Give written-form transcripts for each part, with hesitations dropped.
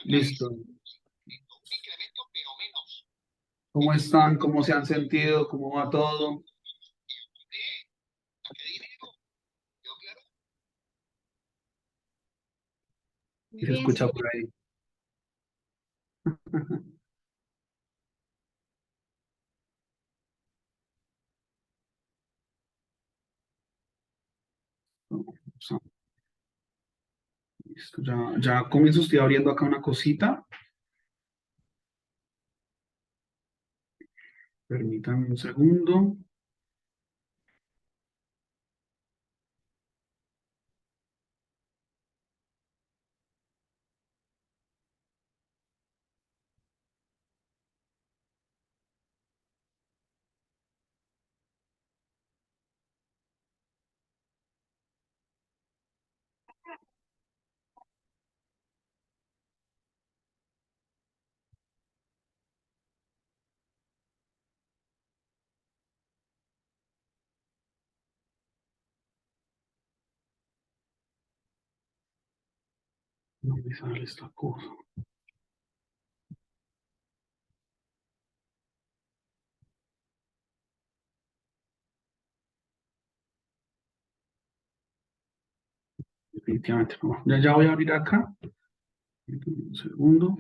Listo. ¿Cómo están? ¿Cómo se han sentido? ¿Cómo va todo? ¿Qué se Bien, escucha señor. por ahí? Listo. Ya comienzo, estoy abriendo acá una cosita. Permítanme un segundo. No me sale esta cosa. Definitivamente no. Ya voy a abrir acá. Un segundo.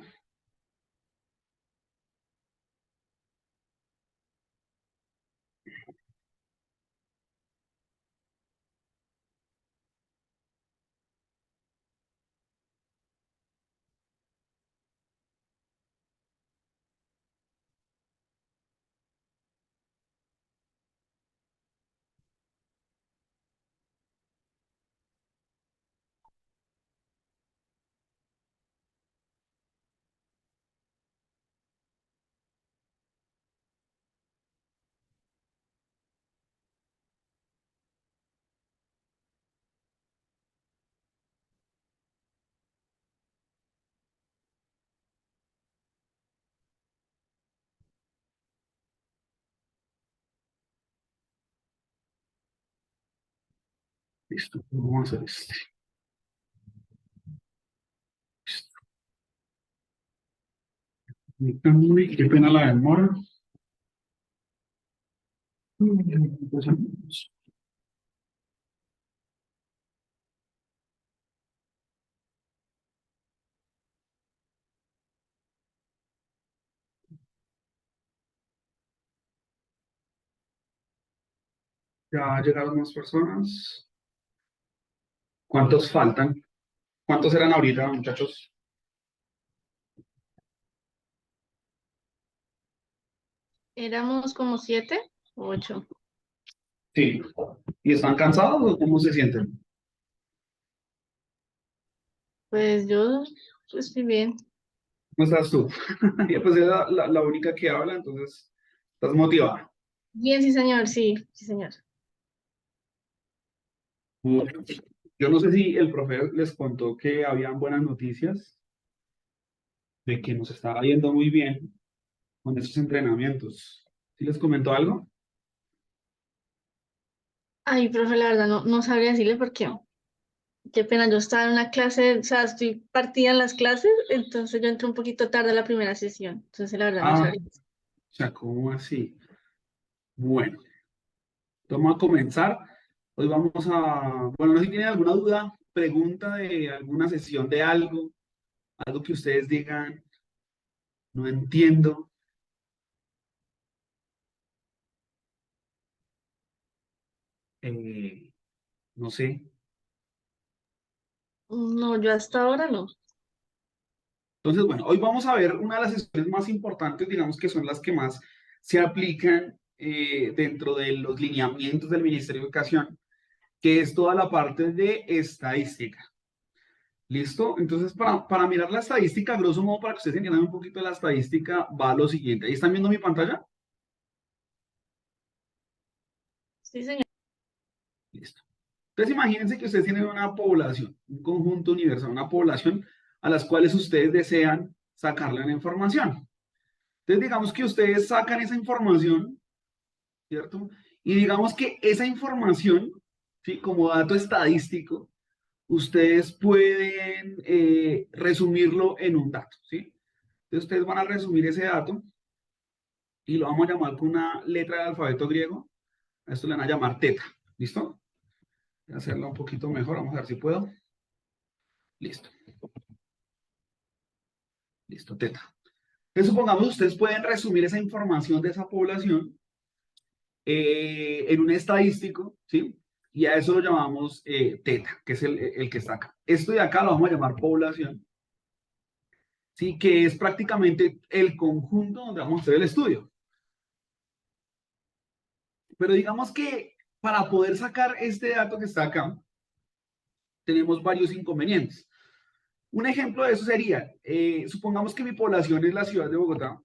Listo. Vamos a hacer este. Listo. Uy, qué pena la demora. Ya llegaron más personas. ¿Cuántos faltan? ¿Cuántos eran ahorita, muchachos? Éramos como 7 u 8. Sí. ¿Y están cansados o cómo se sienten? Pues yo estoy bien. ¿Cómo estás tú? Ya pues es la única que habla, entonces estás motivada. Bien, sí, señor, sí, sí, señor. Bueno, yo no sé si el profe les contó que habían buenas noticias de que nos estaba yendo muy bien con esos entrenamientos. ¿Sí les comentó algo? Ay, profe, la verdad no sabría decirle por qué. Qué pena, yo estaba en una clase, o sea, estoy partida en las clases, entonces yo entré un poquito tarde a la primera sesión. Entonces, la verdad no Ah, sabría. o sea, ¿cómo así? Bueno, vamos a comenzar. Hoy vamos a, bueno, no sé si tienen alguna duda, pregunta de alguna sesión de algo, algo que ustedes digan, no entiendo, no sé. No, yo hasta ahora no. Entonces, bueno, hoy vamos a ver una de las sesiones más importantes, digamos que son las que más se aplican dentro de los lineamientos del Ministerio de Educación, que es toda la parte de estadística. ¿Listo? Entonces, para mirar la estadística, grosso modo, para que ustedes entiendan un poquito de la estadística, va lo siguiente. ¿Ahí están viendo mi pantalla? Sí, señor. Listo. Entonces, imagínense que ustedes tienen una población, un conjunto universal, una población a las cuales ustedes desean sacarle la información. Entonces, digamos que ustedes sacan esa información, ¿cierto? Y digamos que esa información, ¿sí? Como dato estadístico, ustedes pueden resumirlo en un dato, ¿sí? Entonces ustedes van a resumir ese dato y lo vamos a llamar con una letra del alfabeto griego. A esto le van a llamar teta, ¿listo? Voy a hacerlo un poquito mejor, vamos a ver si puedo. Listo, listo, teta. Entonces supongamos ustedes pueden resumir esa información de esa población en un estadístico, ¿sí? Y a eso lo llamamos teta, que es el que está acá. Esto de acá lo vamos a llamar población, ¿sí? Que es prácticamente el conjunto donde vamos a hacer el estudio. Pero digamos que para poder sacar este dato que está acá, tenemos varios inconvenientes. Un ejemplo de eso sería, supongamos que mi población es la ciudad de Bogotá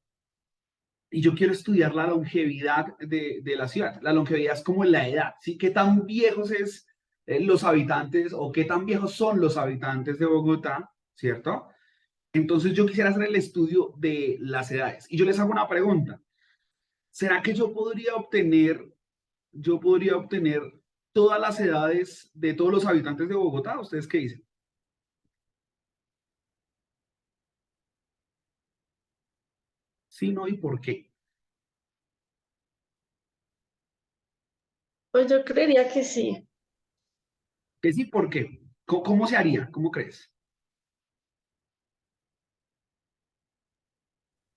y yo quiero estudiar la longevidad de la ciudad. La longevidad es como la edad, ¿sí? ¿Qué tan viejos es los habitantes o qué tan viejos son los habitantes de Bogotá, ¿cierto? Entonces yo quisiera hacer el estudio de las edades. Y yo les hago una pregunta. ¿Será que yo podría obtener todas las edades de todos los habitantes de Bogotá? ¿Ustedes qué dicen? Sí, no, ¿y por qué? Pues yo creería que sí. Que sí, ¿por qué? ¿Cómo se haría? ¿Cómo crees?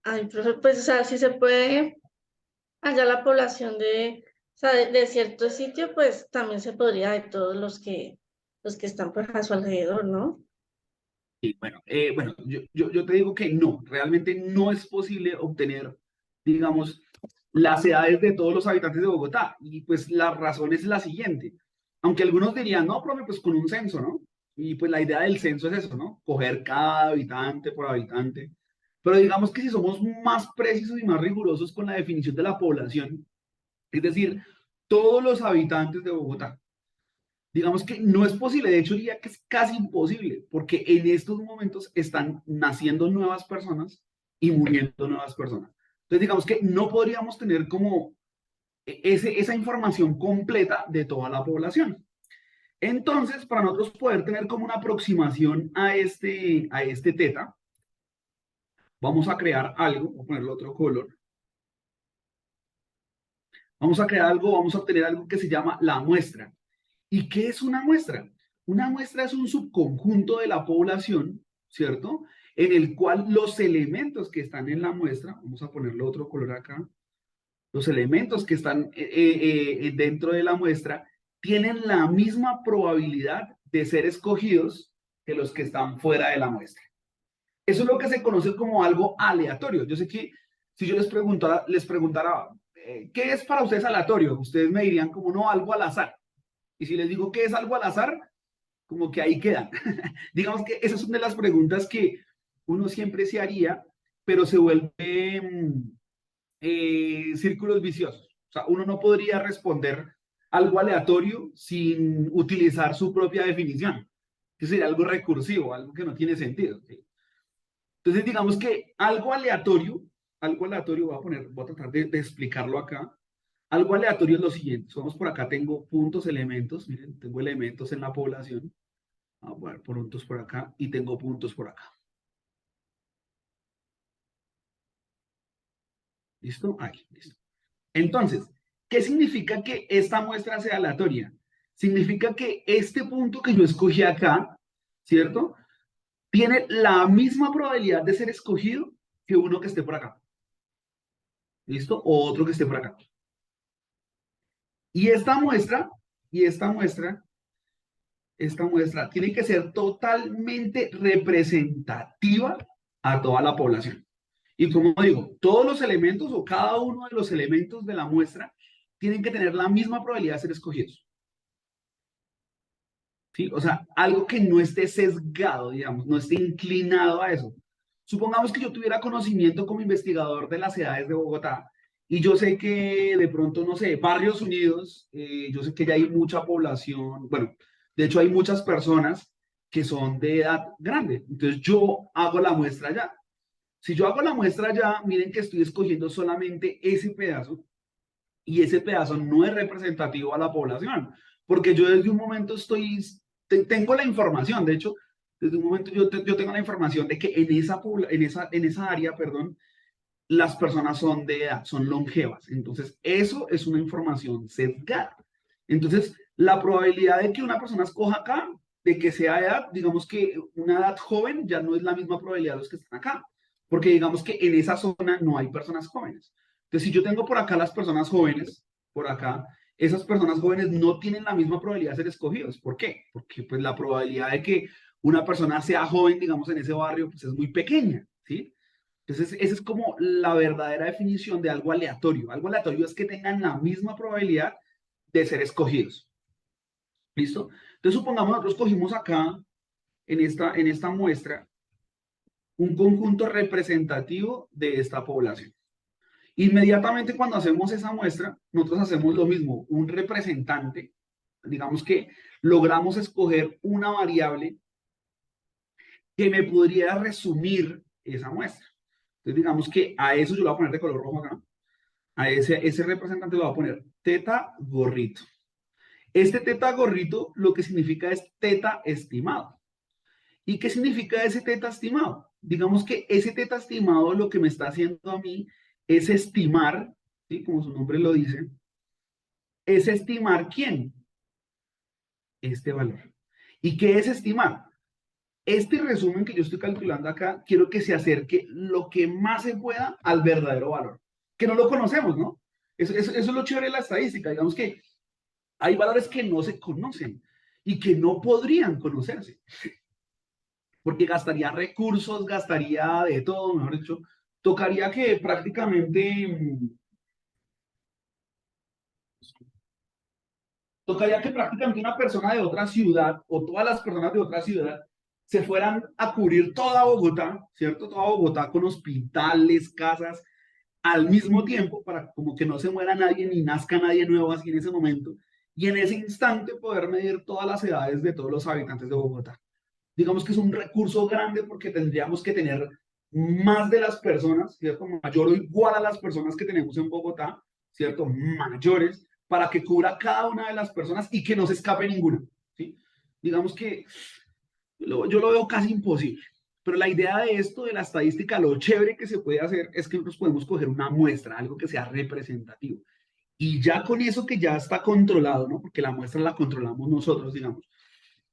Ay, profe, pues, o sea, si se puede, allá la población o sea, de cierto sitio, pues también se podría de todos los que están pues a su alrededor, ¿no? Sí, bueno, yo te digo que no, realmente no es posible obtener, digamos, las edades de todos los habitantes de Bogotá. Y pues la razón es la siguiente. Aunque algunos dirían, no, profe, pues con un censo, ¿no? Y pues la idea del censo es eso, ¿no? Coger cada habitante por habitante. Pero digamos que si somos más precisos y más rigurosos con la definición de la población, es decir, todos los habitantes de Bogotá, digamos que no es posible, de hecho diría que es casi imposible, porque en estos momentos están naciendo nuevas personas y muriendo nuevas personas. Entonces digamos que no podríamos tener como esa información completa de toda la población. Entonces, para nosotros poder tener como una aproximación a este teta, vamos a crear algo, voy a ponerle otro color, vamos a crear algo, vamos a obtener algo que se llama la muestra. ¿Y qué es una muestra? Una muestra es un subconjunto de la población, ¿cierto? En el cual los elementos que están en la muestra, vamos a ponerle otro color acá, los elementos que están dentro de la muestra tienen la misma probabilidad de ser escogidos que los que están fuera de la muestra. Eso es lo que se conoce como algo aleatorio. Yo sé que si yo les preguntara, ¿qué es para ustedes aleatorio? Ustedes me dirían como no, algo al azar. Y si les digo qué es algo al azar, como que ahí quedan. Digamos que esas son de las preguntas que uno siempre se haría, pero se vuelven círculos viciosos. O sea, uno no podría responder algo aleatorio sin utilizar su propia definición, que sería algo recursivo, algo que no tiene sentido. ¿Sí? Entonces, digamos que algo aleatorio, voy a tratar de explicarlo acá. Algo aleatorio es lo siguiente. Vamos por acá, tengo puntos, elementos. Miren, tengo elementos en la población. Voy a poner puntos por acá y tengo puntos por acá. ¿Listo? Aquí, listo. Entonces, ¿qué significa que esta muestra sea aleatoria? Significa que este punto que yo escogí acá, ¿cierto? Tiene la misma probabilidad de ser escogido que uno que esté por acá. ¿Listo? O otro que esté por acá. Y esta muestra tiene que ser totalmente representativa a toda la población. Y como digo, todos los elementos o cada uno de los elementos de la muestra tienen que tener la misma probabilidad de ser escogidos. ¿Sí? O sea, algo que no esté sesgado, digamos, no esté inclinado a eso. Supongamos que yo tuviera conocimiento como investigador de las edades de Bogotá y yo sé que de pronto, no sé, Barrios Unidos, yo sé que ya hay mucha población, bueno, de hecho hay muchas personas que son de edad grande. Entonces yo hago la muestra ya. Si yo hago la muestra ya, miren que estoy escogiendo solamente ese pedazo y ese pedazo no es representativo a la población, porque yo desde un momento estoy tengo la información, de hecho, desde un momento yo tengo la información de que en esa área, perdón, las personas son de edad, son longevas. Entonces, eso es una información sesgada. Entonces, la probabilidad de que una persona escoja acá, de que sea edad, digamos que una edad joven ya no es la misma probabilidad de los que están acá, porque digamos que en esa zona no hay personas jóvenes. Entonces, si yo tengo por acá las personas jóvenes, por acá, esas personas jóvenes no tienen la misma probabilidad de ser escogidos. ¿Por qué? Porque pues la probabilidad de que una persona sea joven, digamos, en ese barrio, pues es muy pequeña, ¿sí? Entonces, esa es como la verdadera definición de algo aleatorio. Algo aleatorio es que tengan la misma probabilidad de ser escogidos. ¿Listo? Entonces, supongamos nosotros cogimos acá, en esta muestra, un conjunto representativo de esta población. Inmediatamente cuando hacemos esa muestra, nosotros hacemos lo mismo, un representante, digamos que logramos escoger una variable que me podría resumir esa muestra. Entonces, digamos que a eso yo lo voy a poner de color rojo acá. A ese representante lo voy a poner teta gorrito. Este teta gorrito lo que significa es teta estimado. ¿Y qué significa ese teta estimado? Digamos que ese teta estimado lo que me está haciendo a mí es estimar, ¿sí? Como su nombre lo dice, es estimar quién, este valor. ¿Y qué es estimar? Este resumen que yo estoy calculando acá, quiero que se acerque lo que más se pueda al verdadero valor, que no lo conocemos, ¿no? Eso es lo chévere de la estadística, digamos que hay valores que no se conocen y que no podrían conocerse, porque gastaría recursos, gastaría de todo, mejor dicho, tocaría que prácticamente una persona de otra ciudad o todas las personas de otra ciudad se fueran a cubrir toda Bogotá, ¿cierto? Toda Bogotá con hospitales, casas, al mismo tiempo, para como que no se muera nadie ni nazca nadie nuevo así en ese momento, y en ese instante poder medir todas las edades de todos los habitantes de Bogotá. Digamos que es un recurso grande porque tendríamos que tener más de las personas, ¿cierto? Mayor o igual a las personas que tenemos en Bogotá, ¿cierto? Mayores, para que cubra cada una de las personas y que no se escape ninguna, ¿sí? Digamos que yo lo veo casi imposible. Pero la idea de esto, de la estadística, lo chévere que se puede hacer es que nosotros podemos coger una muestra, algo que sea representativo. Y ya con eso que ya está controlado, ¿no? Porque la muestra la controlamos nosotros, digamos.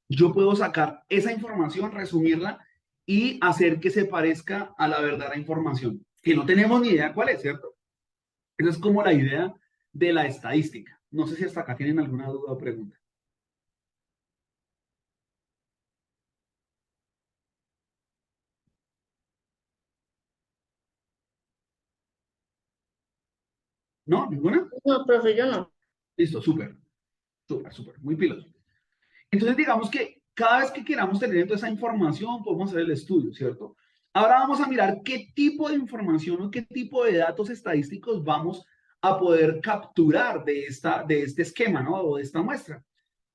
Yo puedo sacar esa información, resumirla y hacer que se parezca a la verdadera información, que no tenemos ni idea cuál es, ¿cierto? Esa es como la idea de la estadística. No sé si hasta acá tienen alguna duda o pregunta. ¿No? ¿Ninguna? No, profe, yo no. Listo, súper, súper, súper, muy piloto. Entonces, digamos que cada vez que queramos tener toda esa información, podemos hacer el estudio, ¿cierto? Ahora vamos a mirar qué tipo de información o qué tipo de datos estadísticos vamos a poder capturar de este esquema, ¿no? O de esta muestra.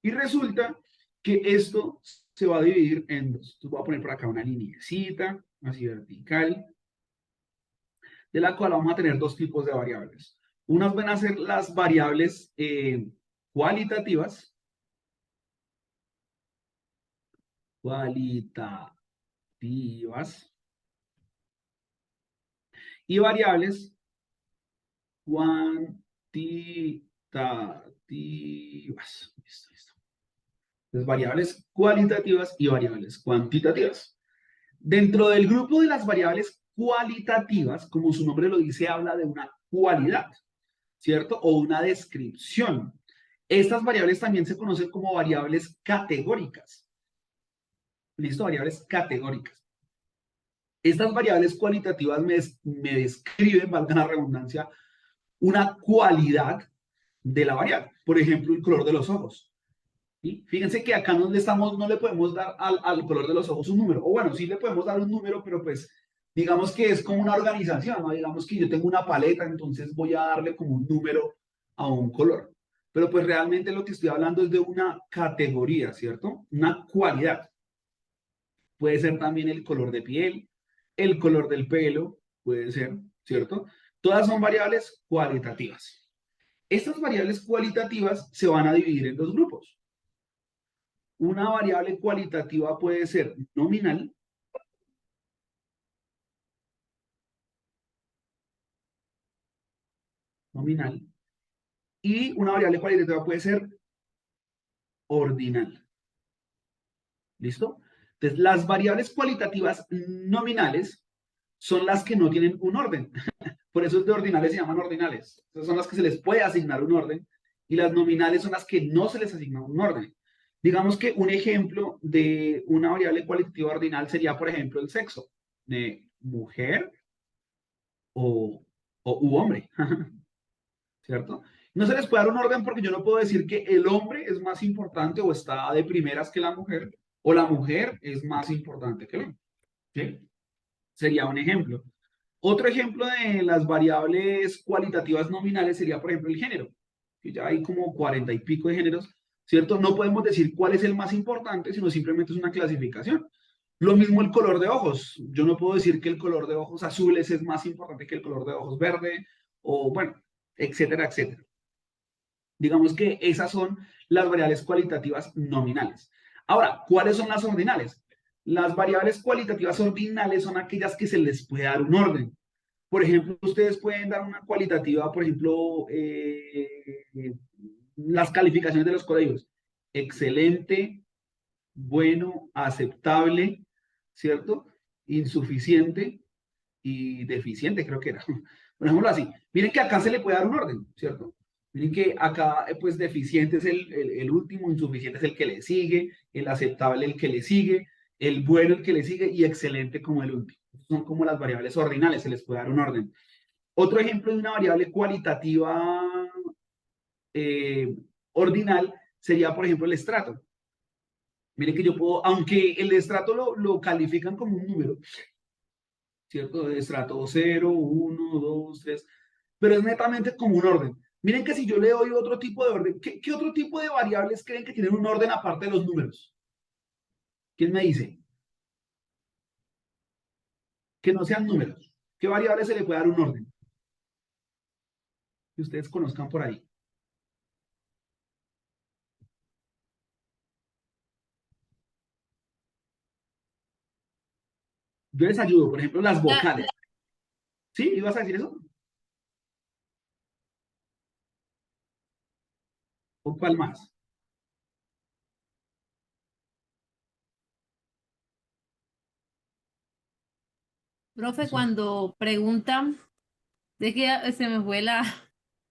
Y resulta que esto se va a dividir en dos. Entonces voy a poner por acá una lineecita, así vertical, de la cual vamos a tener dos tipos de variables. Unas van a ser las variables cualitativas, cualitativas y variables cuantitativas. Listo, listo. Entonces, variables cualitativas y variables cuantitativas. Dentro del grupo de las variables cualitativas, como su nombre lo dice, habla de una cualidad, ¿cierto? O una descripción. Estas variables también se conocen como variables categóricas. ¿Listo? Variables categóricas. Estas variables cualitativas me describen, valga la redundancia, una cualidad de la variable. Por ejemplo, el color de los ojos. ¿Sí? Fíjense que acá no le podemos dar al color de los ojos un número. O bueno, sí le podemos dar un número, pero pues digamos que es como una organización, ¿no? Digamos que yo tengo una paleta, entonces voy a darle como un número a un color. Pero pues realmente lo que estoy hablando es de una categoría, ¿cierto? Una cualidad. Puede ser también el color de piel, el color del pelo, puede ser, ¿cierto? Todas son variables cualitativas. Estas variables cualitativas se van a dividir en dos grupos. Una variable cualitativa puede ser nominal, nominal, y una variable cualitativa puede ser ordinal. ¿Listo? Entonces, las variables cualitativas nominales son las que no tienen un orden. Por eso de ordinales se llaman ordinales. Esas son las que se les puede asignar un orden y las nominales son las que no se les asigna un orden. Digamos que un ejemplo de una variable cualitativa ordinal sería, por ejemplo, el sexo de mujer o, u hombre, ¿cierto? No se les puede dar un orden porque yo no puedo decir que el hombre es más importante o está de primeras que la mujer o la mujer es más importante que el hombre. ¿Sí? Sería un ejemplo. Otro ejemplo de las variables cualitativas nominales sería, por ejemplo, el género, que ya hay como 40 y pico de géneros, ¿cierto? No podemos decir cuál es el más importante, sino simplemente es una clasificación. Lo mismo el color de ojos. Yo no puedo decir que el color de ojos azules es más importante que el color de ojos verde, o bueno, etcétera, etcétera. Digamos que esas son las variables cualitativas nominales. Ahora, ¿cuáles son las ordinales? Las variables cualitativas ordinales son aquellas que se les puede dar un orden. Por ejemplo, ustedes pueden dar una cualitativa, por ejemplo, las calificaciones de los colegios. Excelente, bueno, aceptable, ¿cierto? Insuficiente y deficiente, creo que era. Por ejemplo, así. Miren que acá se le puede dar un orden, ¿cierto? Miren que acá, pues, deficiente es el último, insuficiente es el que le sigue, el aceptable el que le sigue, el bueno el que le sigue y excelente como el último. Son como las variables ordinales, se les puede dar un orden. Otro ejemplo de una variable cualitativa eh, ordinal sería, por ejemplo, el estrato. Miren que yo puedo, aunque el estrato lo califican como un número, ¿cierto? Estrato 0, 1, 2, 3, pero es netamente como un orden. Miren que si yo le doy otro tipo de orden, ¿qué otro tipo de variables creen que tienen un orden aparte de los números? ¿Quién me dice? Que no sean números. ¿Qué variables se le puede dar un orden? Que ustedes conozcan por ahí. Yo les ayudo, por ejemplo, las vocales. ¿Sí? ¿Ibas a decir eso? ¿O cuál más? Profe, Eso es cuando preguntan, es que se me fue la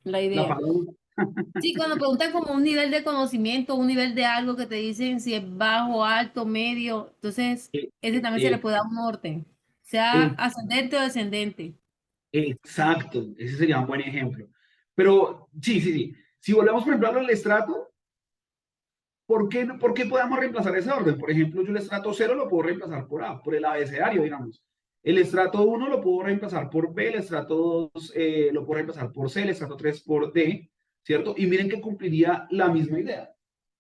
la idea. palabra. Sí, cuando preguntan como un nivel de conocimiento, un nivel de algo que te dicen si es bajo, alto, medio, entonces Eh, ese también se le eh, puede dar un orden, sea eh, ascendente o descendente. exacto, ese sería un buen ejemplo. Pero sí, sí, sí. Si volvemos, por ejemplo, al estrato, por qué podemos reemplazar ese orden? Por ejemplo, yo el estrato 0 lo puedo reemplazar por A, por el abecedario, digamos. El estrato 1 lo puedo reemplazar por B, el estrato 2 lo puedo reemplazar por C, el estrato 3 por D, ¿cierto? Y miren que cumpliría la misma idea.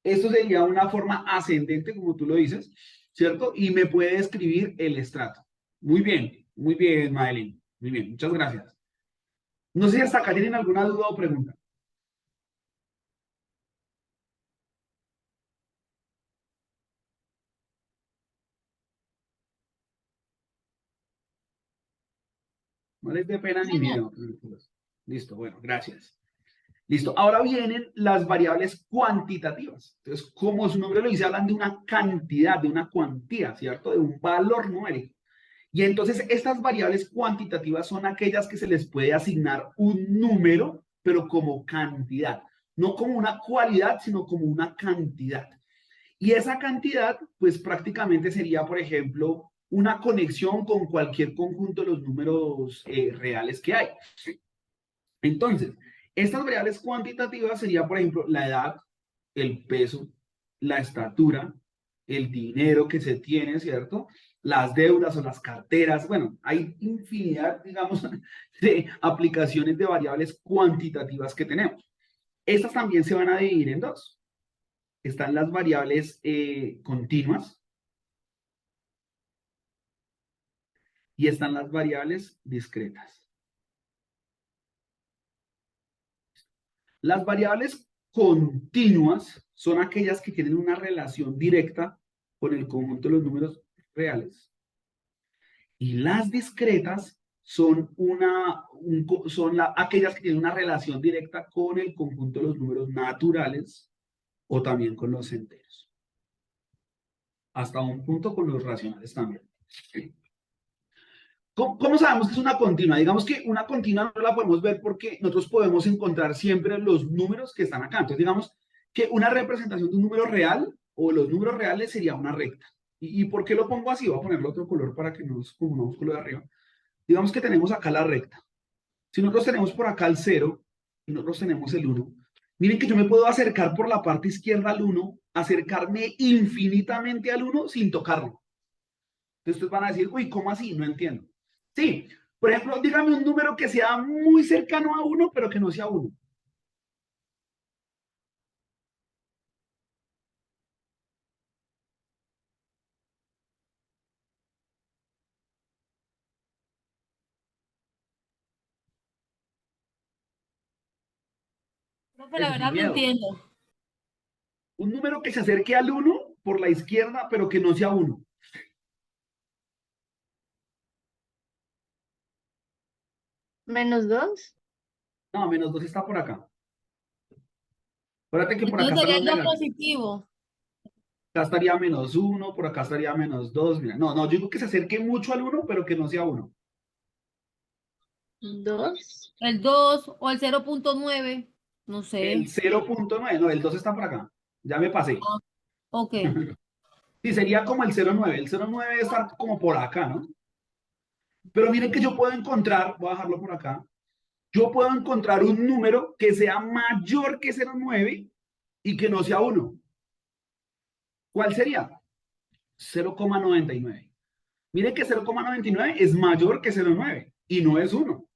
Esto sería una forma ascendente, como tú lo dices, ¿cierto? Y me puede describir el estrato. Muy bien, Madeline. Muy bien, muchas gracias. No sé si hasta acá tienen alguna duda o pregunta. No les dé pena ni No, miedo. Listo, bueno, gracias. Listo. Ahora vienen las variables cuantitativas. Entonces, como su nombre lo dice, hablan de una cantidad, de una cuantía, ¿cierto? De un valor numérico. Y entonces estas variables cuantitativas son aquellas que se les puede asignar un número, pero como cantidad. No como una cualidad, sino como una cantidad. Y esa cantidad, pues prácticamente sería, por ejemplo, una conexión con cualquier conjunto de los números reales que hay. Entonces, estas variables cuantitativas sería, por ejemplo, la edad, el peso, la estatura, el dinero que se tiene, ¿cierto? Las deudas o las carteras. Bueno, hay infinidad, digamos, de aplicaciones de variables cuantitativas que tenemos. Estas también se van a dividir en dos. Están las variables continuas y están las variables discretas. Las variables continuas son aquellas que tienen una relación directa con el conjunto de los números reales. Y las discretas son, aquellas que tienen una relación directa con el conjunto de los números naturales o también con los enteros. Hasta un punto con los racionales también. ¿Cómo sabemos que es una continua? Digamos que una continua no la podemos ver porque nosotros podemos encontrar siempre los números que están acá. Entonces, digamos que una representación de un número real o los números reales sería una recta. ¿Y por qué lo pongo así? Voy a ponerle otro color para que nos confundamos con lo de arriba. Digamos que tenemos acá la recta. Si nosotros tenemos por acá el 0 y nosotros tenemos el 1, miren que yo me puedo acercar por la parte izquierda al 1, acercarme infinitamente al 1 sin tocarlo. Entonces ustedes van a decir, uy, ¿cómo así? No entiendo. Sí, por ejemplo, dígame un número que sea muy cercano a 1, pero que no sea 1. Profe, la Eso sin verdad no miedo. entiendo. Un número que se acerque al 1 por la izquierda, pero que no sea 1. -2. No, -2 está por acá. Acuérdate que por acá Entonces están sería los el 2 negativos. positivo. Acá estaría -1, por acá estaría -2. Mira, no, yo digo que se acerque mucho al 1, pero que no sea 1. 2. El 2 o el 0.9. No El sé. 0.9, no, el 2 está por acá. Ya me pasé. Ah, ok. Sí, sería como el 0.9. El 0.9 debe estar como por acá, ¿no? Pero miren que yo puedo encontrar, voy a dejarlo por acá, yo puedo encontrar un número que sea mayor que 0.9 y que no sea 1. ¿Cuál sería? 0,99. Miren que 0,99 es mayor que 0.9 y no es 1.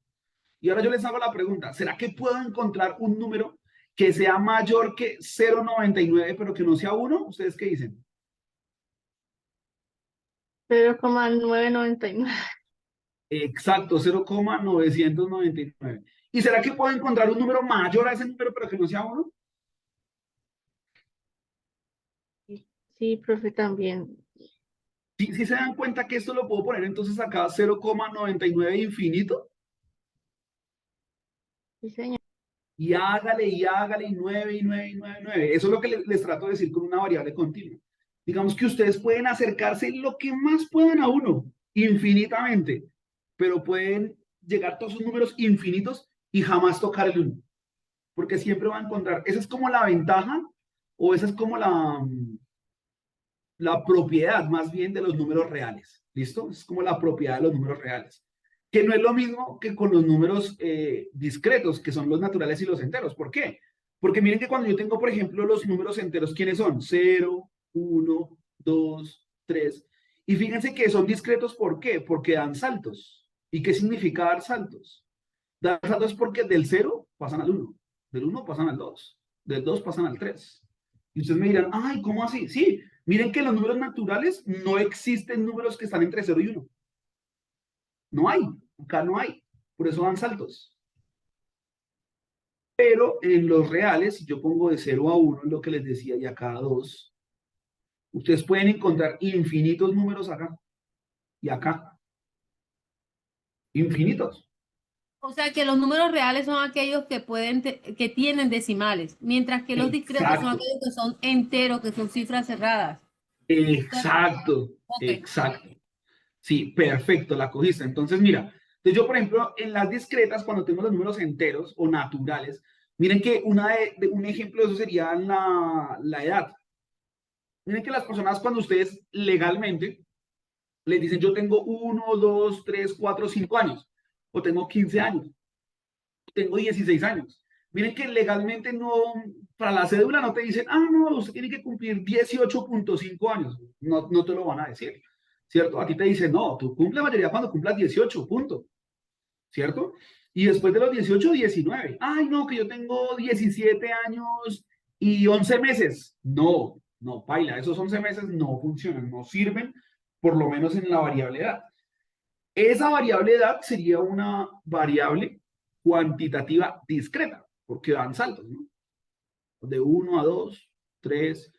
Y ahora yo les hago la pregunta, ¿será que puedo encontrar un número que sea mayor que 0,99 pero que no sea 1? ¿Ustedes qué dicen? 0,999. Exacto, 0,999. ¿Y será que puedo encontrar un número mayor a ese número pero que no sea 1? Sí, profe, también. Si se dan cuenta que esto lo puedo poner entonces acá 0,99 infinito Sí, señor. y hágale y 9 y 9 y 9 y 9. Eso es lo que les trato de decir con una variable continua. Digamos que ustedes pueden acercarse lo que más puedan a 1, infinitamente, pero pueden llegar todos sus números infinitos y jamás tocar el 1, porque siempre van a encontrar, esa es como la ventaja o esa es como la propiedad más bien de los números reales. ¿Listo? Es como la propiedad de los números reales. Que no es lo mismo que con los números discretos, que son los naturales y los enteros. ¿Por qué? Porque miren que cuando yo tengo, por ejemplo, los números enteros, ¿quiénes son? 0, 1, 2, 3. Y fíjense que son discretos, ¿por qué? Porque dan saltos. ¿Y qué significa dar saltos? Dar saltos porque del 0 pasan al 1, del 1 pasan al 2, del 2 pasan al 3. Y ustedes me dirán, ay, ¿cómo así? Sí, miren que en los números naturales no existen números que están entre 0 y 1. No hay, acá no hay. Por eso dan saltos. Pero en los reales, si yo pongo de 0 a 1, lo que les decía, y acá a 2, ustedes pueden encontrar infinitos números acá y acá. Infinitos. O sea que los números reales son aquellos que que tienen decimales, mientras que los discretos son Exacto, aquellos que son enteros, que son cifras cerradas. exacto, Ok. exacto. Sí, perfecto, la cogiste. Entonces, mira, entonces yo, por ejemplo, en las discretas, cuando tengo los números enteros o naturales, miren que un ejemplo de eso sería la edad. Miren que las personas, cuando ustedes legalmente les dicen, yo tengo 1, 2, 3, 4, 5 años, o tengo 15 años, tengo 16 años. Miren que legalmente no, para la cédula no te dicen, no, usted tiene que cumplir 18,5 años. No, no te lo van a decir, ¿cierto? Aquí te dicen, no, tú cumple mayoría cuando cumplas 18, punto, ¿cierto? Y después de los 18, 19. Ay, no, que yo tengo 17 años y 11 meses. No, no, paila, esos 11 meses no funcionan, no sirven, por lo menos en la variable edad. Esa variable edad sería una variable cuantitativa discreta, porque dan saltos, ¿no? De 1 a 2, 3,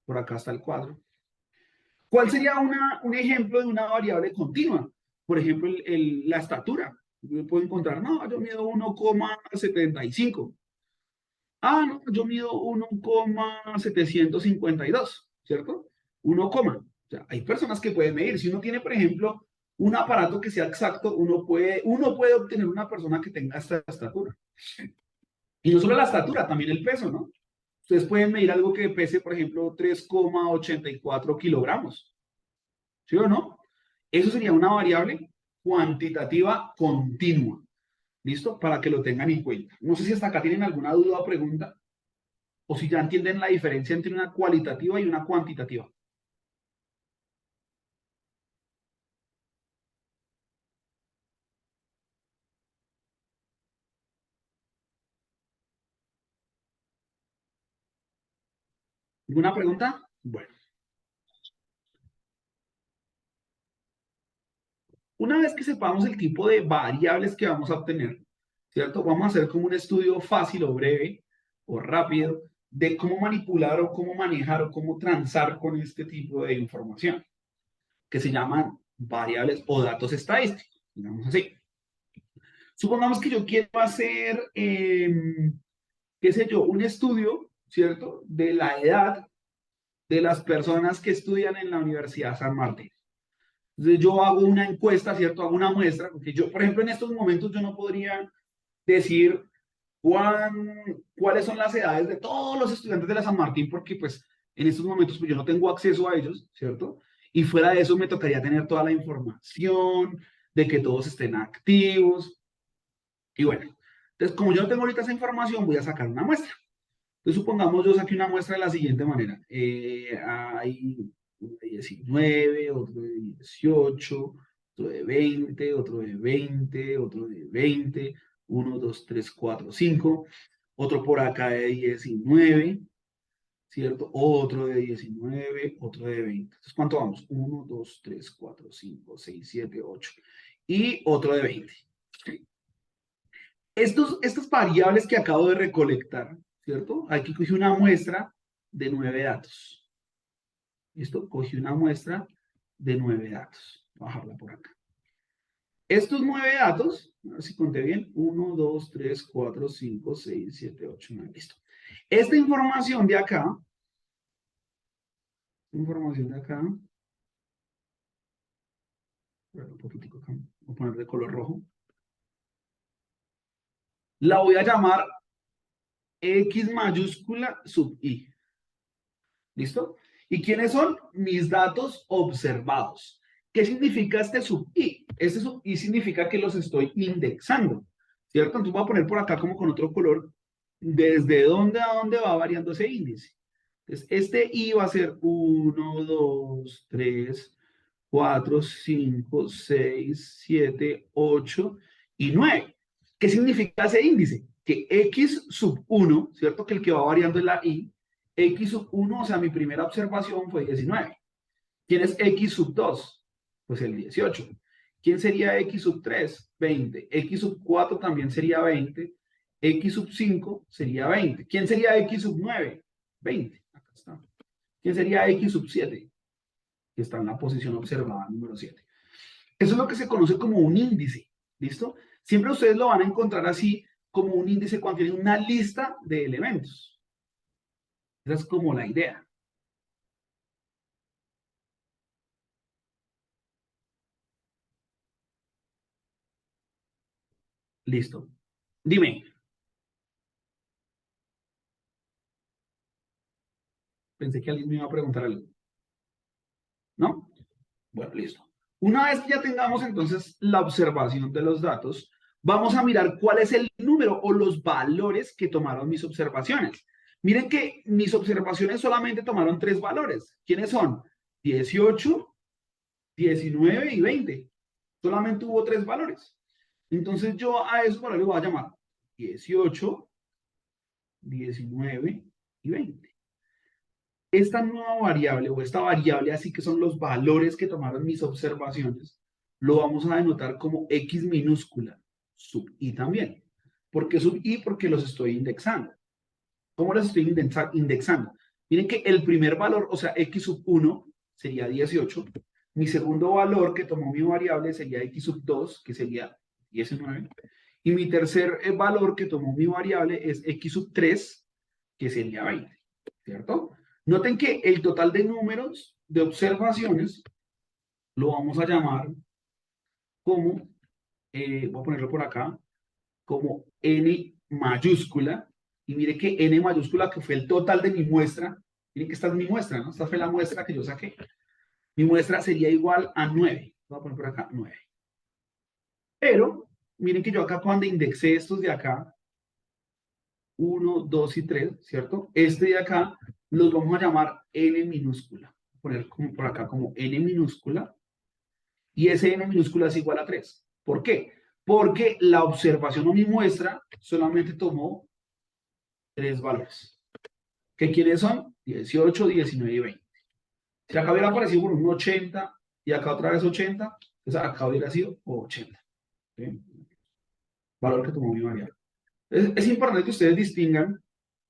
por acá está el 4. ¿Cuál sería un ejemplo de una variable continua? Por ejemplo, la estatura. Yo puedo encontrar, no, yo mido 1,75. Ah, no, yo mido 1,752, ¿cierto? 1, o sea, hay personas que pueden medir. Si uno tiene, por ejemplo, un aparato que sea exacto, uno puede obtener una persona que tenga esta estatura. Y no solo la estatura, también el peso, ¿no? Ustedes pueden medir algo que pese, por ejemplo, 3,84 kilogramos. ¿Sí o no? Eso sería una variable cuantitativa continua. ¿Listo? Para que lo tengan en cuenta. No sé si hasta acá tienen alguna duda o pregunta, o si ya entienden la diferencia entre una cualitativa y una cuantitativa. ¿Alguna pregunta? Bueno, una vez que sepamos el tipo de variables que vamos a obtener, ¿cierto? Vamos a hacer como un estudio fácil o breve o rápido de cómo manipular o cómo manejar o cómo transar con este tipo de información, que se llaman variables o datos estadísticos, digamos así. Supongamos que yo quiero hacer, qué sé yo, un estudio, ¿cierto? De la edad de las personas que estudian en la Universidad San Martín. Entonces yo hago una encuesta, ¿cierto? Hago una muestra, porque yo, por ejemplo, en estos momentos yo no podría decir cuáles son las edades de todos los estudiantes de la San Martín, porque pues en estos momentos pues, yo no tengo acceso a ellos, ¿cierto? Y fuera de eso me tocaría tener toda la información de que todos estén activos. Y bueno, entonces como yo no tengo ahorita esa información, voy a sacar una muestra. Entonces, supongamos yo saqué una muestra de la siguiente manera. Hay uno de 19, otro de 18, otro de 20, otro de 20, otro de 20, 1, 2, 3, 4, 5, otro por acá de 19, ¿cierto? Otro de 19, otro de 20. Entonces, ¿cuánto vamos? 1, 2, 3, 4, 5, 6, 7, 8. Y otro de 20. Estas variables que acabo de recolectar, ¿cierto? Aquí cogí una muestra de 9 datos. ¿Listo? Cogí una muestra de 9 datos. Voy a bajarla por acá. Estos 9 datos, a ver si conté bien, 1, 2, 3, 4, 5, 6, 7, 8, 9, listo. Esta información de acá, un poquitico acá, voy a poner de color rojo, la voy a llamar X mayúscula sub I. ¿Listo? ¿Y quiénes son? Mis datos observados. ¿Qué significa este sub I? Este sub I significa que los estoy indexando, ¿cierto? Entonces voy a poner por acá como con otro color, desde dónde a dónde va variando ese índice. Entonces, este I va a ser 1, 2, 3, 4, 5, 6, 7, 8 y 9. ¿Qué significa ese índice? Que X sub 1, ¿cierto? Que el que va variando es la I. X sub 1, o sea, mi primera observación fue 19. ¿Quién es X sub 2? Pues el 18. ¿Quién sería X sub 3? 20. X sub 4 también sería 20. X sub 5 sería 20. ¿Quién sería X sub 9? 20. Acá está. ¿Quién sería X sub 7? Que está en la posición observada número 7. Eso es lo que se conoce como un índice, ¿listo? Siempre ustedes lo van a encontrar así como un índice cuando tienen una lista de elementos. Esa es como la idea. Listo. Dime. Pensé que alguien me iba a preguntar algo. ¿No? Bueno, listo. Una vez que ya tengamos entonces la observación de los datos, vamos a mirar cuál es el número o los valores que tomaron mis observaciones. Miren que mis observaciones solamente tomaron 3 valores. ¿Quiénes son? 18, 19 y 20. Solamente hubo 3 valores. Entonces yo a esos valores voy a llamar 18, 19 y 20. Esta nueva variable o esta variable así que son los valores que tomaron mis observaciones, lo vamos a denotar como X minúscula, sub I también. ¿Por qué sub I? Porque los estoy indexando. ¿Cómo las estoy indexando? Miren que el primer valor, o sea, x sub 1 sería 18. Mi segundo valor que tomó mi variable sería x sub 2, que sería 19. Y mi tercer valor que tomó mi variable es x sub 3, que sería 20. ¿Cierto? Noten que el total de números de observaciones lo vamos a llamar como, voy a ponerlo por acá, como n mayúscula. Y mire que n mayúscula, que fue el total de mi muestra, miren que esta es mi muestra, ¿no? Esta fue la muestra que yo saqué. Mi muestra sería igual a 9. Voy a poner por acá 9. Pero, miren que yo acá cuando indexé estos de acá, 1, 2 y 3, ¿cierto? Este de acá los vamos a llamar n minúscula. Voy a poner como por acá como n minúscula. Y ese n minúscula es igual a 3. ¿Por qué? Porque la observación o mi muestra solamente tomó 3 valores. ¿Qué quiénes son? 18, 19 y 20. Si acá hubiera aparecido por un 80 y acá otra vez 80, entonces acá hubiera sido 80. ¿Sí? Valor que tomó mi variable. Es importante que ustedes distingan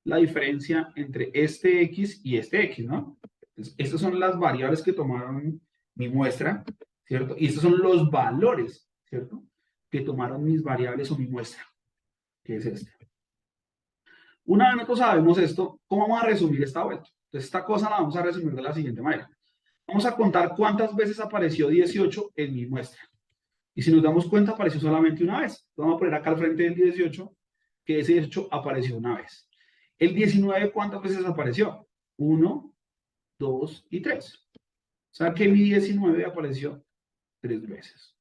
la diferencia entre este X y este X, ¿no? Entonces, estas son las variables que tomaron mi muestra, ¿cierto? Y estos son los valores, ¿cierto? Que tomaron mis variables o mi muestra, que es este. Una vez nosotros sabemos esto, ¿cómo vamos a resumir esta vuelta? Entonces, esta cosa la vamos a resumir de la siguiente manera. Vamos a contar cuántas veces apareció 18 en mi muestra. Y si nos damos cuenta, apareció solamente una vez. Vamos a poner acá al frente del 18, que ese 18 apareció una vez. El 19, ¿cuántas veces apareció? 1, 2 y 3. O sea que mi 19 apareció 3 veces.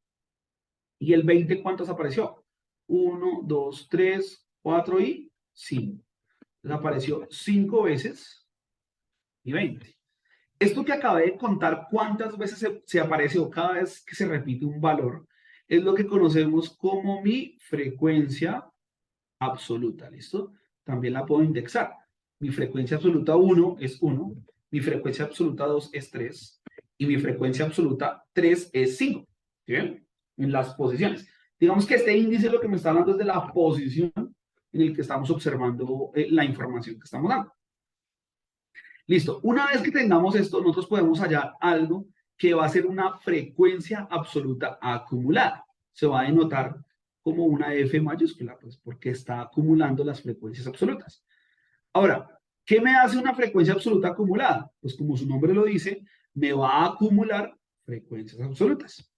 ¿Y el 20 cuántas apareció? 1, 2, 3, 4 y 5. Entonces apareció 5 veces y 20. Esto que acabé de contar, cuántas veces se aparece o cada vez que se repite un valor, es lo que conocemos como mi frecuencia absoluta, ¿listo? También la puedo indexar. Mi frecuencia absoluta 1 es 1, mi frecuencia absoluta 2 es 3 y mi frecuencia absoluta 3 es 5. ¿Sí ven? En las posiciones. Digamos que este índice lo que me está hablando es de la posición en el que estamos observando la información que estamos dando. Listo. Una vez que tengamos esto, nosotros podemos hallar algo que va a ser una frecuencia absoluta acumulada. Se va a denotar como una F mayúscula, pues porque está acumulando las frecuencias absolutas. Ahora, ¿qué me hace una frecuencia absoluta acumulada? Pues como su nombre lo dice, me va a acumular frecuencias absolutas.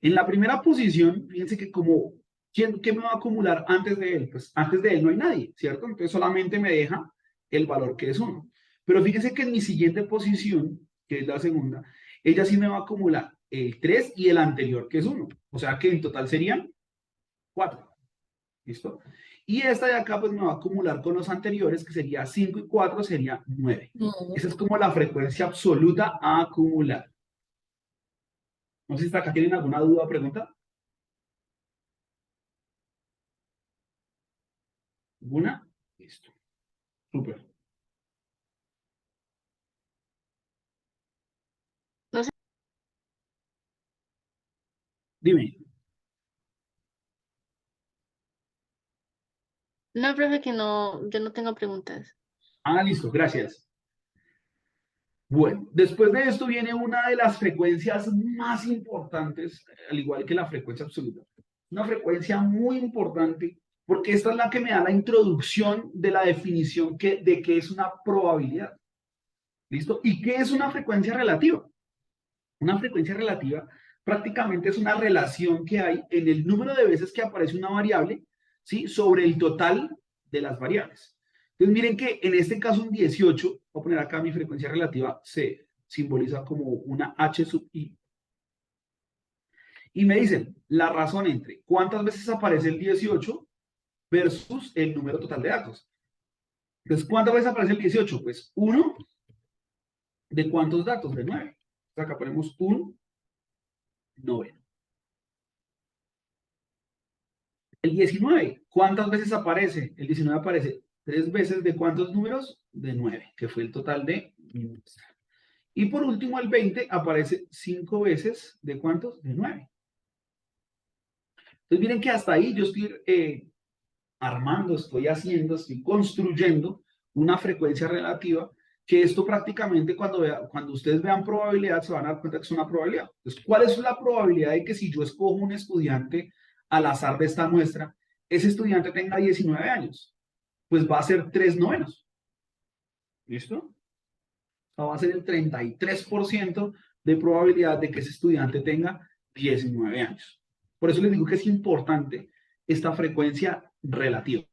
En la primera posición, fíjense que como, ¿qué me va a acumular antes de él? Pues antes de él no hay nadie, ¿cierto? Entonces solamente me deja el valor que es 1. Pero fíjense que en mi siguiente posición, que es la segunda, ella sí me va a acumular el 3 y el anterior, que es 1. O sea que en total serían 4. ¿Listo? Y esta de acá pues me va a acumular con los anteriores, que sería 5 y 4 sería 9. No. Esa es como la frecuencia absoluta a acumular. No sé si acá tienen alguna duda o pregunta. ¿Alguna? Listo. Súper. No sé, Dime. no, profe, que no, yo no tengo preguntas. Ah, listo, gracias. Bueno, después de esto viene una de las frecuencias más importantes, al igual que la frecuencia absoluta. Una frecuencia muy importante, porque esta es la que me da la introducción de la definición de qué es una probabilidad. ¿Listo? ¿Y qué es una frecuencia relativa? Una frecuencia relativa prácticamente es una relación que hay en el número de veces que aparece una variable, ¿sí? Sobre el total de las variables. Entonces miren que en este caso un 18, voy a poner acá mi frecuencia relativa, se simboliza como una h sub i. Y me dicen la razón entre cuántas veces aparece el 18 versus el número total de datos. Entonces, ¿cuántas veces aparece el 18? Pues 1 de cuántos datos, de 9. Entonces, acá ponemos un noveno. El 19, ¿cuántas veces aparece? El 19 aparece 3 veces de cuántos números? De 9, que fue el total de mi muestra. Y por último, el 20 aparece 5 veces de cuántos? De 9. Entonces miren que hasta ahí yo estoy armando, estoy haciendo, estoy construyendo una frecuencia relativa, que esto prácticamente cuando ustedes vean probabilidad se van a dar cuenta que es una probabilidad. Entonces, ¿cuál es la probabilidad de que si yo escojo un estudiante al azar de esta muestra, ese estudiante tenga 19 años? Pues va a ser 3/9. ¿Listo? O sea, va a ser el 33% de probabilidad de que ese estudiante tenga 19 años. Por eso les digo que es importante esta frecuencia relativa.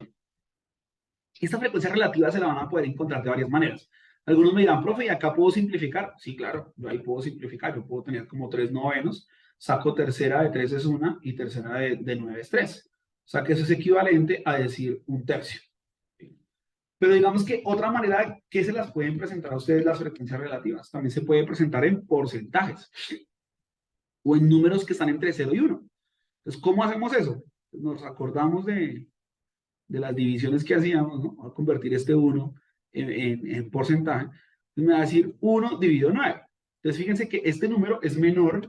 Esta frecuencia relativa se la van a poder encontrar de varias maneras. Algunos me dirán, profe, ¿y acá puedo simplificar? Sí, claro, yo ahí puedo simplificar. Yo puedo tener como 3/9, saco tercera de 3 es 1 y tercera de 9 es 3. O sea que eso es equivalente a decir 1/3. Pero digamos que otra manera que se las pueden presentar a ustedes las frecuencias relativas, también se puede presentar en porcentajes o en números que están entre 0 y 1. Entonces, ¿cómo hacemos eso? Nos acordamos de las divisiones que hacíamos, ¿no? Voy a convertir este 1 en porcentaje. Entonces me va a decir 1 dividido 9. Entonces fíjense que este número es menor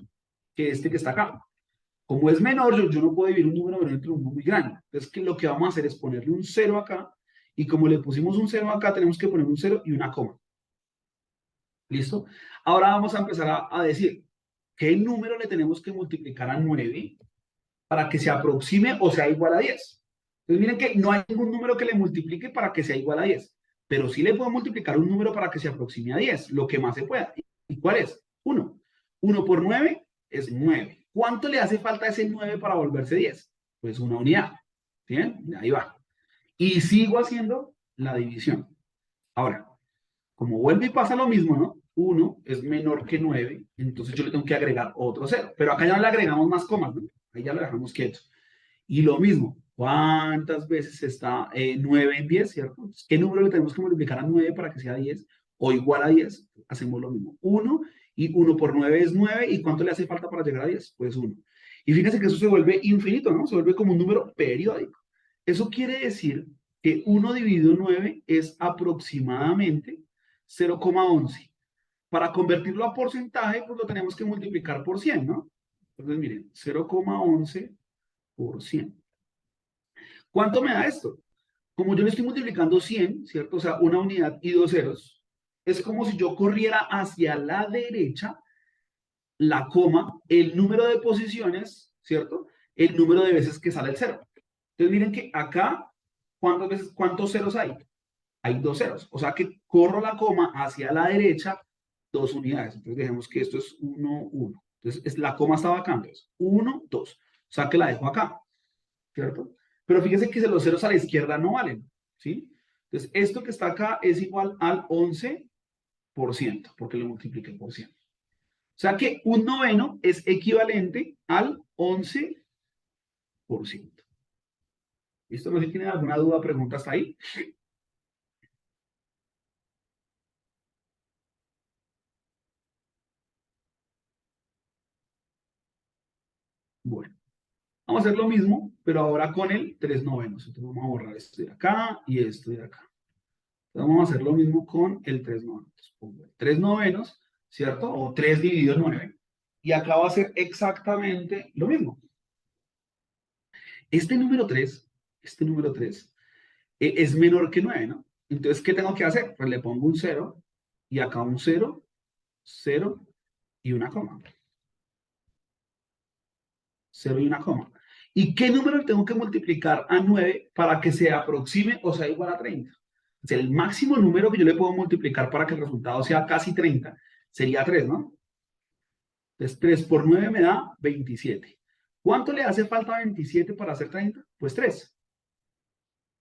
que este que está acá. Como es menor, yo no puedo dividir un número menor entre un número muy grande. Entonces lo que vamos a hacer es ponerle un 0 acá, y como le pusimos un 0 acá, tenemos que poner un 0 y una coma. ¿Listo? Ahora vamos a empezar a decir qué número le tenemos que multiplicar a 9 para que se aproxime o sea igual a 10. Entonces miren que no hay ningún número que le multiplique para que sea igual a 10, pero sí le puedo multiplicar un número para que se aproxime a 10, lo que más se pueda. ¿Y cuál es? 1. 1 por 9 es 9. ¿Cuánto le hace falta a ese 9 para volverse 10? Pues una unidad. ¿Bien? Ahí va. Y sigo haciendo la división. Ahora, como vuelve y pasa lo mismo, ¿no? 1 es menor que 9, entonces yo le tengo que agregar otro 0. Pero acá ya no le agregamos más comas, ¿no? Ahí ya lo dejamos quieto. Y lo mismo, ¿cuántas veces está 9 en 10, cierto? ¿Qué número le tenemos que multiplicar a 9 para que sea 10 o igual a 10? Hacemos lo mismo. 1 y 1 por 9 es 9. ¿Y cuánto le hace falta para llegar a 10? Pues 1. Y fíjense que eso se vuelve infinito, ¿no? Se vuelve como un número periódico. Eso quiere decir que 1 dividido 9 es aproximadamente 0,11. Para convertirlo a porcentaje, pues lo tenemos que multiplicar por 100, ¿no? Entonces, miren, 0,11%. ¿Cuánto me da esto? Como yo le estoy multiplicando 100, ¿cierto? O sea, una unidad y dos ceros, es como si yo corriera hacia la derecha, la coma, el número de posiciones, ¿cierto? El número de veces que sale el cero. Entonces, miren que acá, ¿cuántos ceros hay? Hay dos ceros. O sea que corro la coma hacia la derecha, 2 unidades. Entonces, dejemos que esto es 1, 1. Entonces, la coma estaba acá, entonces, 1, 2. O sea que la dejo acá, ¿cierto? Pero fíjense que los ceros a la izquierda no valen, ¿sí? Entonces, esto que está acá es igual al 11%, porque lo multipliqué por 100. O sea que un noveno es equivalente al 11%. ¿Listo? No sé si tienen alguna duda, pregunta hasta ahí. Bueno, vamos a hacer lo mismo, pero ahora con el 3/9. Entonces vamos a borrar esto de acá y esto de acá. Entonces vamos a hacer lo mismo con el 3/9. Entonces pongo el 3/9, ¿cierto? O 3 dividido 9. Y acá va a ser exactamente lo mismo. Este número 3 es menor que 9, ¿no? Entonces, ¿qué tengo que hacer? Pues le pongo un 0 y acá un 0, 0 y una coma. 0 y una coma. ¿Y qué número le tengo que multiplicar a 9 para que se aproxime o sea igual a 30? Es el máximo número que yo le puedo multiplicar para que el resultado sea casi 30. Sería 3, ¿no? Entonces, 3 por 9 me da 27. ¿Cuánto le hace falta a 27 para hacer 30? Pues 3,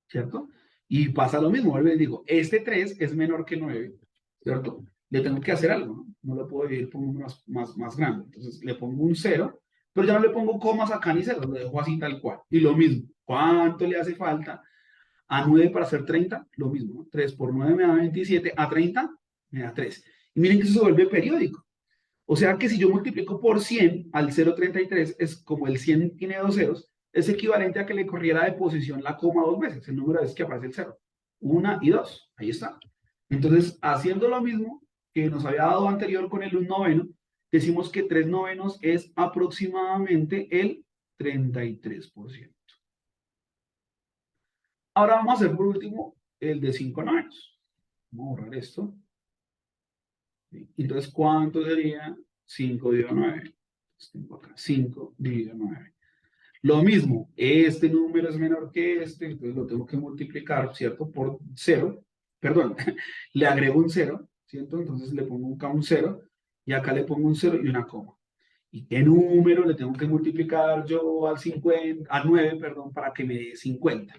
¿cierto? Y pasa lo mismo, vuelvo y digo, este 3 es menor que 9, ¿cierto? Le tengo que hacer algo, ¿no? No lo puedo dividir por un número más grande. Entonces, le pongo un 0, pero ya no le pongo comas acá ni ceros, lo dejo así tal cual. Y lo mismo, ¿cuánto le hace falta a 9 para hacer 30? Lo mismo, ¿no? 3 por 9 me da 27, a 30 me da 3. Y miren que eso se vuelve periódico. O sea que si yo multiplico por 100 al 0,33, es como el 100 tiene dos ceros, es equivalente a que le corriera de posición la coma 2 veces, el número de veces que aparece el 0. 1 y 2, ahí está. Entonces, haciendo lo mismo que nos había dado anterior con el 1/9, decimos que 3/9 es aproximadamente el 33%. Ahora vamos a hacer por último el de 5/9. Vamos a borrar esto. Entonces, ¿cuánto sería 5 dividido 9? Entonces, tengo acá 5 dividido 9. Lo mismo, este número es menor que este, entonces lo tengo que multiplicar, ¿cierto? Por 0. Perdón, le agrego un 0, ¿cierto? Entonces le pongo acá un 0 y acá le pongo un 0 y una coma. ¿Y qué número le tengo que multiplicar yo al 9, perdón, para que me dé 50?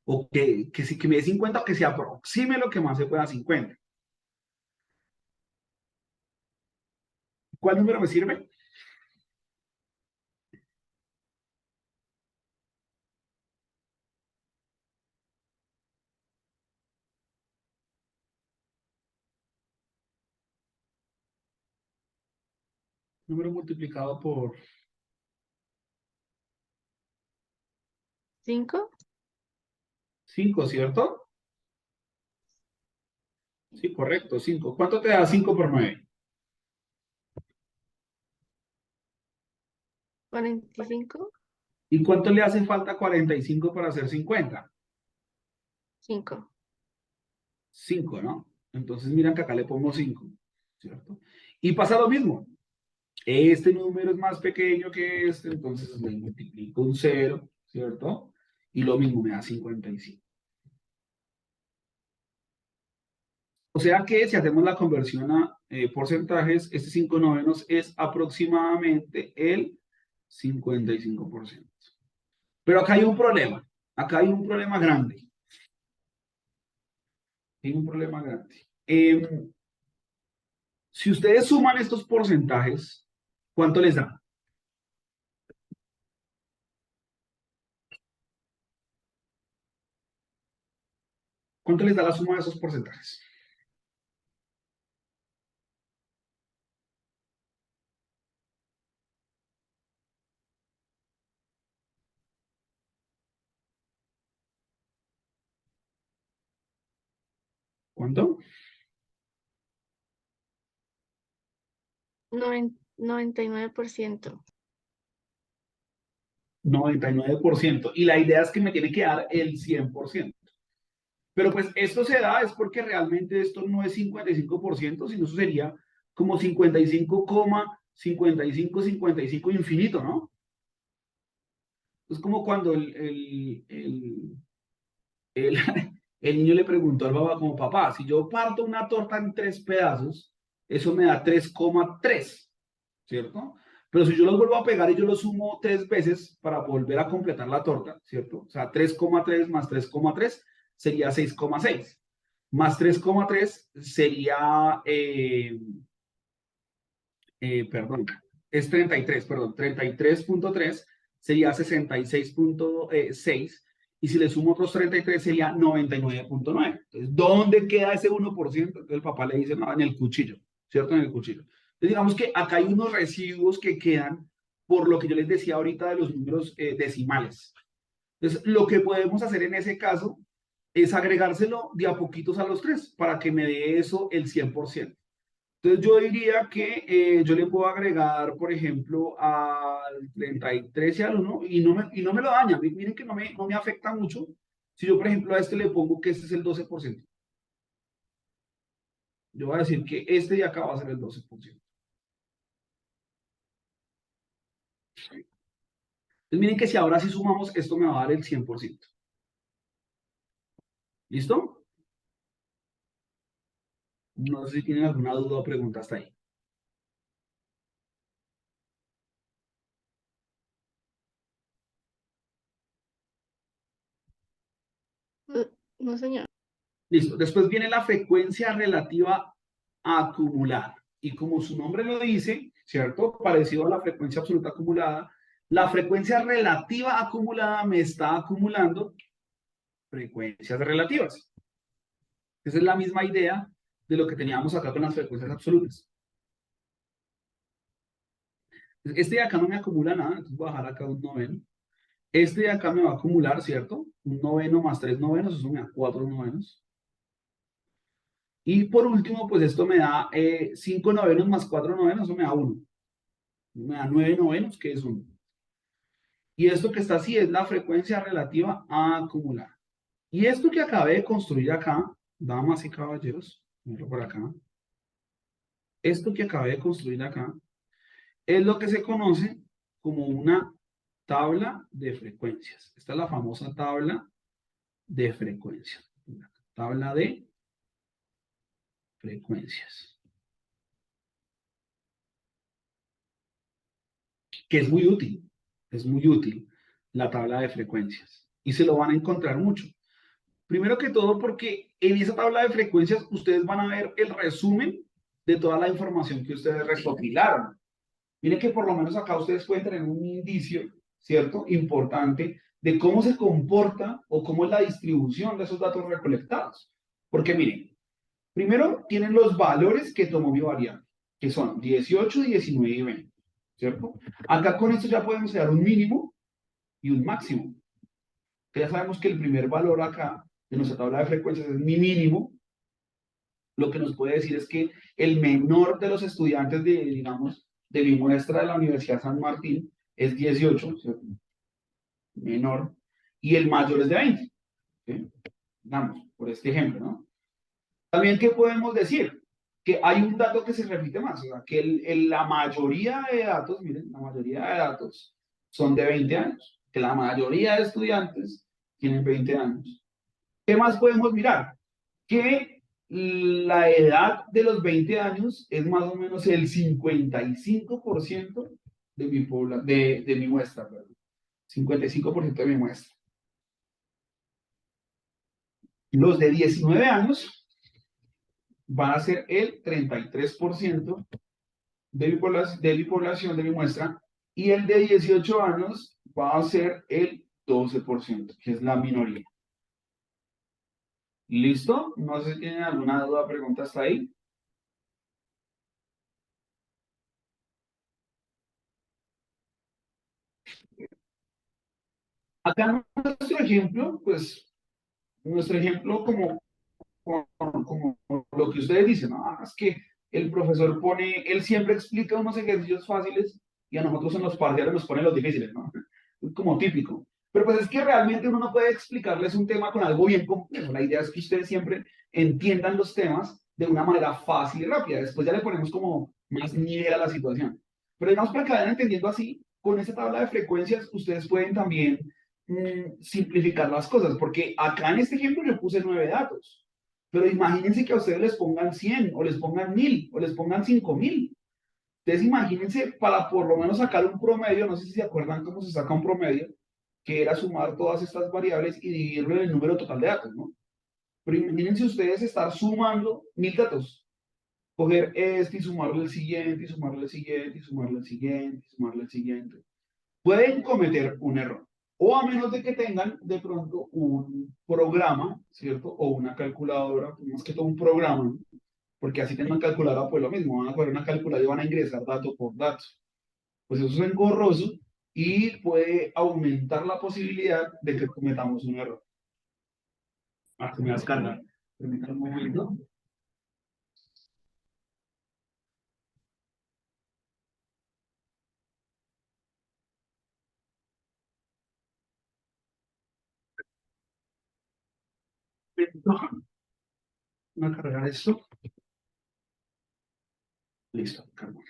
O que me dé 50 o que se aproxime lo que más se pueda a 50. ¿Cuál número me sirve? Número multiplicado por 5, 5, ¿cierto? Sí, correcto, 5. ¿Cuánto te da 5 por 9? 45, ¿Y cuánto le hace falta 45 para hacer 50? 5. 5, ¿no? Entonces miran que acá le pongo 5, ¿cierto? Y pasa lo mismo. Este número es más pequeño que este, entonces le multiplico un 0, ¿cierto? Y lo mismo me da 55. O sea que si hacemos la conversión a porcentajes, este 5 novenos es aproximadamente el 55%. Pero acá hay un problema. Acá hay un problema grande. Hay un problema grande. Si ustedes suman estos porcentajes, ¿cuánto les da? ¿Cuánto les da la suma de esos porcentajes? ¿Cuánto? 99%. 99%. Y la idea es que me tiene que dar el 100%. Pero pues esto se da es porque realmente esto no es 55%, sino eso sería como 55,55 infinito, ¿no? Es como cuando el, el niño le preguntó al papá como, papá, si yo parto una torta en 3 pedazos, eso me da 3,3, ¿cierto? Pero si yo los vuelvo a pegar y yo los sumo 3 veces para volver a completar la torta, ¿cierto? O sea, 3,3 más 3,3 sería 6,6. Más 3,3 sería, perdón, es 33, perdón, 33,3 sería 66,6 y si le sumo otros 33 sería 99,9. Entonces, ¿dónde queda ese 1%? Entonces el papá le dice, no, en el cuchillo, ¿cierto? En el cuchillo. Entonces, digamos que acá hay unos residuos que quedan por lo que yo les decía ahorita de los números decimales. Entonces, lo que podemos hacer en ese caso es agregárselo de a poquitos a los tres para que me dé eso el 100%. Entonces yo diría que yo le puedo agregar, por ejemplo, al 33 y al 1 y no me lo daña. Miren que no me afecta mucho. Si yo, por ejemplo, a este le pongo que este es el 12%. Yo voy a decir que este de acá va a ser el 12%. Entonces miren que si ahora sí sumamos, esto me va a dar el 100%. ¿Listo? No sé si tienen alguna duda o pregunta hasta ahí. No, señor. Listo. Después viene la frecuencia relativa acumulada. Y como su nombre lo dice, ¿cierto? Parecido a la frecuencia absoluta acumulada, la frecuencia relativa acumulada me está acumulando frecuencias relativas. Esa es la misma idea de lo que teníamos acá con las frecuencias absolutas. Este de acá no me acumula nada, entonces voy a dejar acá un noveno. Este de acá me va a acumular, ¿cierto? Un noveno más 3 novenos, eso me da 4 novenos. Y por último, pues esto me da 5 novenos más 4 novenos, eso me da 1. Me da 9 novenos, que es 1. Y esto que está así es la frecuencia relativa a acumular. Y esto que acabé de construir acá damas y caballeros, miro por acá, esto que acabé de construir acá es lo que se conoce como una tabla de frecuencias. Esta es la famosa tabla de frecuencias. Tabla de frecuencias. Que es muy útil la tabla de frecuencias. Y se lo van a encontrar mucho. Primero que todo porque en esa tabla de frecuencias ustedes van a ver el resumen de toda la información que ustedes recopilaron. Miren que por lo menos acá ustedes pueden tener un indicio, ¿cierto? Importante de cómo se comporta o cómo es la distribución de esos datos recolectados. Porque miren, primero tienen los valores que tomó mi variable, que son 18, 19 y 20, ¿cierto? Acá con esto ya podemos dar un mínimo y un máximo. Que ya sabemos que el primer valor acá de nuestra tabla de frecuencias es mi mínimo. Lo que nos puede decir es que el menor de los estudiantes de, digamos, de mi muestra de la Universidad San Martín es 18, ¿cierto? Menor, y el mayor es de 20, ¿sí? Digamos, por este ejemplo, ¿no? También, ¿qué podemos decir? Que hay un dato que se repite más, o sea, que la mayoría de datos, miren, la mayoría de datos son de 20 años, que la mayoría de estudiantes tienen 20 años. ¿Qué más podemos mirar? Que la edad de los 20 años es más o menos el 55% de de mi muestra, perdón. 55% de mi muestra. Los de 19 años van a ser el 33% de mi población, de mi muestra, y el de 18 años va a ser el 12%, que es la minoría. ¿Listo? No sé si tienen alguna duda, pregunta hasta ahí. Acá nuestro ejemplo, pues, nuestro ejemplo como lo que ustedes dicen, ¿no? Es que el profesor pone, él siempre explica unos ejercicios fáciles y a nosotros en los parciales nos pone los difíciles, ¿no? Es como típico. Pero pues es que realmente uno no puede explicarles un tema con algo bien complejo. La idea es que ustedes siempre entiendan los temas de una manera fácil y rápida. Después ya le ponemos como más nivel a la situación. Pero digamos, para que vayan entendiendo así, con esta tabla de frecuencias, ustedes pueden también simplificar las cosas, porque acá en este ejemplo yo puse 9 datos. Pero imagínense que a ustedes les pongan 100, o les pongan 1000, o les pongan 5000. Entonces imagínense para por lo menos sacar un promedio, no sé si se acuerdan cómo se saca un promedio, que era sumar todas estas variables y dividirlo en el número total de datos, ¿no? Pero imagínense ustedes estar sumando 1000 datos. Coger este y sumarle el siguiente, y sumarle el siguiente, y sumarle el siguiente, y sumarle el siguiente. Pueden cometer un error. O a menos de que tengan de pronto un programa, ¿cierto? O una calculadora, más que todo un programa, ¿no? Porque así tengan calculadora, pues lo mismo, van a coger una calculadora y van a ingresar dato por dato. Pues eso es engorroso y puede aumentar la posibilidad de que cometamos un error. Ah, que me vas a cargar. Permítanme un momento. Voy a cargar esto. Listo, cargo.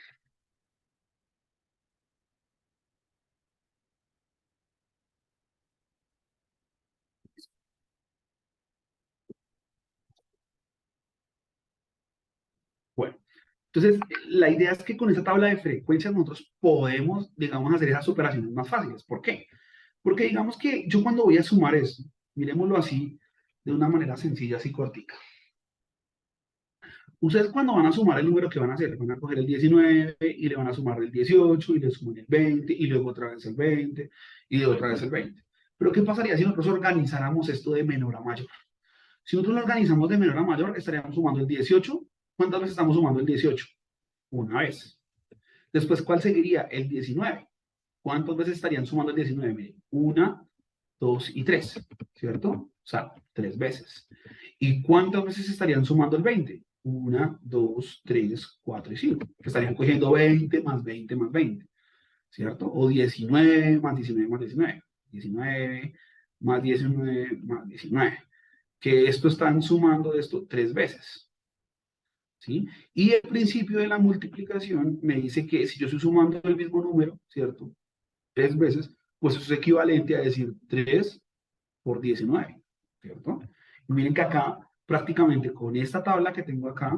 Bueno, entonces la idea es que con esta tabla de frecuencias nosotros podemos, digamos, hacer esas operaciones más fáciles. ¿Por qué? Porque digamos que yo cuando voy a sumar esto, miremoslo así, de una manera sencilla, así cortica. Ustedes cuando van a sumar el número que van a hacer, van a coger el 19 y le van a sumar el 18 y le suman el 20 y luego otra vez el 20 y luego otra vez el 20. Pero ¿qué pasaría si nosotros organizáramos esto de menor a mayor? Si nosotros lo organizamos de menor a mayor, estaríamos sumando el 18. ¿Cuántas veces estamos sumando el 18? Una vez. Después, ¿cuál seguiría? El 19. ¿Cuántas veces estarían sumando el 19? Miren, 1, 2 y 3, ¿cierto? O sea, 3 veces. ¿Y cuántas veces estarían sumando el 20? 1, 2, 3, 4 y 5. Estarían cogiendo 20 más 20 más 20, ¿cierto? O 19 más 19 más 19. 19 más 19 más 19. que esto están sumando esto 3 veces, ¿sí? Y el principio de la multiplicación me dice que si yo estoy sumando el mismo número, ¿cierto? 3 veces, pues eso es equivalente a decir 3 por 19, ¿cierto? Y miren que acá, prácticamente con esta tabla que tengo acá,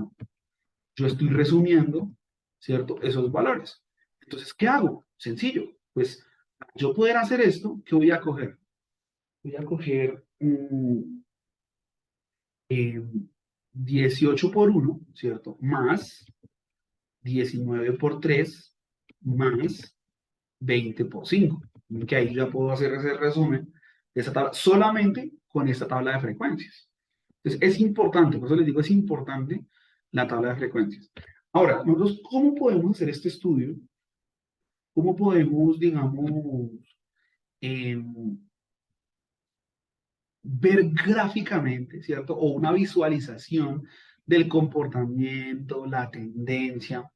yo estoy resumiendo, ¿cierto? Esos valores. Entonces, ¿qué hago? Sencillo. Pues yo poder hacer esto, ¿qué voy a coger? Voy a coger 18 por 1, ¿cierto? Más 19 por 3, más 20 por 5. Que ahí ya puedo hacer ese resumen de esa tabla solamente con esta tabla de frecuencias. Entonces, es importante, por eso les digo, es importante la tabla de frecuencias. Ahora, nosotros, ¿cómo podemos hacer este estudio? ¿Cómo podemos, digamos, eh, ver gráficamente, ¿cierto? O una visualización del comportamiento, la tendencia,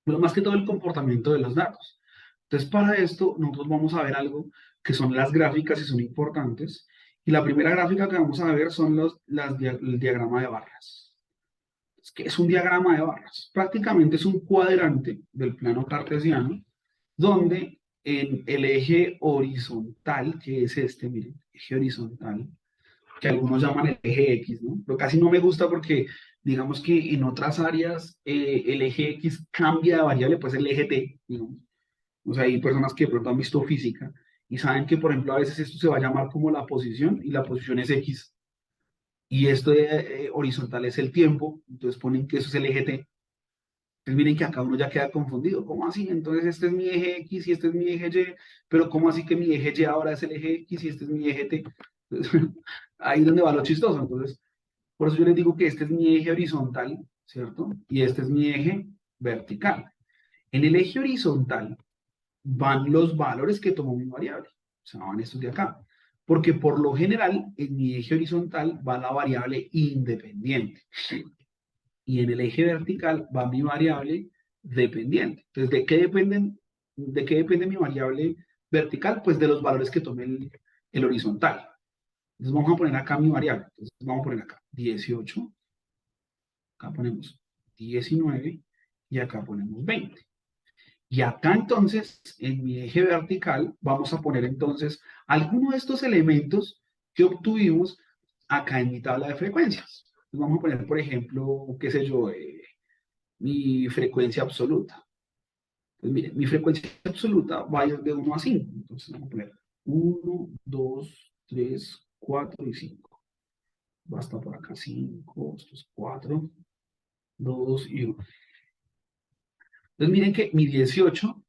pero más que todo el comportamiento de los datos. Entonces, para esto, nosotros vamos a ver algo que son las gráficas y son importantes. Y la primera gráfica que vamos a ver son el diagrama de barras. ¿Qué es un diagrama de barras? Prácticamente es un cuadrante del plano cartesiano, donde en el eje horizontal, que es este, miren, eje horizontal, que algunos llaman el eje X, ¿no? Pero casi no me gusta porque, digamos que en otras áreas el eje X cambia de variable, pues el eje T, digamos. O sea, hay personas que de pronto han visto física y saben que, por ejemplo, a veces esto se va a llamar como la posición y la posición es X. Y esto de, horizontal es el tiempo, entonces ponen que eso es el eje T. Entonces miren que acá uno ya queda confundido. ¿Cómo así? Entonces este es mi eje X y este es mi eje Y, pero ¿cómo así que mi eje Y ahora es el eje X y este es mi eje T? Entonces, ahí es donde va lo chistoso. Entonces, por eso yo les digo que este es mi eje horizontal, ¿cierto? Y este es mi eje vertical. En el eje horizontal van los valores que tomó mi variable. O sea, van estos de acá. Porque por lo general, en mi eje horizontal va la variable independiente. Y en el eje vertical va mi variable dependiente. Entonces, ¿de qué depende mi variable vertical? Pues de los valores que tome el horizontal. Entonces, vamos a poner acá mi variable. Entonces, vamos a poner acá 18, acá ponemos 19 y acá ponemos 20. Y acá entonces, en mi eje vertical, vamos a poner entonces alguno de estos elementos que obtuvimos acá en mi tabla de frecuencias. Entonces, vamos a poner, por ejemplo, qué sé yo, mi frecuencia absoluta. Pues miren, mi frecuencia absoluta va a ir de 1 a 5. Entonces vamos a poner 1, 2, 3, 4 y 5. Basta por acá 5, esto es 4, 2 y 1. Entonces miren que mi 18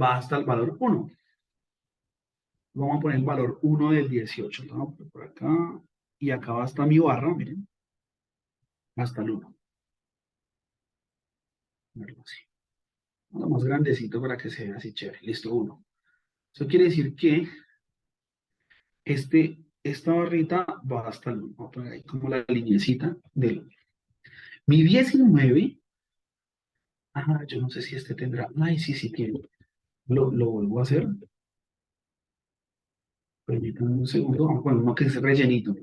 va hasta el valor 1. Vamos a poner el valor 1 del 18. Vamos a poner por acá. Y acá va hasta mi barra, miren. Hasta el 1. Así. Lo más grandecito para que se vea así chévere. Listo, 1. Eso quiere decir que esta barrita va hasta el 1. Voy a poner ahí como la lineecita del 1. Mi 19. Yo no sé si este tendrá. Ay, sí, sí tiene. Lo vuelvo a hacer. Permítanme un segundo. Vamos a poner uno que es rellenito.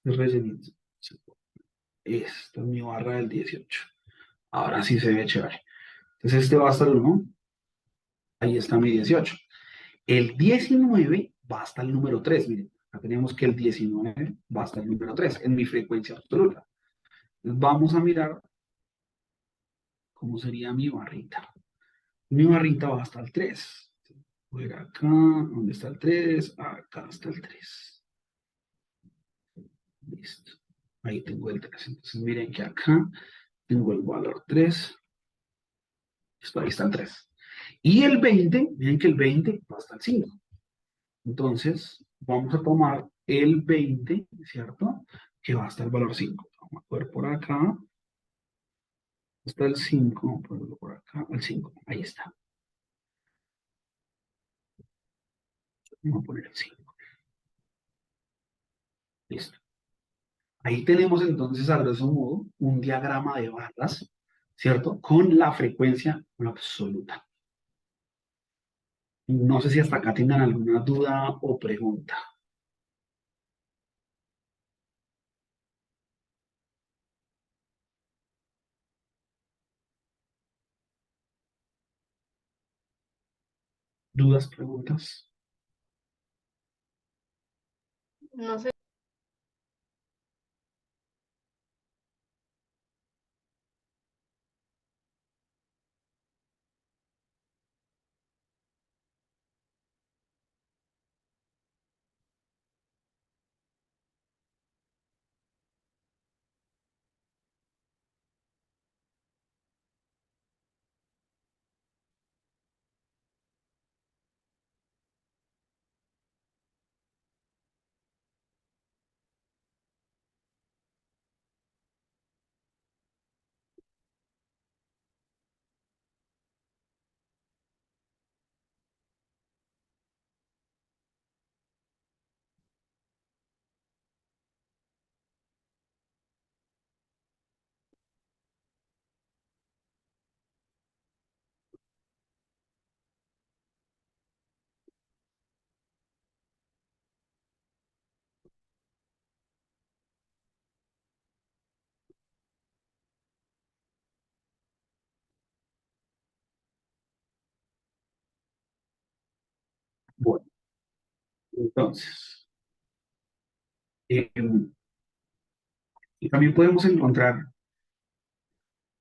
Es rellenito. Esta es mi barra del 18. Ahora sí se ve chévere. Entonces este va hasta el 1. Ahí está mi 18. El 19 va hasta el número 3. Miren, acá tenemos que el 19 va hasta el número 3 en mi frecuencia absoluta. Entonces vamos a mirar cómo sería mi barrita. Mi barrita va hasta el 3. Voy a ir acá, ¿dónde está el 3? Acá está el 3. Listo. Ahí tengo el 3. Entonces miren que acá tengo el valor 3. Listo, ahí está el 3. Y el 20, miren que el 20 va hasta el 5. Entonces, vamos a tomar el 20, ¿cierto? Que va hasta el valor 5. Vamos a poner por acá. Está el 5, vamos a ponerlo por acá, el 5. Ahí está. Vamos a poner el 5. Listo. Ahí tenemos entonces, a grosso modo, un diagrama de barras, ¿cierto? Con la frecuencia absoluta. No sé si hasta acá tengan alguna duda o pregunta. ¿Dudas, preguntas? No sé. Bueno, entonces, y también podemos encontrar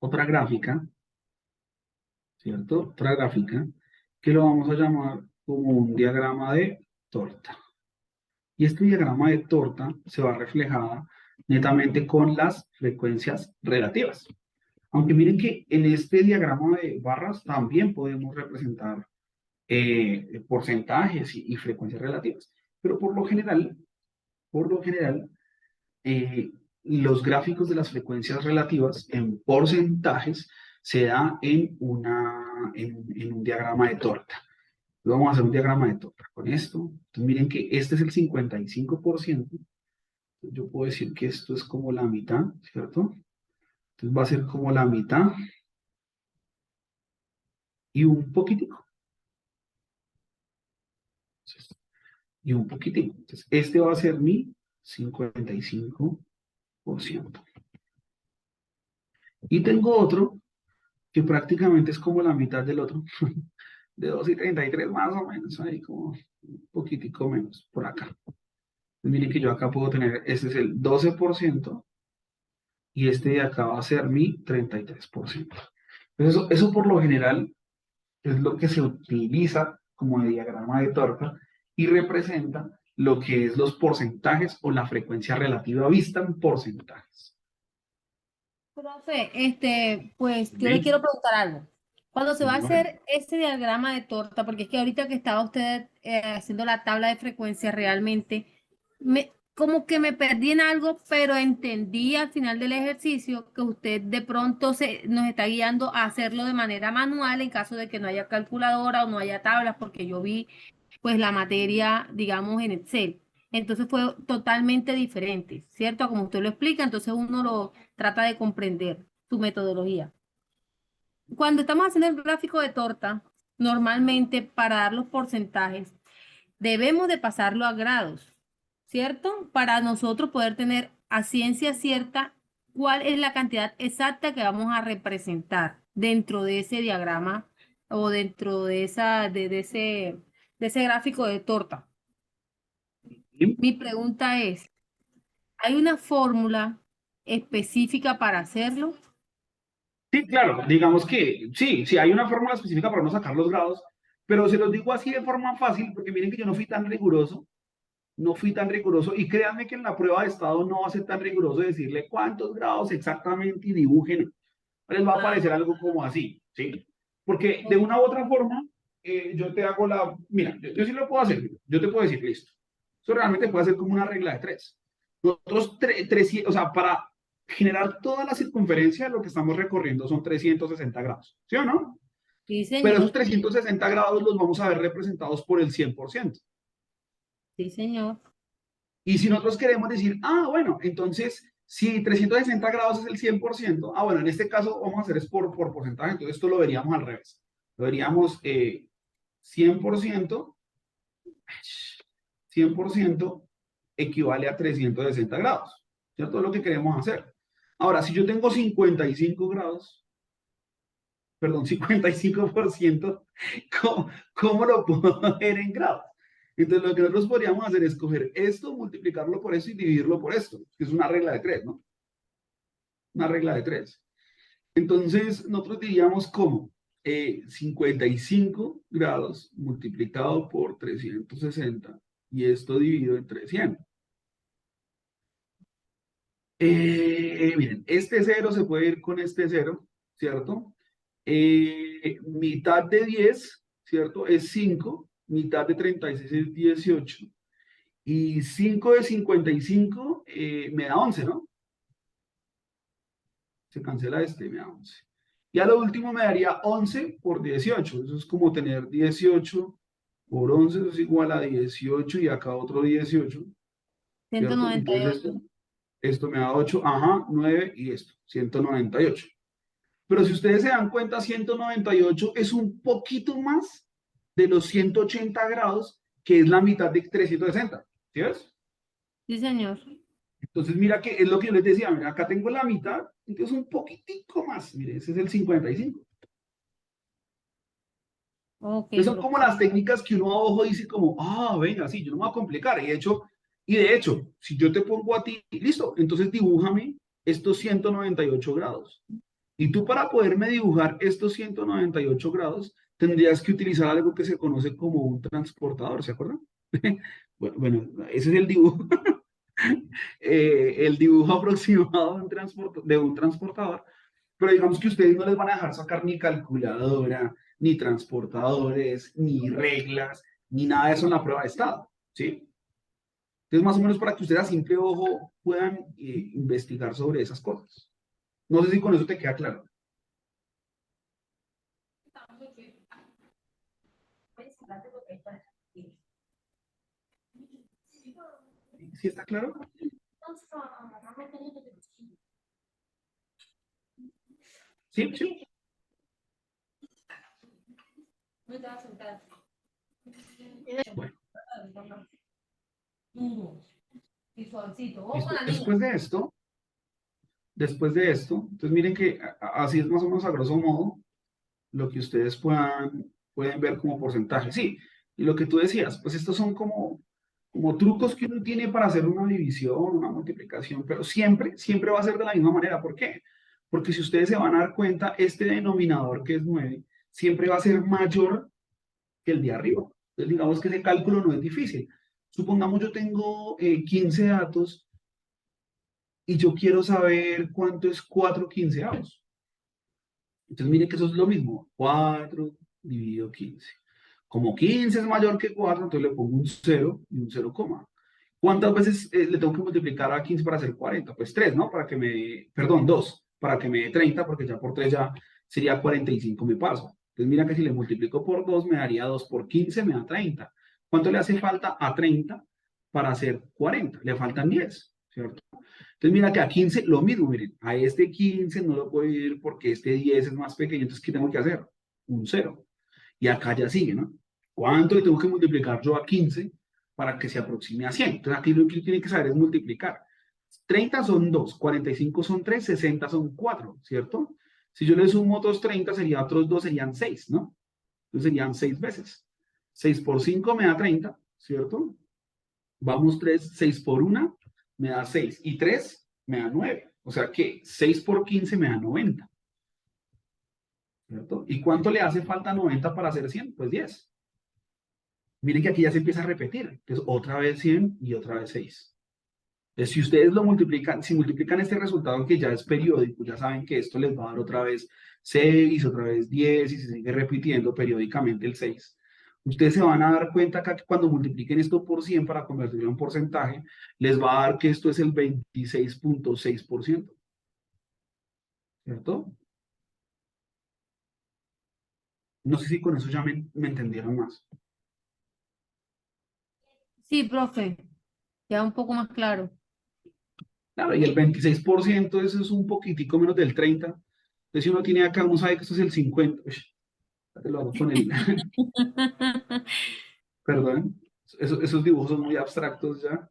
otra gráfica, ¿cierto? Otra gráfica que lo vamos a llamar como un diagrama de torta. Y este diagrama de torta se va reflejada netamente con las frecuencias relativas. Aunque miren que en este diagrama de barras también podemos representar porcentajes y frecuencias relativas. Pero por lo general, eh, los gráficos de las frecuencias relativas en porcentajes se da en un diagrama de torta. Vamos a hacer un diagrama de torta con esto. Entonces miren que este es el 55%. Yo puedo decir que esto es como la mitad, ¿cierto? Entonces va a ser como la mitad y un poquitico. Entonces, y un poquitico. Entonces, este va a ser mi 55%. Y tengo otro que prácticamente es como la mitad del otro, de 2,33 más o menos, ahí como un poquitico menos, por acá. Entonces, miren que yo acá puedo tener, este es el 12% y este de acá va a ser mi 33%. Entonces, eso por lo general es lo que se utiliza como diagrama de torta y representa lo que es los porcentajes o la frecuencia relativa vista en porcentajes. Profe, pues yo le ¿Sí? quiero preguntar algo. Cuando se va a Señor. hacer ese diagrama de torta, porque es que ahorita que estaba usted haciendo la tabla de frecuencia realmente, como que me perdí en algo, pero entendí al final del ejercicio que usted de pronto nos está guiando a hacerlo de manera manual en caso de que no haya calculadora o no haya tablas, porque yo vi pues la materia, digamos, en Excel. Entonces fue totalmente diferente, ¿cierto? Como usted lo explica, entonces uno lo trata de comprender su metodología. Cuando estamos haciendo el gráfico de torta, normalmente para dar los porcentajes, debemos de pasarlo a grados, ¿cierto? Para nosotros poder tener a ciencia cierta cuál es la cantidad exacta que vamos a representar dentro de ese diagrama o dentro de de ese gráfico de torta. Mi pregunta es, ¿hay una fórmula específica para hacerlo? Sí, claro, digamos que sí, sí hay una fórmula específica para no sacar los grados, pero se los digo así de forma fácil, porque miren que yo no fui tan riguroso, no fui tan riguroso, y créanme que en la prueba de estado no va a ser tan riguroso decirle cuántos grados exactamente y dibujen, les va a Ah, parecer algo como así, ¿sí? Porque de ok. una u otra forma, yo te hago mira, yo sí lo puedo hacer, yo te puedo decir, listo, eso realmente puede ser como una regla de tres. Nosotros, o sea, para generar toda la circunferencia, lo que estamos recorriendo son 360 grados, ¿sí o no? Sí, Pero esos señor. 360 grados los vamos a ver representados por el 100%. Sí, señor. Y si nosotros queremos decir, ah, bueno, entonces, si 360 grados es el 100%, ah, bueno, en este caso vamos a hacer es por porcentaje, entonces esto lo veríamos al revés. Lo veríamos 100%, 100% equivale a 360 grados, ¿cierto? Es lo que queremos hacer. Ahora, si yo tengo 55 grados, perdón, 55%, ¿cómo lo puedo ver en grados? Entonces, lo que nosotros podríamos hacer es coger esto, multiplicarlo por esto y dividirlo por esto, que es una regla de 3, ¿no? Una regla de 3. Entonces, nosotros diríamos como 55 grados multiplicado por 360 y esto dividido en 300. Miren, este 0 se puede ir con este 0, ¿cierto? Mitad de 10, ¿cierto? Es 5, mitad de 36 es 18. Y 5 de 55 me da 11, ¿no? Se cancela este, me da 11. Y a lo último me daría 11 por 18. Eso es como tener 18 por 11, eso es igual a 18 y acá otro 18, ¿cierto? Entonces 198. esto me da 8, ajá, 9 y esto, 198. Pero si ustedes se dan cuenta, 198 es un poquito más de los 180 grados, que es la mitad de 360. ¿Sí ves? Sí, señor. Entonces, mira que es lo que yo les decía, mira, acá tengo la mitad, entonces un poquitico más. Mire, ese es el 55. Ok, Entonces son como profe. las técnicas que uno a ojo dice como, ah, venga, sí, yo no me voy a complicar. Y de hecho, si yo te pongo a ti, listo, entonces dibújame estos 198 grados. Y tú para poderme dibujar estos 198 grados, tendrías que utilizar algo que se conoce como un transportador, ¿se acuerdan? Bueno, ese es el dibujo, el dibujo aproximado de un transportador, pero digamos que ustedes no les van a dejar sacar ni calculadora, ni transportadores, ni reglas, ni nada de eso en la prueba de estado, ¿sí? Entonces, más o menos para que ustedes a simple ojo puedan investigar sobre esas cosas. No sé si con eso te queda claro. ¿Sí está claro? Sí, sí. Bueno, listo. Después de esto, entonces miren que así es más o menos a grosso modo lo que ustedes pueden ver como porcentaje. Sí, y lo que tú decías, pues estos son como trucos que uno tiene para hacer una división, una multiplicación, pero siempre va a ser de la misma manera. ¿Por qué? Porque si ustedes se van a dar cuenta, este denominador que es 9 siempre va a ser mayor que el de arriba. Entonces, digamos que ese cálculo no es difícil. Supongamos yo tengo 15 datos y yo quiero saber cuánto es 4 quinceavos. Entonces, miren que eso es lo mismo. 4 dividido 15. Como 15 es mayor que 4, entonces le pongo un 0 y un 0, ¿cuántas veces le tengo que multiplicar a 15 para hacer 40? Pues 3, ¿no? Perdón, 2, para que me dé 30, porque ya por 3 ya sería 45 mi paso. Entonces mira que si le multiplico por 2 me daría 2 por 15, me da 30. ¿Cuánto le hace falta a 30 para hacer 40? Le faltan 10, ¿cierto? Entonces mira que a 15 lo mismo, miren, a este 15 no lo puedo ir porque este 10 es más pequeño, entonces ¿qué tengo que hacer? Un 0. Y acá ya sigue, ¿no? ¿Cuánto le tengo que multiplicar yo a 15 para que se aproxime a 100? Entonces aquí lo que tiene que saber es multiplicar. 30 son 2, 45 son 3, 60 son 4, ¿cierto? Si yo le sumo otros 30, sería otros 2, serían 6, ¿no? Entonces serían 6 veces. 6 por 5 me da 30, ¿cierto? Vamos 6 por 1 me da 6 y 3 me da 9. O sea que 6 por 15 me da 90. ¿Cierto? ¿Y cuánto le hace falta 90 para hacer 100? Pues 10. Miren que aquí ya se empieza a repetir. Entonces, otra vez 100 y otra vez 6. Entonces, si ustedes lo multiplican, si multiplican este resultado que ya es periódico, ya saben que esto les va a dar otra vez 6, otra vez 10 y se sigue repitiendo periódicamente el 6. Ustedes se van a dar cuenta acá que cuando multipliquen esto por 100 para convertirlo en porcentaje, les va a dar que esto es el 26.6%. ¿Cierto? No sé si con eso ya me entendieron más. Sí, profe. Ya un poco más claro. Claro, y el 26%, eso es un poquitico menos del 30%. Entonces, si uno tiene acá, uno sabe que esto es el 50%. Uy, ya te lo hago con el... Perdón. Esos dibujos son muy abstractos ya.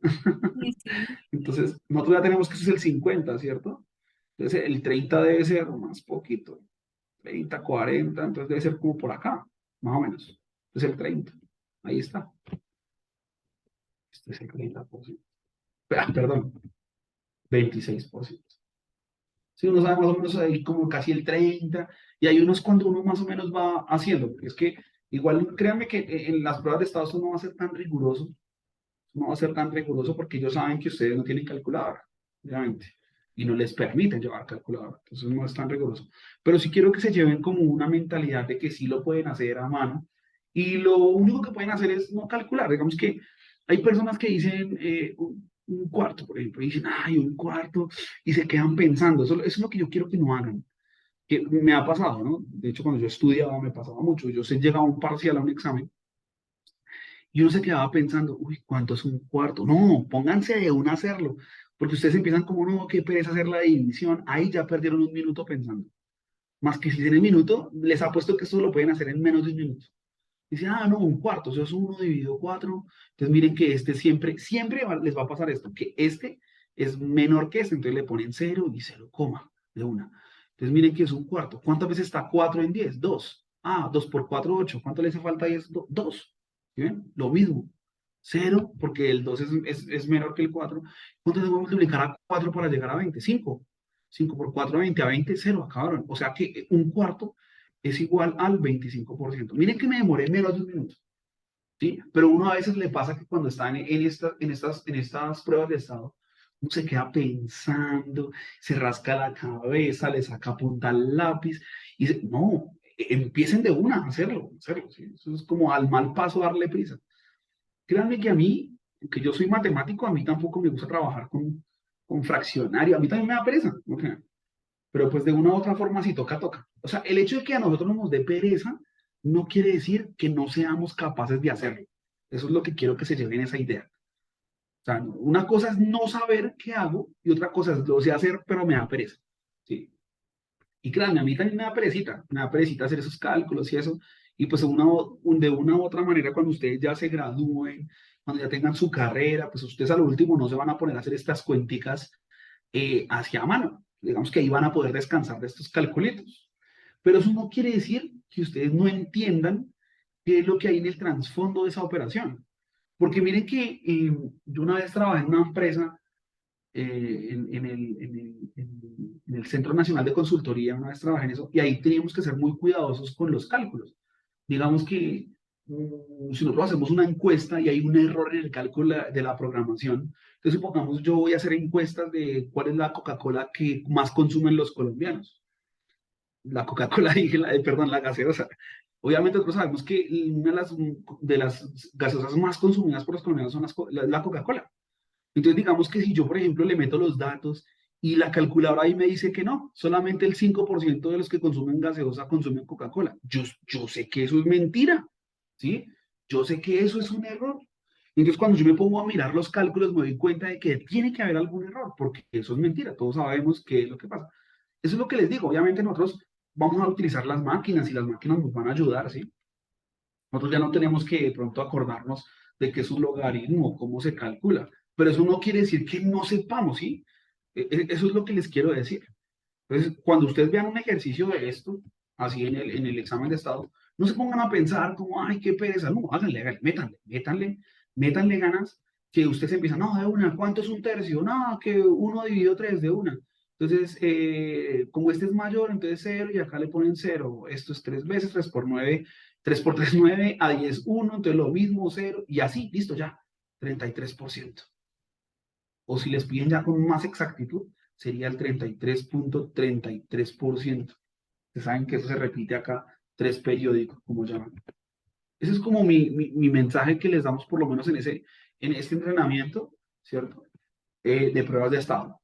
Sí, sí. Entonces, nosotros ya tenemos que eso es el 50, ¿cierto? Entonces, el 30 debe ser más poquito. 30, 40, entonces debe ser como por acá, más o menos. Este es el 30. Ahí está. Este es el 30%. Perdón, 26%. Si uno sabe más o menos ahí como casi el 30, y hay unos cuando uno más o menos va haciendo, porque es que igual créanme que en las pruebas de estado eso no va a ser tan riguroso, no va a ser tan riguroso porque ellos saben que ustedes no tienen calculadora, obviamente, y no les permiten llevar calculadora, entonces no es tan riguroso. Pero sí quiero que se lleven como una mentalidad de que sí lo pueden hacer a mano, y lo único que pueden hacer es no calcular. Digamos que hay personas que dicen un cuarto, por ejemplo, y dicen, ay, un cuarto, y se quedan pensando, eso es lo que yo quiero que no hagan. Que me ha pasado, ¿no? De hecho, cuando yo estudiaba me pasaba mucho. Yo sé, llegaba a un parcial, a un examen, y uno se quedaba pensando, uy, ¿cuánto es un cuarto? No, pónganse de una a hacerlo, porque ustedes empiezan como, no, qué pereza hacer la división, ahí ya perdieron un minuto pensando. Más que si en el minuto, les apuesto que esto lo pueden hacer en menos de un minuto. Dice, ah, no, un cuarto, eso es uno dividido cuatro. Entonces miren que este siempre, les va a pasar esto, que este es menor que este, entonces le ponen cero y cero coma de una. Entonces miren que es un cuarto. ¿Cuántas veces está 4 en 10? Dos. Ah, 2 por 4, 8. ¿Cuánto le hace falta ahí? Es 2. ¿Sí ven? Lo mismo. Cero, porque el 2 es menor que el 4. ¿Cuánto tengo que multiplicar a 4 para llegar a 20? 5. 5 por 4, 20. A 20, 0, acabaron. O sea que un cuarto es igual al 25%. Miren que me demoré menos de un minuto, ¿sí? Pero uno a veces le pasa que cuando está en estas pruebas de estado, uno se queda pensando, se rasca la cabeza, le saca punta al lápiz y dice, no, empiecen de una a hacerlo, ¿sí? Eso es como al mal paso darle prisa. Créanme que a mí, que yo soy matemático, a mí tampoco me gusta trabajar con fraccionario, a mí también me da pereza, ¿no? Pero pues de una u otra forma, si toca, toca. O sea, el hecho de que a nosotros nos dé pereza no quiere decir que no seamos capaces de hacerlo. Eso es lo que quiero que se lleven esa idea. O sea, una cosa es no saber qué hago y otra cosa es lo sé hacer, pero me da pereza. ¿Sí? Y créanme, a mí también me da perecita hacer esos cálculos y eso. Y pues de una u otra manera, cuando ustedes ya se gradúen, cuando ya tengan su carrera, pues ustedes al último no se van a poner a hacer estas cuenticas hacia mano. Digamos que ahí van a poder descansar de estos calculitos. Pero eso no quiere decir que ustedes no entiendan qué es lo que hay en el trasfondo de esa operación. Porque miren que yo una vez trabajé en una empresa, en el Centro Nacional de Consultoría, una vez trabajé en eso, y ahí teníamos que ser muy cuidadosos con los cálculos. Digamos que si nosotros hacemos una encuesta y hay un error en el cálculo de la programación, entonces supongamos yo voy a hacer encuestas de cuál es la Coca-Cola que más consumen los colombianos. La Coca-Cola, dije, perdón, la gaseosa. Obviamente nosotros sabemos que una de las gaseosas más consumidas por los colombianos son la Coca-Cola. Entonces, digamos que si yo, por ejemplo, le meto los datos y la calculadora ahí me dice que no, solamente el 5% de los que consumen gaseosa consumen Coca-Cola. Yo sé que eso es mentira, ¿sí? Yo sé que eso es un error. Entonces, cuando yo me pongo a mirar los cálculos, me doy cuenta de que tiene que haber algún error, porque eso es mentira. Todos sabemos qué es lo que pasa. Eso es lo que les digo. Obviamente, nosotros vamos a utilizar las máquinas y las máquinas nos van a ayudar, ¿sí? Nosotros ya no tenemos que de pronto acordarnos de qué es un logaritmo, cómo se calcula, pero eso no quiere decir que no sepamos, ¿sí? Eso es lo que les quiero decir. Entonces, cuando ustedes vean un ejercicio de esto, así en el examen de estado, no se pongan a pensar como, ay, qué pereza, no, háganle, métanle ganas, que ustedes empiezan, no, de una, ¿cuánto es un tercio? No, que uno dividido tres de una. Entonces, como este es mayor, entonces cero, y acá le ponen cero. Esto es tres veces, tres por nueve, tres por tres, nueve, a 10, uno, entonces lo mismo, cero, y así, listo, ya, 33%. O si les piden ya con más exactitud, sería el 33.33%. Ustedes saben que eso se repite acá, tres periódicos, como llaman. Ese es como mi mensaje que les damos por lo menos en este entrenamiento, ¿cierto? De pruebas de estado.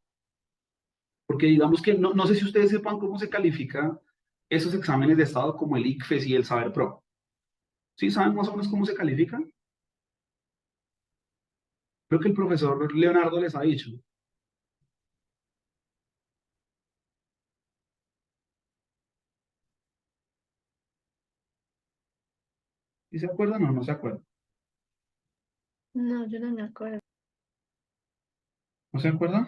Porque digamos que no sé si ustedes sepan cómo se califican esos exámenes de estado como el ICFES y el Saber Pro. ¿Sí saben más o menos cómo se califican? Creo que el profesor Leonardo les ha dicho. ¿Sí se acuerdan o no se acuerdan? No, yo no me acuerdo. ¿No se acuerdan?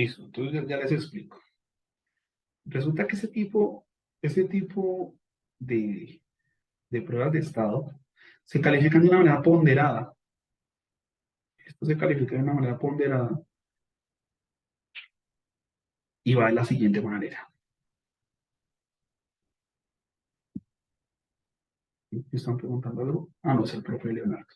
Listo, entonces ya les explico. Resulta que ese tipo de pruebas de estado se califican de una manera ponderada. Esto se califica de una manera ponderada y va de la siguiente manera. ¿Me están preguntando algo? Ah, no, es el profe Leonardo.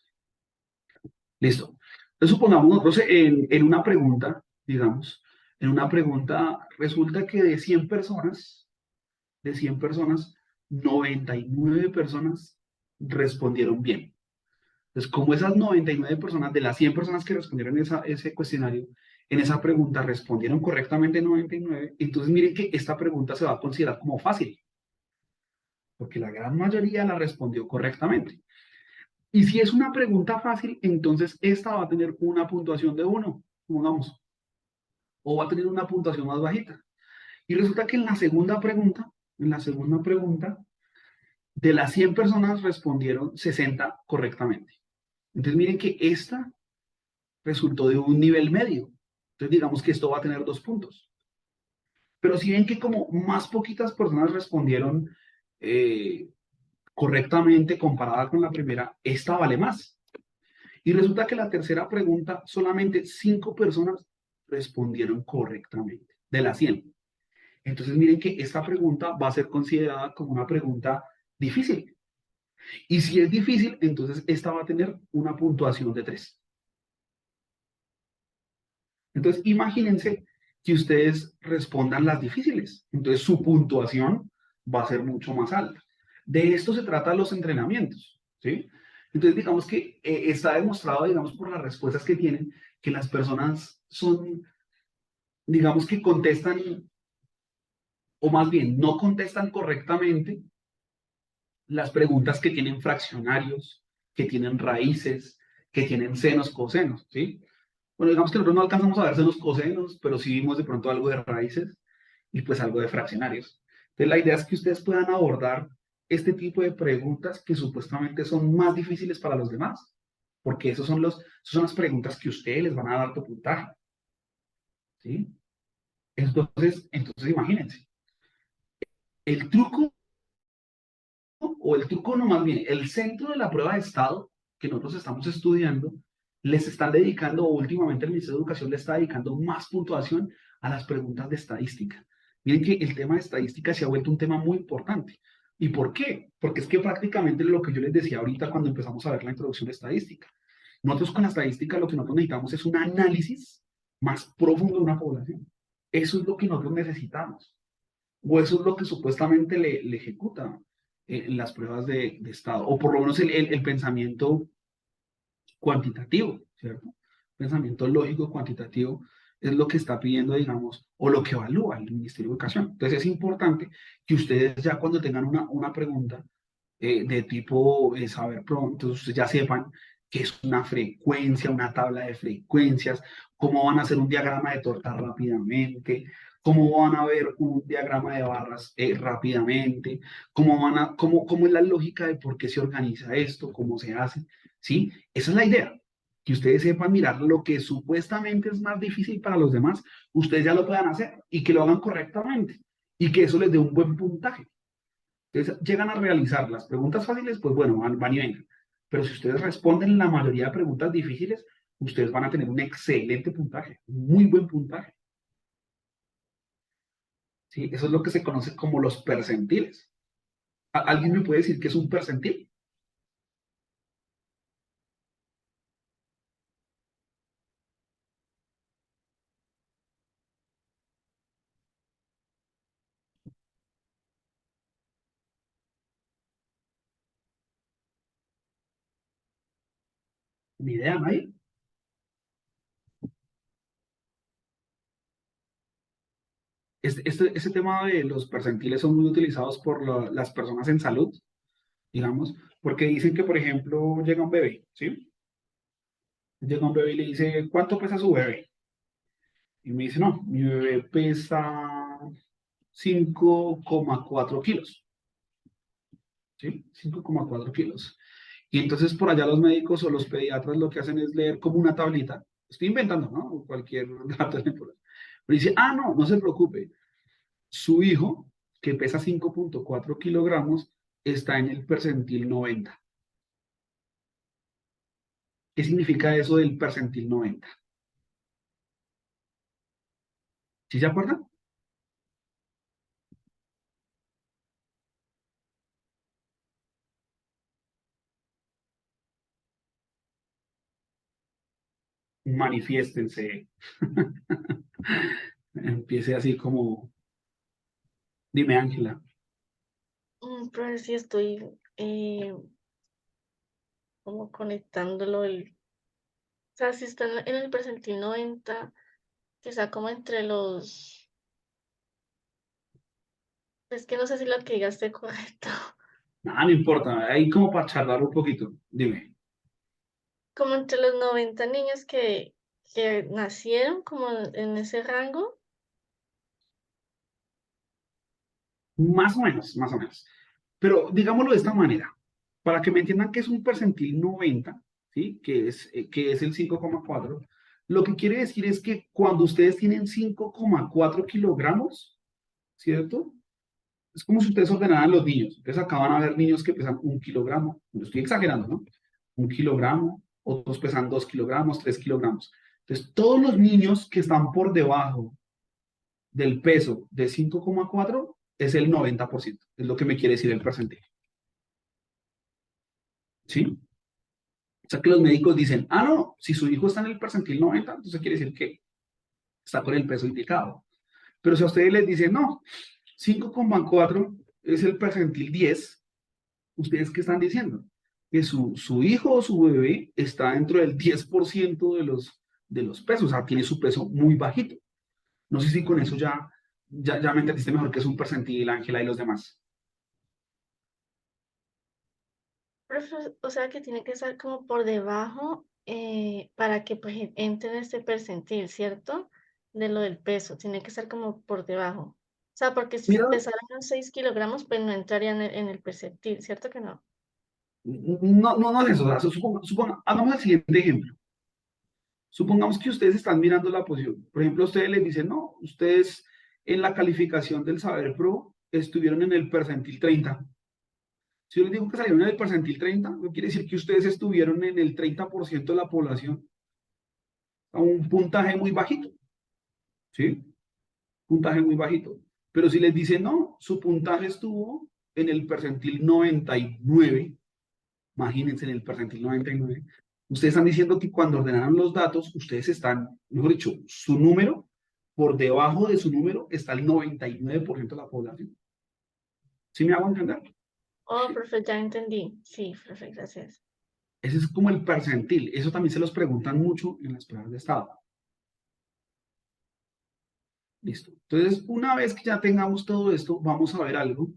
Listo. Entonces supongamos nosotros en una pregunta, digamos, en una pregunta resulta que de 100 personas, 99 personas respondieron bien. Entonces, como esas 99 personas, de las 100 personas que respondieron ese cuestionario, en esa pregunta respondieron correctamente 99, entonces miren que esta pregunta se va a considerar como fácil, porque la gran mayoría la respondió correctamente. Y si es una pregunta fácil, entonces esta va a tener una puntuación de 1, supongamos, o va a tener una puntuación más bajita. Y resulta que en la segunda pregunta, de las 100 personas respondieron 60 correctamente. Entonces miren que esta resultó de un nivel medio. Entonces digamos que esto va a tener 2 puntos. Pero si ven que como más poquitas personas respondieron correctamente comparada con la primera, esta vale más. Y resulta que la tercera pregunta, solamente 5 personas respondieron correctamente, de las 100. Entonces miren que esta pregunta va a ser considerada como una pregunta difícil. Y si es difícil, entonces esta va a tener una puntuación de 3. Entonces imagínense que ustedes respondan las difíciles. Entonces su puntuación va a ser mucho más alta. De esto se trata los entrenamientos, ¿sí? Entonces digamos que está demostrado, digamos, por las respuestas que tienen, que las personas son, digamos que contestan, o más bien no contestan correctamente las preguntas que tienen fraccionarios, que tienen raíces, que tienen senos, cosenos, ¿sí? Bueno, digamos que nosotros no alcanzamos a ver senos, cosenos, pero sí vimos de pronto algo de raíces y pues algo de fraccionarios. Entonces la idea es que ustedes puedan abordar este tipo de preguntas que supuestamente son más difíciles para los demás, porque esas son las preguntas que ustedes les van a dar tu puntaje, ¿sí? Entonces imagínense, el truco o el truco no más bien, el centro de la prueba de estado que nosotros estamos estudiando, les están dedicando, o últimamente el Ministerio de Educación le está dedicando más puntuación a las preguntas de estadística. Miren que el tema de estadística se ha vuelto un tema muy importante. ¿Y por qué? Porque es que prácticamente lo que yo les decía ahorita cuando empezamos a ver la introducción de estadística. Nosotros con la estadística lo que nosotros necesitamos es un análisis más profundo de una población. Eso es lo que nosotros necesitamos. O eso es lo que supuestamente le ejecuta en las pruebas de estado, o por lo menos el pensamiento cuantitativo, ¿cierto? Pensamiento lógico cuantitativo es lo que está pidiendo, digamos, o lo que evalúa el Ministerio de Educación. Entonces es importante que ustedes ya cuando tengan una pregunta de tipo saber pronto, ustedes ya sepan qué es una frecuencia, una tabla de frecuencias, cómo van a hacer un diagrama de torta rápidamente, cómo van a ver un diagrama de barras rápidamente, cómo es la lógica de por qué se organiza esto, cómo se hace, ¿sí? Esa es la idea, que ustedes sepan mirar lo que supuestamente es más difícil para los demás, ustedes ya lo puedan hacer y que lo hagan correctamente y que eso les dé un buen puntaje. Entonces, llegan a realizar las preguntas fáciles, pues bueno, van y vengan. Pero si ustedes responden la mayoría de preguntas difíciles, ustedes van a tener un excelente puntaje, un muy buen puntaje. ¿Sí? Eso es lo que se conoce como los percentiles. ¿Alguien me puede decir qué es un percentil? Ni idea, nadie. Este tema de los percentiles son muy utilizados por las personas en salud, digamos, porque dicen que, por ejemplo, llega un bebé, ¿sí? Llega un bebé y le dice, ¿cuánto pesa su bebé? Y me dice, no, mi bebé pesa 5,4 kilos, ¿sí? 5,4 kilos. Y entonces por allá los médicos o los pediatras lo que hacen es leer como una tablita. Estoy inventando, ¿no? Cualquier dato. Pero dice, ah, no, no se preocupe. Su hijo, que pesa 5,4 kilogramos, está en el percentil 90. ¿Qué significa eso del percentil 90? ¿Sí se acuerdan? Manifiéstense. Empiece así como, dime, Ángela. Pero sí estoy como conectándolo. O sea, si está en el percentil 90, que está como entre los... Es que no sé si lo que diga esté correcto. Nada, no importa, ahí como para charlar un poquito, dime. Como entre los 90 niños que nacieron como en ese rango. Más o menos, más o menos. Pero digámoslo de esta manera, para que me entiendan que es un percentil 90, ¿sí? Que es el 5,4, lo que quiere decir es que cuando ustedes tienen 5,4 kilogramos, ¿cierto? Es como si ustedes ordenaran los niños. Entonces acaban a ver niños que pesan 1 kilogramo. No estoy exagerando, ¿no? 1 kilogramo, otros pesan 2 kilogramos, 3 kilogramos. Entonces, todos los niños que están por debajo del peso de 5,4 es el 90%. Es lo que me quiere decir el porcentaje. ¿Sí? O sea que los médicos dicen, ah, no, si su hijo está en el percentil 90, entonces quiere decir que está con el peso indicado. Pero si a ustedes les dicen, no, 5,4 es el percentil 10, ¿ustedes qué están diciendo? Que su hijo o su bebé está dentro del 10% de los pesos, o sea, tiene su peso muy bajito. No sé si con eso ya me entendiste mejor que es un percentil, Ángela y los demás. O sea, que tiene que estar como por debajo para que pues entre en este percentil, ¿cierto? De lo del peso, tiene que estar como por debajo. O sea, porque si Mira, pesaran unos 6 kilogramos, pues no entraría en el percentil, ¿cierto que no? no, no, no es eso. O sea, hagamos el siguiente ejemplo. Supongamos que ustedes están mirando la posición. Por ejemplo, ustedes les dicen, no, ustedes en la calificación del Saber Pro estuvieron en el percentil 30. Si yo les digo que salieron en el percentil 30, no quiere decir que ustedes estuvieron en el 30% de la población, a un puntaje muy bajito, ¿sí? Puntaje muy bajito. Pero si les dicen, no, su puntaje estuvo en el percentil 99, imagínense en el percentil 99, ustedes están diciendo que cuando ordenaron los datos, ustedes están, mejor dicho, su número, por debajo de su número está el 99% de la población. ¿Sí me hago entender? Oh, perfecto, ya entendí. Sí, perfecto, gracias. Ese es como el percentil. Eso también se los preguntan mucho en las pruebas de estado. Listo. Entonces, una vez que ya tengamos todo esto, vamos a ver algo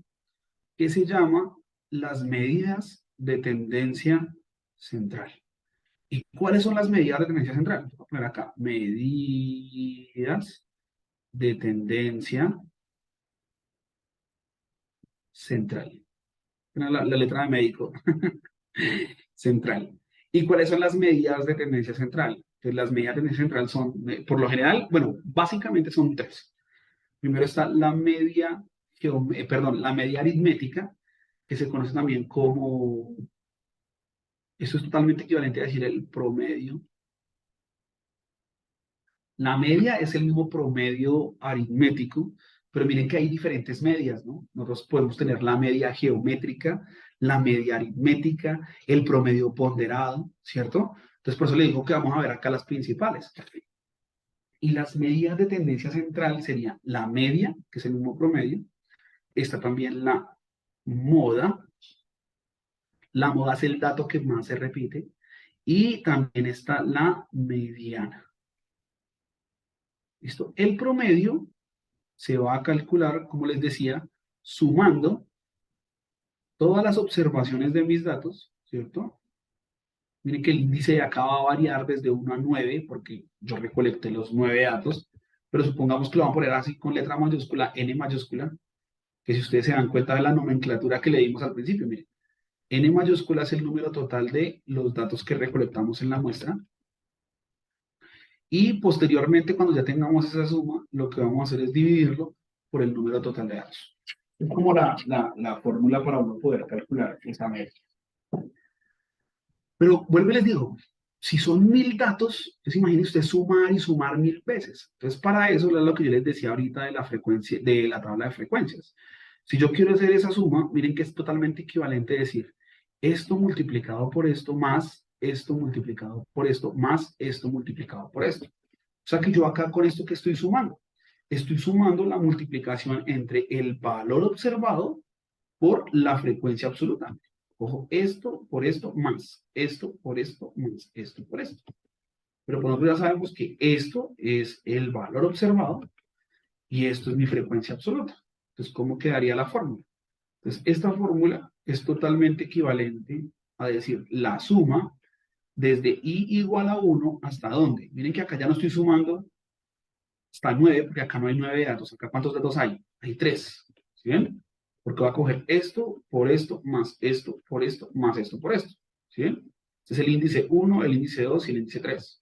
que se llama las medidas de tendencia central. ¿Y cuáles son las medidas de tendencia central? Voy a poner acá, medidas de tendencia central. La letra de médico. Central. ¿Y cuáles son las medidas de tendencia central? Entonces, las medidas de tendencia central son, por lo general, bueno, básicamente son tres. Primero está la media, perdón, la media aritmética, que se conoce también como, esto es totalmente equivalente a decir el promedio. La media es el mismo promedio aritmético, pero miren que hay diferentes medias, ¿no? Nosotros podemos tener la media geométrica, la media aritmética, el promedio ponderado, ¿cierto? Entonces, por eso le digo que vamos a ver acá las principales. Y las medidas de tendencia central serían la media, que es el mismo promedio, está también la moda. La moda es el dato que más se repite. Y también está la mediana. ¿Listo? El promedio se va a calcular, como les decía, sumando todas las observaciones de mis datos, ¿cierto? Miren que el índice de acá va a variar desde 1 a 9, porque yo recolecté los 9 datos, pero supongamos que lo van a poner así con letra mayúscula, N mayúscula, que si ustedes se dan cuenta de la nomenclatura que le dimos al principio, miren, N mayúscula es el número total de los datos que recolectamos en la muestra, Y posteriormente, cuando ya tengamos esa suma, lo que vamos a hacer es dividirlo por el número total de datos. Es como la fórmula para uno poder calcular esa media. Pero vuelvo y les digo, si son 1000 datos, entonces imagine usted sumar y sumar 1000 veces. Entonces, para eso es lo que yo les decía ahorita de la frecuencia, de la tabla de frecuencias. Si yo quiero hacer esa suma, miren que es totalmente equivalente a decir esto multiplicado por esto más esto multiplicado por esto más esto multiplicado por esto. O sea que yo acá con esto que estoy sumando la multiplicación entre el valor observado por la frecuencia absoluta. Ojo, esto por esto más, esto por esto más, esto por esto. Pero por nosotros ya sabemos que esto es el valor observado y esto es mi frecuencia absoluta. Entonces, ¿cómo quedaría la fórmula? Entonces, esta fórmula es totalmente equivalente a decir la suma desde i igual a 1 hasta dónde. Miren que acá ya no estoy sumando hasta 9, porque acá no hay 9 datos. Acá, ¿cuántos datos hay? Hay 3. ¿Sí ven? Porque va a coger esto por esto, más esto por esto, más esto por esto. ¿Sí ven? Este es el índice 1, el índice 2 y el índice 3.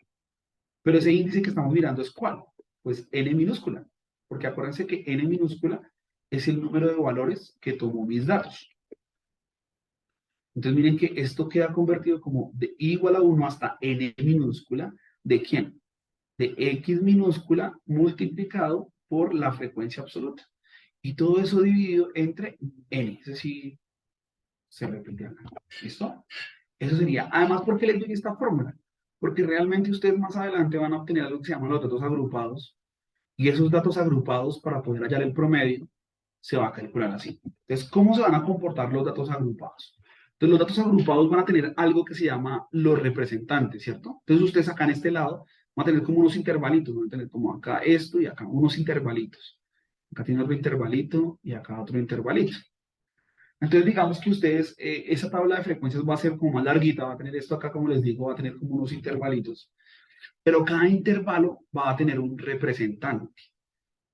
Pero ese índice que estamos mirando es ¿cuál? Pues n minúscula. Porque acuérdense que n minúscula es el número de valores que tomó mis datos. Entonces miren que esto queda convertido como de i igual a 1 hasta n minúscula. ¿De quién? De x minúscula multiplicado por la frecuencia absoluta. Y todo eso dividido entre n. Ese sí se repite acá. ¿Listo? Eso sería. Además, ¿por qué les doy esta fórmula? Porque realmente ustedes más adelante van a obtener algo que se llaman los datos agrupados. Y esos datos agrupados, para poder hallar el promedio, se va a calcular así. Entonces, ¿cómo se van a comportar los datos agrupados? Entonces, los datos agrupados van a tener algo que se llama los representantes, ¿cierto? Entonces, ustedes acá en este lado van a tener como unos intervalitos, van a tener como acá esto y acá unos intervalitos. Acá tiene otro intervalito y acá otro intervalito. Entonces, digamos que ustedes, esa tabla de frecuencias va a ser como más larguita, va a tener esto acá, como les digo, va a tener como unos intervalitos. Pero cada intervalo va a tener un representante.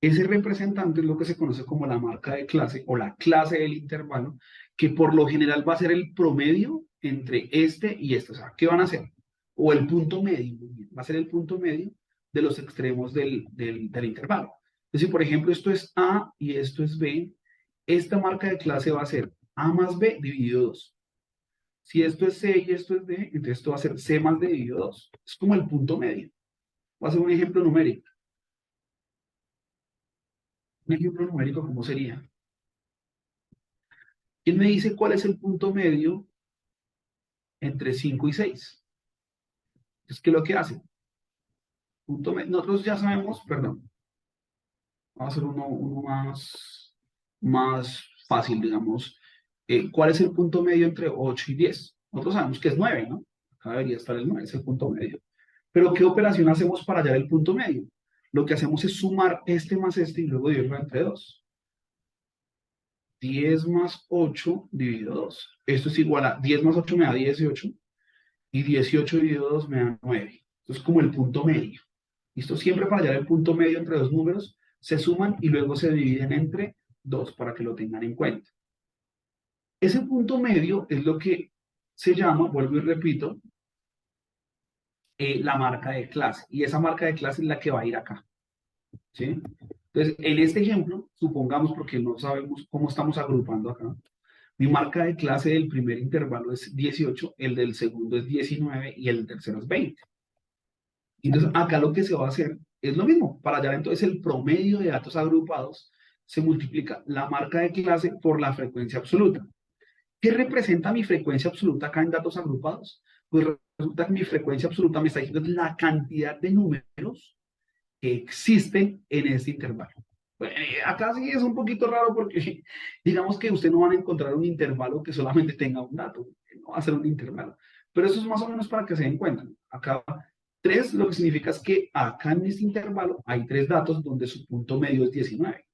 Ese representante es lo que se conoce como la marca de clase o la clase del intervalo, que por lo general va a ser el promedio entre este y este. O sea, ¿qué van a hacer? O el punto medio, va a ser el punto medio de los extremos del intervalo. Entonces, si por ejemplo esto es A y esto es B, esta marca de clase va a ser A más B dividido 2. Si esto es C y esto es D, entonces esto va a ser C más D dividido 2. Es como el punto medio. Voy a hacer un ejemplo numérico. Un ejemplo numérico, ¿cómo sería? ¿Quién me dice cuál es el punto medio entre 5 y 6? Es que lo que hace, nosotros ya sabemos, perdón, vamos a hacer uno más fácil, digamos. ¿Cuál es el punto medio entre 8 y 10? Nosotros sabemos que es 9, ¿no? Acá debería estar el 9, es el punto medio. Pero ¿qué operación hacemos para hallar el punto medio? Lo que hacemos es sumar este más este y luego dividirlo entre 2. 10 más 8 dividido 2. Esto es igual a 10 más 8 me da 18 y 18 dividido 2 me da 9. Esto es como el punto medio. Esto siempre para hallar el punto medio entre dos números, se suman y luego se dividen entre 2 para que lo tengan en cuenta. Ese punto medio es lo que se llama, vuelvo y repito, la marca de clase. Y esa marca de clase es la que va a ir acá. ¿Sí? Entonces, en este ejemplo, supongamos, porque no sabemos cómo estamos agrupando acá, mi marca de clase del primer intervalo es 18, el del segundo es 19 y el tercero es 20. Entonces, acá lo que se va a hacer es lo mismo. Para hallar entonces el promedio de datos agrupados, se multiplica la marca de clase por la frecuencia absoluta. ¿Qué representa mi frecuencia absoluta acá en datos agrupados? Pues resulta que mi frecuencia absoluta me está diciendo la cantidad de números que existen en este intervalo. Acá sí es un poquito raro porque digamos que usted no van a encontrar un intervalo que solamente tenga un dato, no va a ser un intervalo. Pero eso es más o menos para que se den cuenta. Acá 3 lo que significa es que acá en este intervalo hay 3 datos donde su punto medio es 19.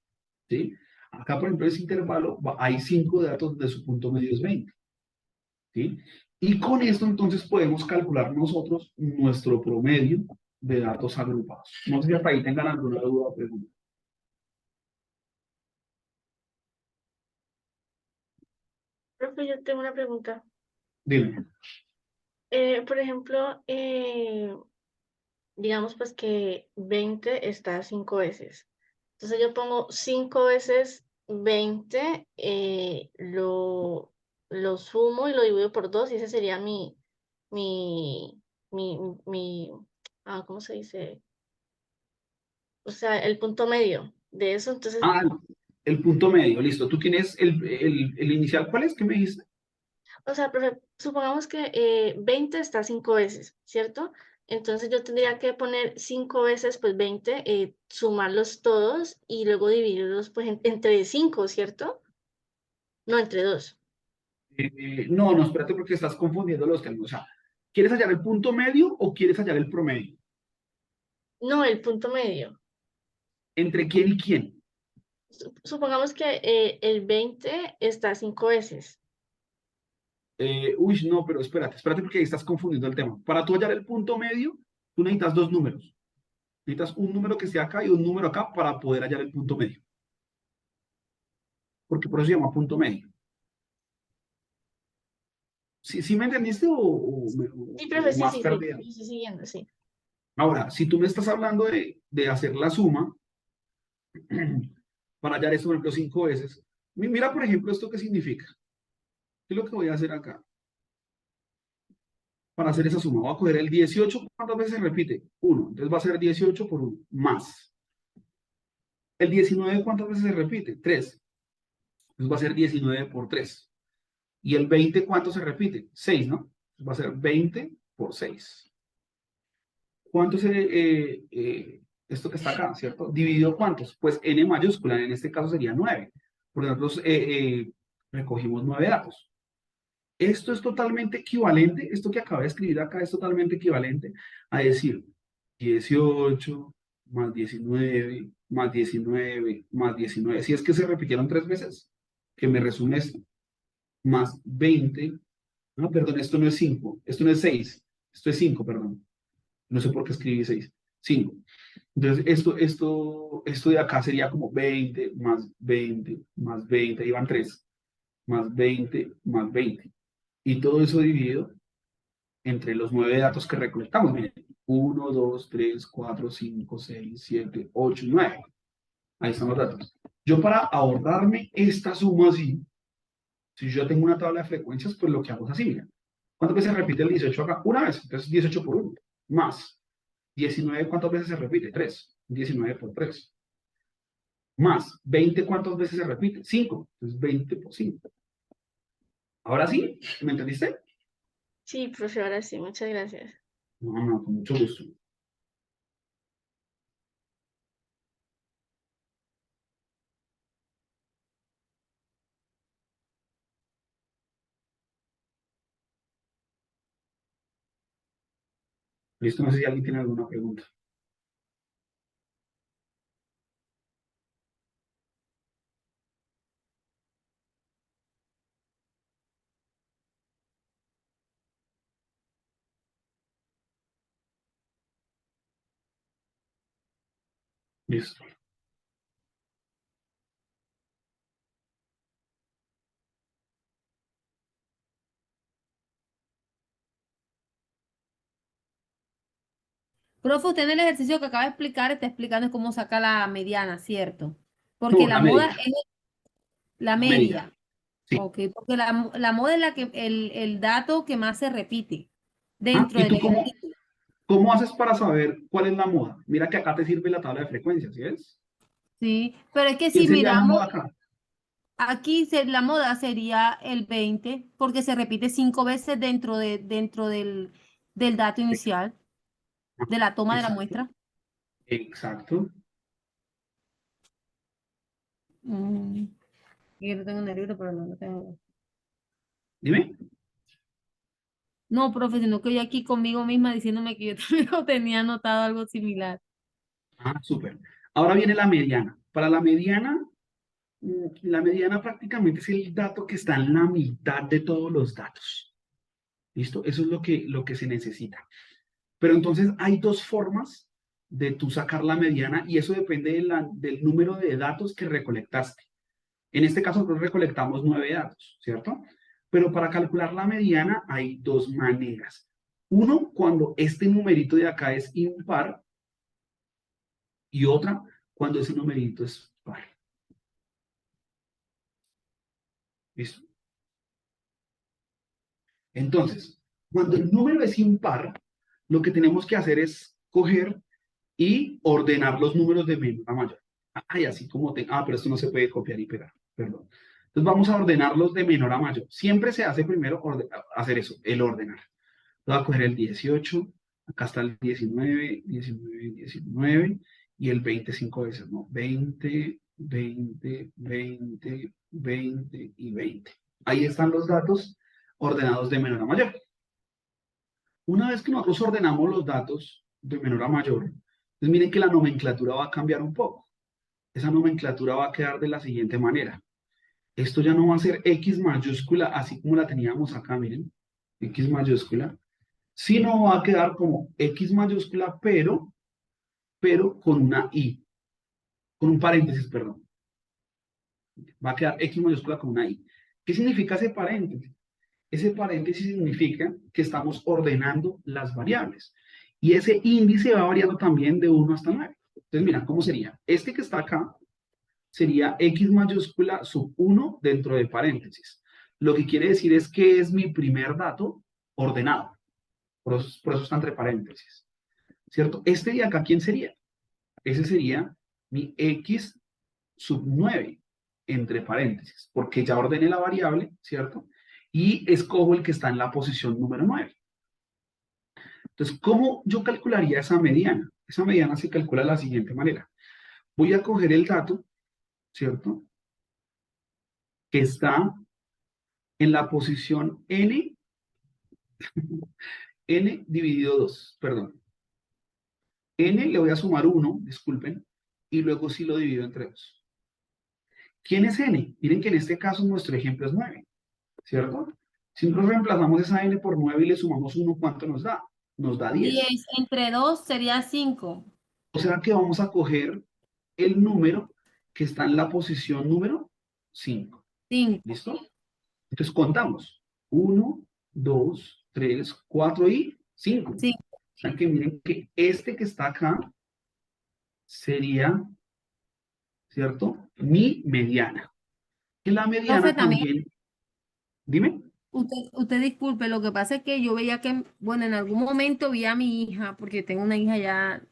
¿Sí? Acá, por ejemplo, en este intervalo hay 5 datos donde su punto medio es 20. ¿Sí? Y con esto entonces podemos calcular nosotros nuestro promedio de datos agrupados. No sé si hasta ahí tengan alguna duda o pregunta. Profe, yo tengo una pregunta. Dime. Por ejemplo, digamos pues que 20 está 5 veces. Entonces yo pongo 5 veces 20, lo sumo y lo divido por 2 y ese sería mi, mi, mi, ¿cómo se dice? O sea, el punto medio de eso. Entonces, Ah, el punto medio, listo. Tú tienes el inicial, ¿cuál es? ¿Qué me dijiste? o sea, profe, supongamos que 20 está 5 veces, ¿cierto? Entonces yo tendría que poner 5 veces, pues 20, sumarlos todos y luego dividirlos pues entre 5, ¿cierto? No, entre 2. No, no, espérate porque estás confundiendo los términos. O sea, ¿quieres hallar el punto medio o quieres hallar el promedio? No, el punto medio. ¿Entre quién y quién? Supongamos que el 20 está 5 veces. Uy, no, pero espérate porque ahí estás confundiendo el tema. Para tú hallar el punto medio, tú necesitas dos números. Necesitas un número que esté acá y un número acá para poder hallar el punto medio. Porque por eso se llama punto medio. ¿Sí me entendiste Sí, profe, o sí, más sí, sí, perdida? yo estoy siguiendo, sí. Ahora, si tú me estás hablando de hacer la suma, para hallar esto, por ejemplo, 5 veces, mira, por ejemplo, esto qué significa. ¿Qué es lo que voy a hacer acá? Para hacer esa suma, voy a coger el 18, ¿cuántas veces se repite? 1. Entonces va a ser 18 por 1, más. El 19, ¿cuántas veces se repite? 3. Entonces va a ser 19 por 3. Y el 20, ¿cuánto se repite? 6, ¿no? Entonces va a ser 20 por 6. ¿Cuánto se, esto que está acá, ¿cierto? ¿Dividido cuántos? Pues n mayúscula, en este caso sería 9. Porque nosotros recogimos 9 datos. Esto es totalmente equivalente, esto que acabo de escribir acá es totalmente equivalente a decir 18 más 19 más 19 más 19. Si es que se repitieron 3 veces, que me resume esto, más 20. No, perdón, esto no es 5, esto no es 6, esto es 5, perdón. No sé por qué escribí 6, 5. Entonces, esto de acá sería como 20 más 20 más 20, ahí van 3, más 20 más 20. Y todo eso dividido entre los 9 datos que recolectamos. Miren, 1, 2, 3, 4, 5, 6, 7, 8, 9. Ahí están los datos. Yo para ahorrarme esta suma así, si yo ya tengo una tabla de frecuencias, pues lo que hago es así, mira. ¿Cuántas veces se repite el 18 acá? Una vez, entonces 18 por 1, más. 19, ¿cuántas veces se repite? 3. 19 por 3. Más. 20, ¿cuántas veces se repite? 5. Entonces 20 por 5. Ahora sí, ¿me entendiste? Sí, profe, ahora sí, muchas gracias. No, no, con mucho gusto. Listo, no sé si alguien tiene alguna pregunta. Listo. Profe, usted en el ejercicio que acaba de explicar está explicando cómo sacar la mediana, ¿cierto? Porque No, la la moda media. es la La media. media. Sí. Ok, porque la moda es el dato que más se repite Ah, dentro ¿y del tú ejercicio. cómo haces para saber cuál es la moda? Mira que acá te sirve la tabla de frecuencias, ¿sí ves? Sí, pero es que ¿Quién si sería la miramos, moda acá? aquí la moda sería el 20 porque se repite 5 veces dentro del dato inicial, de la toma de la Exacto. muestra. Exacto. Mm, yo lo tengo en el libro, pero no lo tengo. Dime. No, profe, sino que yo aquí conmigo misma diciéndome que yo también lo tenía anotado algo similar. Ah, súper. Ahora viene la mediana. Para la mediana prácticamente es el dato que está en la mitad de todos los datos. ¿Listo? Eso es lo que se necesita. Pero entonces hay dos formas de tú sacar la mediana y eso depende del número de datos que recolectaste. En este caso, nosotros recolectamos 9 datos, ¿cierto? Pero para calcular la mediana hay dos maneras. Uno, cuando este numerito de acá es impar, y otra, cuando ese numerito es par. ¿Listo? Entonces, cuando el número es impar, lo que tenemos que hacer es coger y ordenar los números de menor a mayor. Ay, así como pero esto no se puede copiar y pegar, perdón. Entonces vamos a ordenarlos de menor a mayor. Siempre se hace primero hacer eso, el ordenar. Voy a coger el 18, acá está el 19, 19, 19 y el 20 cinco veces, ¿no? 20, 20, 20, 20 y 20. Ahí están los datos ordenados de menor a mayor. Una vez que nosotros ordenamos los datos de menor a mayor, pues miren que la nomenclatura va a cambiar un poco. Esa nomenclatura va a quedar de la siguiente manera. Esto ya no va a ser X mayúscula, así como la teníamos acá, miren, X mayúscula, sino va a quedar como X mayúscula, pero con una I, con un paréntesis, perdón. Va a quedar X mayúscula con una I. ¿Qué significa ese paréntesis? Ese paréntesis significa que estamos ordenando las variables. Y ese índice va variando también de 1 hasta 9. Entonces, mira, ¿cómo sería? Este que está acá sería X mayúscula sub 1 dentro de paréntesis. Lo que quiere decir es que es mi primer dato ordenado. Por eso está entre paréntesis. ¿Cierto? Este de acá, ¿quién sería? Ese sería mi X sub 9 entre paréntesis, porque ya ordené la variable, ¿cierto? Y escojo el que está en la posición número 9. Entonces, ¿cómo yo calcularía esa mediana? Esa mediana se calcula de la siguiente manera. Voy a coger el dato, ¿cierto? Que está en la posición n, n dividido 2, perdón. N le voy a sumar 1, disculpen, y luego sí lo divido entre 2. ¿Quién es n? Miren que en este caso nuestro ejemplo es 9, ¿cierto? Si nosotros reemplazamos esa n por 9 y le sumamos 1, ¿cuánto nos da? Nos da 10. 10 entre 2 sería 5. O sea que vamos a coger el número que está en la posición número 5. 5. ¿Listo? Entonces contamos. 1, 2, 3, 4 y 5. Sí. O sea que miren que este que está acá sería, ¿cierto? Mi mediana. Que la Profe, mediana también, también, dime. usted disculpe, lo que pasa es que yo veía que, bueno, en algún momento vi a mi hija, porque tengo una hija ya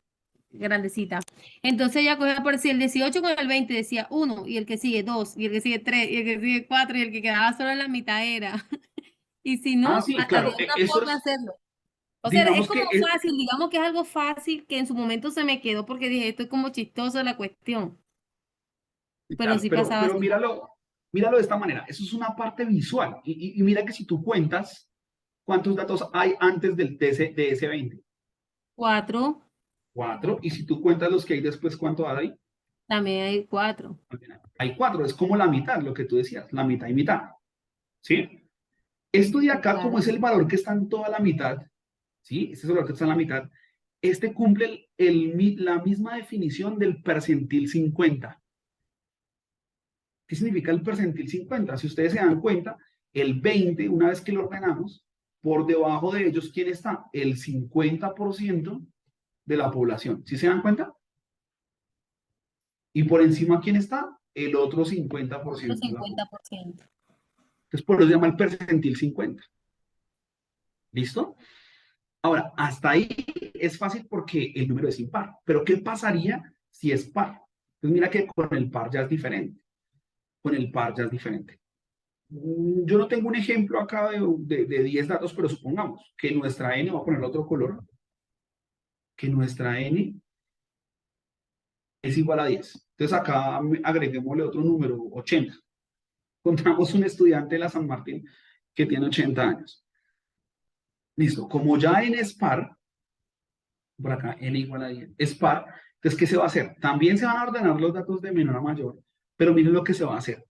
grandecita. Entonces ella cogía por decir el 18 con el 20 decía 1, y el que sigue 2, y el que sigue 3, y el que sigue 4, y el que quedaba solo en la mitad era. Y si Ah, no, sí, claro. había una Eso forma de es, hacerlo. O sea, es digamos como que, fácil, digamos que es algo fácil que en su momento se me quedó porque dije, esto es como chistoso la cuestión, pero claro, sí pasaba pero así. míralo de esta manera. Eso es una parte visual. Y mira que si tú cuentas, ¿cuántos datos hay antes del TC, de ese 20? 4, 4. Y si tú cuentas los que hay después, ¿cuánto hay? también hay 4. Hay 4. Es como la mitad, lo que tú decías, la mitad y mitad. ¿Sí? Esto de Sí, acá, como claro. es el valor que está en toda la mitad, ¿sí? Este es el valor que está en la mitad. Este cumple la misma definición del percentil 50. ¿Qué significa el percentil 50? Si ustedes se dan cuenta, el 20, una vez que lo ordenamos, por debajo de ellos, ¿quién está? El 50% de la población. ¿Sí se dan cuenta? Y por encima, ¿quién está? El otro Otro 50% de la población. 50%. Entonces, por eso se llama el percentil 50. ¿Listo? Ahora, hasta ahí es fácil porque el número es impar. Pero ¿qué pasaría si es par? Pues mira que con el par ya es diferente. Con el par ya es diferente. Yo no tengo un ejemplo acá de 10 datos, pero supongamos que nuestra n, voy a poner otro color, que nuestra n es igual a 10. Entonces acá agreguémosle otro número, 80. Encontramos un estudiante de la San Martín que tiene 80 años. Listo, como ya n es par, por acá n igual a 10, es par, entonces ¿qué se va a hacer? También se van a ordenar los datos de menor a mayor, pero miren lo que se va a hacer.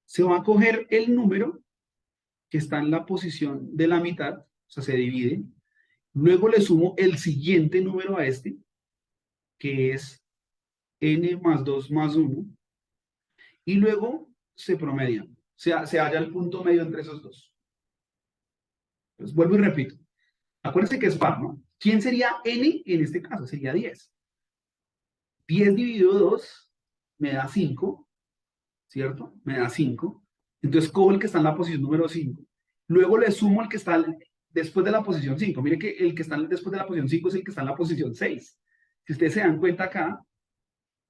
Se va a coger el número que está en la posición de la mitad, o sea, se divide. Luego le sumo el siguiente número a este, que es n más 2 más 1, y luego se promedian. Se halla el punto medio entre esos dos. Entonces, vuelvo y repito. Acuérdense que es par, ¿no? ¿Quién sería n en este caso? Sería 10. 10 dividido 2 me da 5, ¿cierto? Me da 5. Entonces cojo el que está en la posición número 5. Luego le sumo el que está después de la posición 5. Mire que el que está después de la posición 5 es el que está en la posición 6. Si ustedes se dan cuenta acá,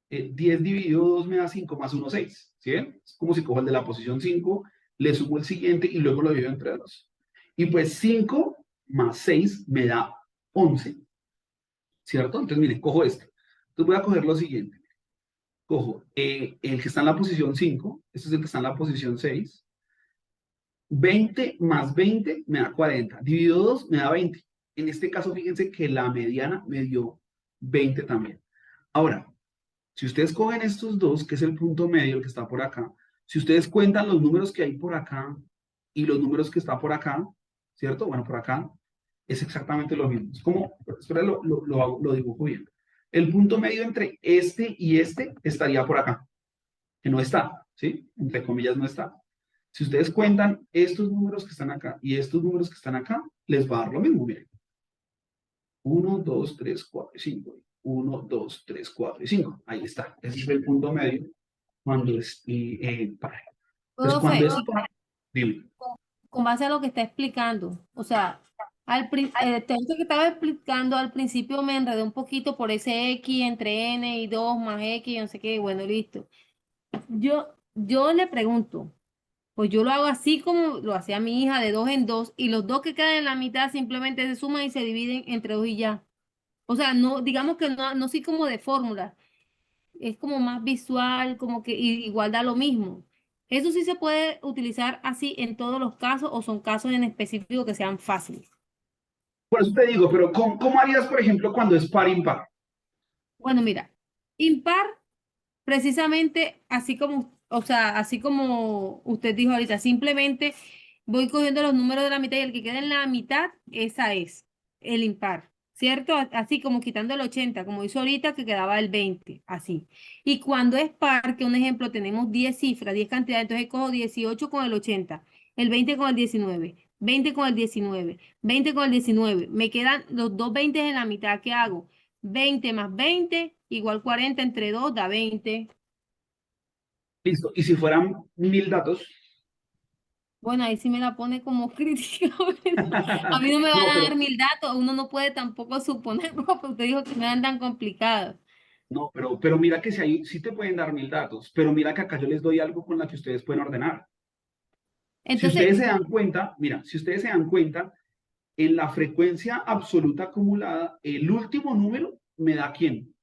10 dividido 2 me da 5 más 1, 6. ¿Sí ven? Es como si cojo el de la posición 5, le sumo el siguiente y luego lo divido entre 2. Y pues 5 más 6 me da 11. ¿Cierto? Entonces, miren, cojo esto. Entonces voy a coger lo siguiente. Cojo el que está en la posición 5, este es el que está en la posición 6. 20 más 20 me da 40. Dividido 2 me da 20. En este caso, fíjense que la mediana me dio 20 también. Ahora, si ustedes cogen estos dos, que es el punto medio, el que está por acá, si ustedes cuentan los números que hay por acá y los números que está por acá, ¿cierto? Bueno, por acá es exactamente lo mismo. Es como, espera, lo dibujo bien. El punto medio entre este y este estaría por acá, que no está, ¿sí? Entre comillas no está. Si ustedes cuentan estos números que están acá y estos números que están acá, les va a dar lo mismo, miren. 1, 2, 3, 4 y 5. 1, 2, 3, 4 y 5. Ahí está. Ese es el punto medio cuando es par. Entonces, Profe, cuando es y par, dime. con base a lo que está explicando, o sea, el texto que estaba explicando al principio me enredé un poquito por ese X entre N y 2 más X, no sé qué, bueno, listo. Yo le pregunto, pues yo lo hago así como lo hacía mi hija, de 2 en 2, y los dos que quedan en la mitad simplemente se suman y se dividen entre 2 y ya. O sea, no, digamos que no, no soy como de fórmula, es como más visual, como que igual da lo mismo. ¿Eso sí se puede utilizar así en todos los casos o son casos en específico que sean fáciles? Por eso te digo, pero ¿cómo harías, por ejemplo, cuando es par impar? Bueno, mira, impar, precisamente así como, o sea, así como usted dijo ahorita, simplemente voy cogiendo los números de la mitad y el que queda en la mitad, esa es el impar, ¿cierto? Así como quitando el 80 como hizo ahorita que quedaba el 20 así. Y cuando es par, que un ejemplo, tenemos 10 cifras, 10 cantidades, entonces cojo 18 con el 80, el 20 con el 19, 20 con el 19, 20 con el 19, me quedan los dos 20 en la mitad, ¿qué hago? 20 más 20 igual 40 entre 2 da 20. Listo. Y si fueran 1000 datos. Bueno, ahí sí me la pone como crítica. A mí no me van No, a dar pero, 1000 datos, uno no puede tampoco suponer, porque usted dijo que me dan tan complicados. no, pero mira que si ahí sí te pueden dar 1000 datos, pero mira que acá yo les doy algo con la que ustedes pueden ordenar. Si Entonces, ustedes se dan cuenta, mira, si ustedes se dan cuenta, en la frecuencia absoluta acumulada, el último número me da ¿quién?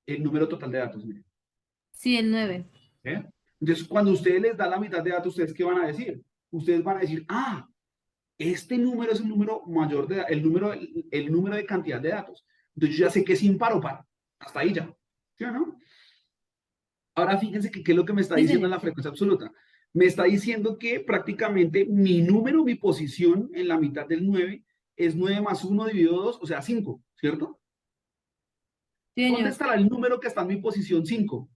El número total de datos, miren. sí, el 9. ¿Eh? Entonces, cuando ustedes les dan la mitad de datos, ¿ustedes qué van a decir? Ustedes van a decir, ah, este número es un número mayor de el número de cantidad de datos. Entonces yo ya sé que es impar o par. Hasta ahí ya. ¿Sí o no? Ahora fíjense que qué es lo que me está Sí, diciendo señor. en la frecuencia absoluta. Me está diciendo que prácticamente mi número, mi posición en la mitad del 9 es 9 más 1 dividido 2, o sea, 5, ¿cierto? Sí, ¿Dónde señor. estará el número que está en mi posición 5?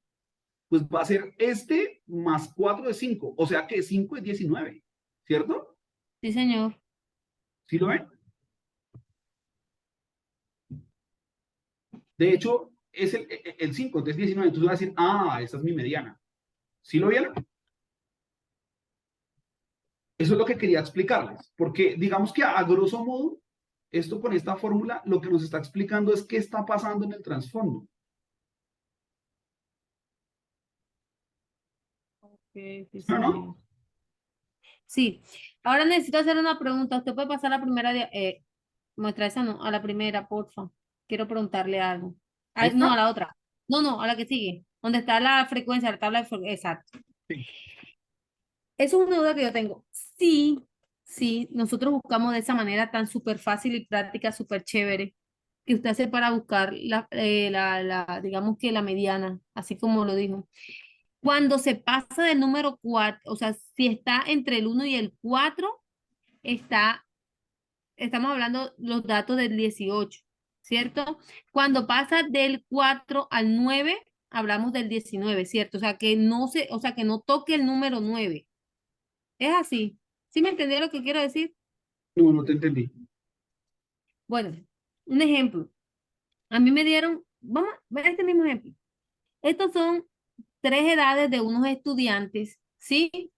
Pues va a ser este más 4 de 5, o sea que 5 es 19, ¿cierto? Sí, señor. ¿Sí lo ven? De hecho, es el 5, entonces 19, entonces va a decir, ah, esa es mi mediana. ¿Sí lo vieron? Eso es lo que quería explicarles, porque digamos que a grosso modo, esto con esta fórmula lo que nos está explicando es qué está pasando en el trasfondo. Ok, sí, ¿No, señor. no? Sí. Ahora necesito hacer una pregunta. ¿Usted puede pasar a la primera, muestra esa no, a la primera, porfa? Quiero preguntarle algo. Ahí No, a está. la otra. No, no, a la que sigue. ¿Dónde está la frecuencia, la tabla de exacto? Sí. Eso es una duda que yo tengo. Sí, sí, nosotros buscamos de esa manera tan súper fácil y práctica, súper chévere, que usted hace para buscar digamos que la mediana, así como lo dijo. Cuando se pasa del número 4, o sea, si está entre el 1 y el 4, estamos hablando los datos del 18, ¿cierto? Cuando pasa del 4 al 9, hablamos del 19, ¿cierto? O sea, que no toque el número 9. Es así. ¿Sí me entendió lo que quiero decir? No, no te entendí. Bueno, un ejemplo. A mí me dieron, vamos a ver este mismo ejemplo. Estos son 3 edades de unos estudiantes, ¿sí?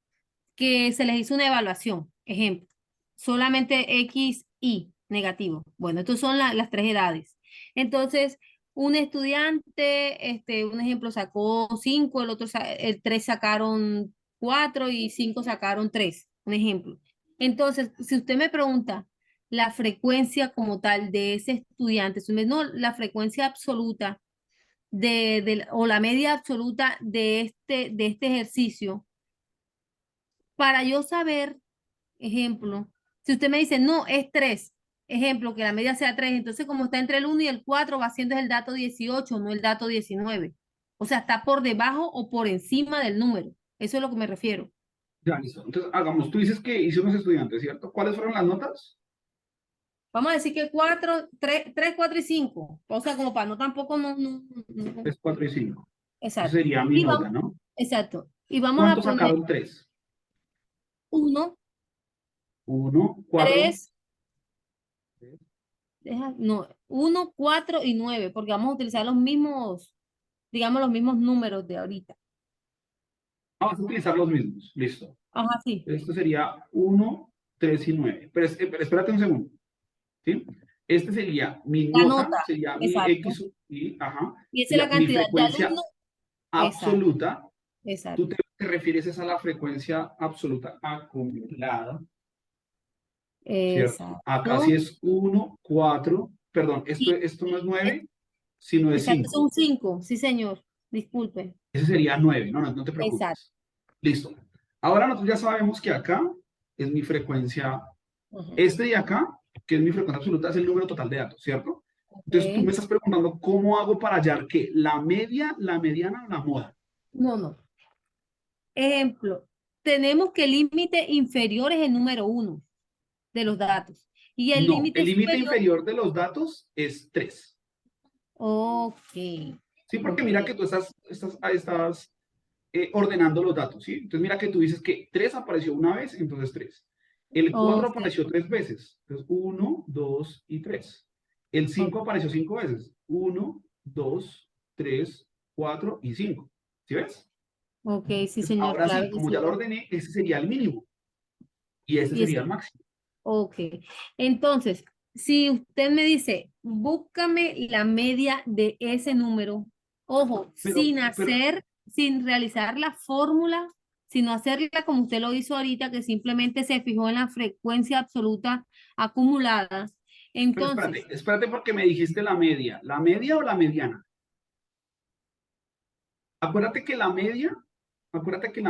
Que se les hizo una evaluación. Ejemplo, solamente X, Y, negativo. Bueno, estas son las 3 edades. Entonces, un estudiante, un ejemplo, sacó 5, el 3 sacaron 4 y 5 sacaron 3. Un ejemplo. Entonces, si usted me pregunta la frecuencia como tal de ese estudiante, si me- no, la frecuencia absoluta o la media absoluta de este ejercicio, para yo saber, ejemplo, si usted me dice, no, es 3, ejemplo, que la media sea 3, entonces como está entre el 1 y el 4, va siendo el dato 18, no el dato 19. O sea, está por debajo o por encima del número. Eso es a lo que me refiero. Ya, listo. Entonces, hagamos, tú dices que hicimos estudiantes, ¿cierto? ¿Cuáles fueron las notas? Vamos a decir que 4, 3, 4 y 5. O sea, como para no tampoco, no. 3, 4 y 5. Eso Exacto. sería mi Y nota, vamos, ¿no? exacto. Y vamos a ¿Cuántos poner sacaron 3? 1, 1, 4. 3, no, 1, 4 y 9, porque vamos a utilizar los mismos, digamos, los mismos números de ahorita. Vamos a utilizar los mismos. Listo. Ajá, sí. Esto sería 1, 3 y 9. Pero espérate un segundo. ¿Sí? Este sería mi La nota, nota, sería mi exacto. X y, ajá, Y esa es sería la mi cantidad de frecuencia alumnos. Exacto, absoluta. Tú exacto. te refieres es a la frecuencia absoluta acumulada, ¿cierto? Acá sí Exacto. es 1, 4, perdón, Y esto no es es- 9, sino es exacto, 5. son 5. Sí, señor. Disculpe. Ese sería 9, no te Exacto. preocupes. Listo. Ahora nosotros ya sabemos que acá es mi frecuencia, Ajá. este de acá, que es mi frecuencia absoluta, es el número total de datos, ¿cierto? Entonces tú me Ok. estás preguntando cómo hago para hallar que la media, la mediana o la moda. No, no. Ejemplo, tenemos que el límite inferior es el número 1 de los datos. Y el No, límite el límite superior, inferior de los datos es 3. ok, Sí, porque ok, mira que tú estás ordenando los datos, ¿sí? Entonces mira que tú dices que 3 apareció una vez, entonces 3. El 4 ok, apareció 3 veces, entonces 1, 2 y 3. El 5 ok, apareció 5 veces, 1, 2, 3, 4 y 5. ¿Sí ves? ok, sí, Entonces señor, ahora claro sí, que como ya sí. lo ordené, ese sería el mínimo y ese Y sería ese, el máximo. ok. Entonces, si usted me dice, búscame la media de ese número, ojo, Pero sin realizar la fórmula, sino hacerla como usted lo hizo ahorita, que simplemente se fijó en la frecuencia absoluta acumulada. espérate, Entonces, espérate porque me dijiste la media o la mediana. Acuérdate que la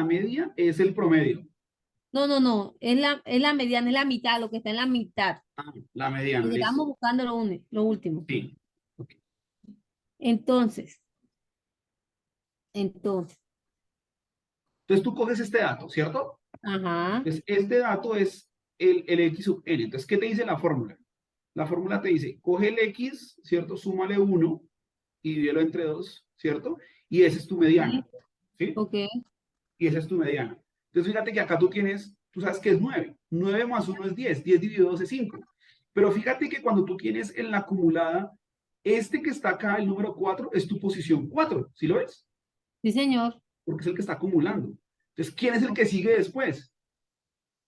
media es el promedio. no, es la mediana, es la mitad, lo que está en la mitad. Ah, la mediana, Porque listo. estamos buscando lo último. Sí. Ok. Entonces, entonces, Entonces tú coges este dato, ¿cierto? ajá, Entonces este dato es el X sub n. Entonces, ¿qué te dice la fórmula? La fórmula te dice, coge el X, ¿cierto? Súmale 1 y divídelo entre 2, ¿cierto? Y ese es tu sí, mediana, ¿sí? ok, Y esa es tu mediana. Entonces, fíjate que acá tú sabes que es 9. 9 más 1 es 10. 10 dividido 2 es 5. Pero fíjate que cuando tú tienes en la acumulada, este que está acá, el número 4, es tu posición 4. ¿Sí lo ves? sí, señor. Porque es el que está acumulando. Entonces, ¿quién es el que sigue después?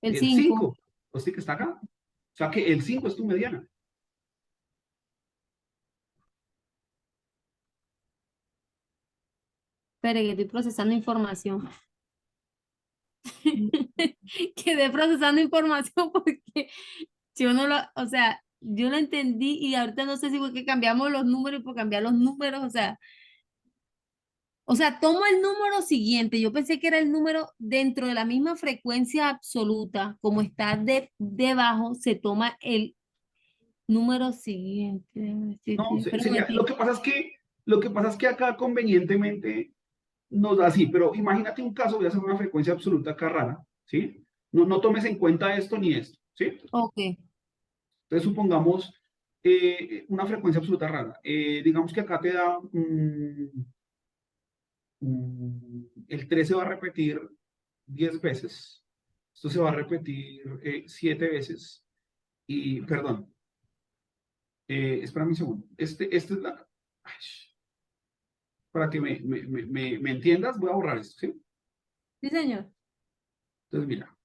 El El 5. 5. Este que está acá. O sea que el 5 es tu mediana. Espere, que estoy procesando información. Quedé procesando información porque yo no lo, o sea, yo lo entendí y ahorita no sé si fue que cambiamos los números y por cambiar los números, o sea, tomo el número siguiente. Yo pensé que era el número dentro de la misma frecuencia absoluta, como está debajo, se toma el número siguiente. No, Pero un sería, momentito. lo que pasa es que acá convenientemente nos da así, pero imagínate un caso, voy a hacer una frecuencia absoluta acá rara, ¿sí? No tomes en cuenta esto ni esto, ¿sí? Ok, Entonces supongamos una frecuencia absoluta rara. Digamos que acá te da el 3 se va a repetir 10 veces, esto se va a repetir 7 veces, y perdón, Espérame un segundo. Este es la... Ay, para que me entiendas, voy a borrar esto, ¿sí? Sí, señor. Entonces, mira,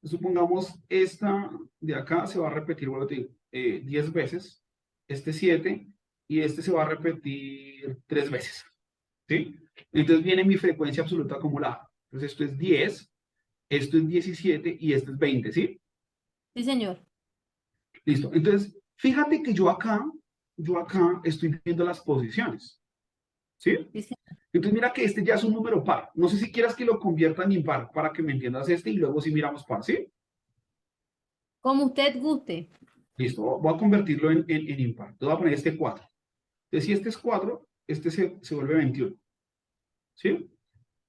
supongamos esta de acá se va a repetir, bueno, te digo, 10 veces, este 7, y este se va a repetir 3 veces, ¿sí? Entonces viene mi frecuencia absoluta acumulada. Entonces esto es 10, esto es 17 y esto es 20, ¿sí? Sí, señor. Listo. Entonces, fíjate que yo acá estoy viendo las posiciones, ¿sí? Sí, señor. Entonces mira que este ya es un número par. No sé si quieras que lo convierta en impar para que me entiendas este y luego si miramos par, ¿sí? Como usted guste. Listo, voy a convertirlo en impar. Entonces voy a poner este 4. Entonces si este es 4, este se vuelve 21, ¿sí?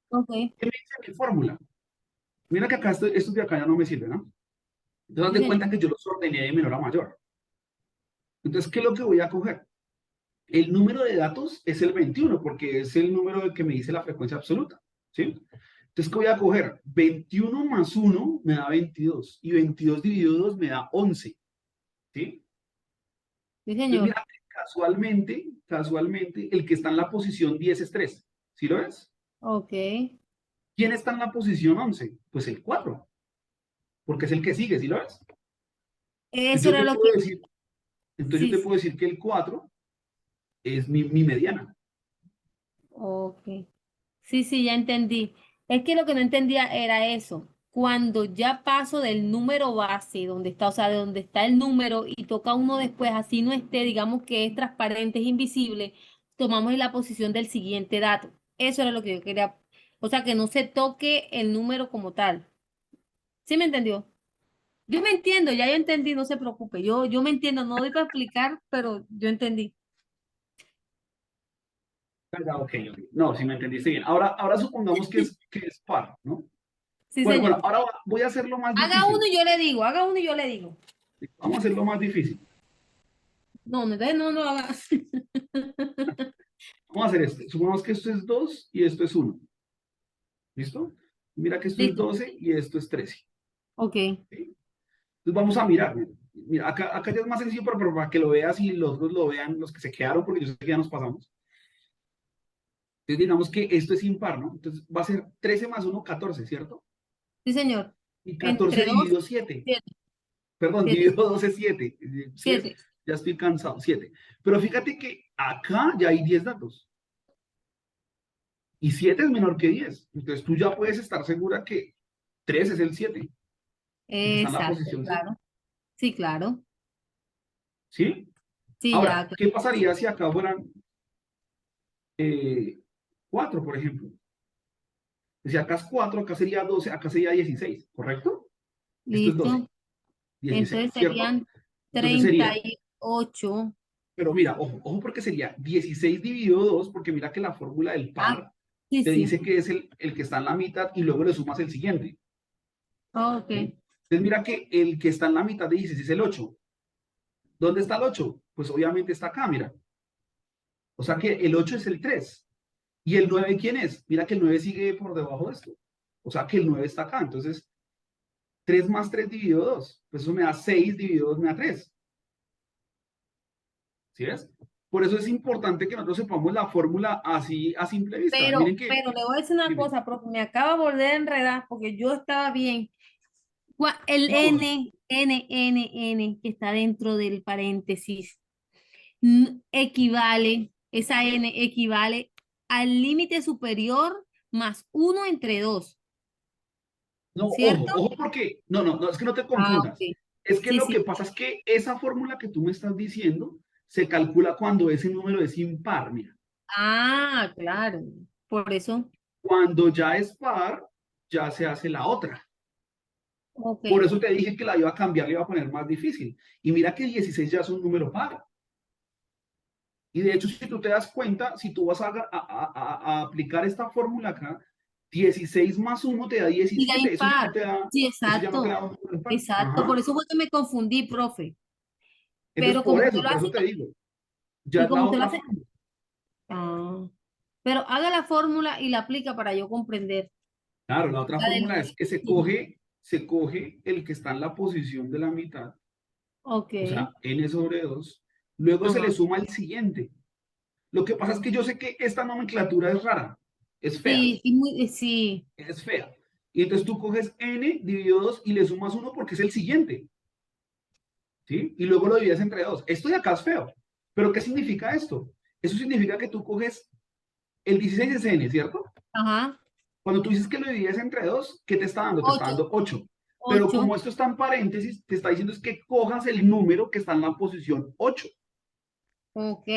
Ok. ¿Qué me dice mi fórmula? Mira que acá estos de acá ya no me sirven, ¿no? Entonces haz Sí, de señor. cuenta que yo los ordené de menor a mayor. Entonces, ¿qué es lo que voy a coger? El número de datos es el 21 porque es el número que me dice la frecuencia absoluta, ¿sí? Entonces, ¿qué voy a coger? 21 más 1 me da 22 y 22 dividido 2 me da 11, ¿sí? Sí, Entonces, señor. mira, casualmente, el que está en la posición 10 es 3, ¿sí lo ves? Ok. ¿Quién está en la posición 11? Pues el 4, porque es el que sigue, ¿sí lo ves? Eso Entonces era yo te lo que... puedo decir, entonces Sí, yo te sí. puedo decir que el 4 es mi mediana. Ok. Sí, sí, ya entendí. Es que lo que no entendía era eso. Cuando ya paso del número base, donde está, o sea, de donde está el número y toca uno después, así no esté, digamos que es transparente, es invisible, tomamos la posición del siguiente dato. Eso era lo que yo quería. O sea, que no se toque el número como tal. ¿Sí me entendió? Yo me entiendo, ya yo entendí, no se preocupe. Yo me entiendo, no doy para explicar, pero yo entendí. Ah, ok, ok. No, si me entendiste bien. Ahora supongamos que es par, ¿no? Sí, Bueno, señor. ahora voy a hacerlo más Haga uno difícil. y yo le digo, haga uno y yo le digo. Vamos a hacerlo más difícil. No, no, entonces no, no haga. Vamos a hacer este. Supongamos que esto es 2 y esto es 1. ¿Listo? Mira que esto es Listo. 12 y esto es 13. Ok. ¿Sí? Entonces vamos a mirar. Mira, acá ya es más sencillo, pero para que lo veas y los otros lo vean, los que se quedaron, porque yo sé que ya nos pasamos. Entonces digamos que esto es impar, ¿no? Entonces va a ser 13 más 1, 14, ¿cierto? Sí, señor. Y 14 Entre dos, dividido 7. 7, Perdón, 7, dividido 12 es 7. ¿Sí es? 7. Ya estoy cansado, 7. Pero fíjate que acá ya hay 10 datos. Y 7 es menor que 10. Entonces tú ya puedes estar segura que 3 es el 7, el que está en la Exacto, posición 7. claro. Sí, claro. ¿Sí? Sí, ya, Ahora, claro. ¿qué pasaría si acá fueran 4, por ejemplo? Si acá es 4, acá sería 12, acá sería 16, ¿correcto? Esto es 12, Listo. 16, Entonces ¿cierto? serían Entonces treinta sería, y ocho. pero mira, ojo porque sería 16 dividido 2, porque mira que la fórmula del Ah, par sí, te sí. dice que es el que está en la mitad y luego le sumas el siguiente. Ok. ¿Sí? Entonces mira que el que está en la mitad de 16 es el 8. ¿Dónde está el 8? Pues obviamente está acá, mira. O sea que el 8 es el 3. ¿Y el 9 quién es? Mira que el 9 sigue por debajo de esto. O sea que el 9 está acá. Entonces, 3 más 3 dividido 2. Pues eso me da 6 dividido 2 me da 3. ¿Sí ves? Por eso es importante que nosotros sepamos la fórmula así a simple vista. Miren que, Pero le voy a decir una dime, cosa, porque me acaba de volver a enredar, porque yo estaba bien. El no, N que está dentro del paréntesis equivale, esa N equivale al límite superior más uno entre dos, no, ¿cierto? ojo porque, no, es que no te Ah, confundas. ok. Es que Sí, lo sí. que pasa es que esa fórmula que tú me estás diciendo se calcula cuando ese número es impar, mira. Ah, claro. Por eso, Cuando ya es par, ya se hace la otra. ok. Por eso te dije que la iba a cambiar, le iba a poner más difícil. Y mira que 16 ya es un número par. Y de hecho, si tú te das cuenta, si tú vas a aplicar esta fórmula acá, 16 más 1 te da Y la 17. Eso ya no impar. te da, Sí, eso ya no te exacto. da un número par. Exacto. Por Ajá. eso fue que me confundí, profe. Entonces, Pero como usted lo por hace, eso te digo, ya y es la como usted lo otra hace, fórmula. ah, pero haga la fórmula y la aplica para yo comprender. Claro, la otra La del... fórmula es que se coge el que está en la posición de la mitad Ok. o sea, n sobre 2. Luego se le Ajá. suma el siguiente. Lo que pasa es que yo sé que esta nomenclatura es rara, es fea, Sí, y muy, sí. es fea. Y entonces tú coges n dividido 2 y le sumas 1 porque es el siguiente, ¿sí? Y luego lo divides entre 2. Esto de acá es feo. ¿Pero qué significa esto? Eso significa que tú coges el 16 es n, ¿cierto? Ajá. Cuando tú dices que lo divides entre 2, ¿qué te está dando? Te está 8. dando 8. Pero 8. como esto está en paréntesis, te está diciendo es que cojas el número que está en la posición 8. Ok.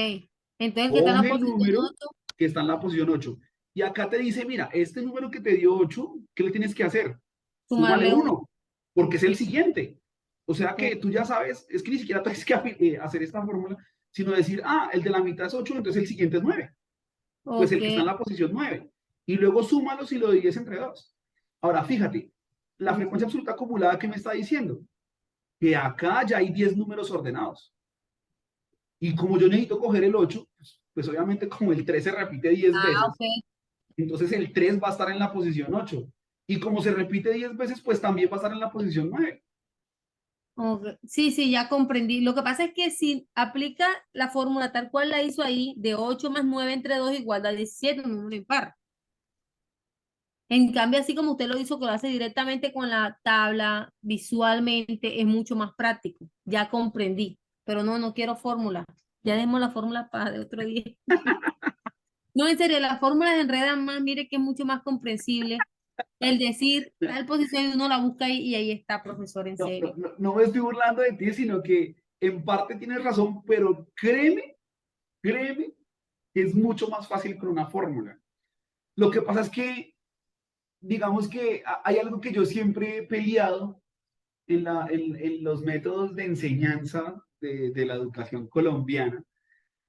Entonces el que está en la Coge el posición número 8, que está en la posición 8. Y acá te dice, mira, este número que te dio 8, ¿qué le tienes que hacer? Súmale sumarle 1. 1, porque es el siguiente. O sea que Ok. tú ya sabes, es que ni siquiera tienes que hacer esta fórmula, sino decir, ah, el de la mitad es 8, entonces el siguiente es 9. Pues Ok. el que está en la posición 9. Y luego súmalos y lo divides entre 2. Ahora, fíjate, la frecuencia absoluta acumulada que me está diciendo, que acá ya hay 10 números ordenados. Y como yo necesito coger el 8, pues obviamente como el 3 se repite 10 Ah, veces, ok. entonces el 3 va a estar en la posición 8. Y como se repite 10 veces, pues también va a estar en la posición 9. Ok. Sí, sí, ya comprendí. Lo que pasa es que si aplica la fórmula tal cual la hizo ahí, de 8 más 9 entre 2 igual a 17, un número impar. En cambio, así como usted lo hizo, que lo hace directamente con la tabla, visualmente, es mucho más práctico. Ya comprendí. Pero no, no quiero fórmula. Ya demos la fórmula para de otro día. No, en serio, las fórmulas enredan más, mire que es mucho más comprensible. El decir tal posición y uno la busca ahí y ahí está, profesor, en No, no, serio. no, no me estoy burlando de ti, sino que en parte tienes razón, pero créeme, que es mucho más fácil con una fórmula. Lo que pasa es que, digamos que hay algo que yo siempre he peleado en los métodos de enseñanza de la educación colombiana,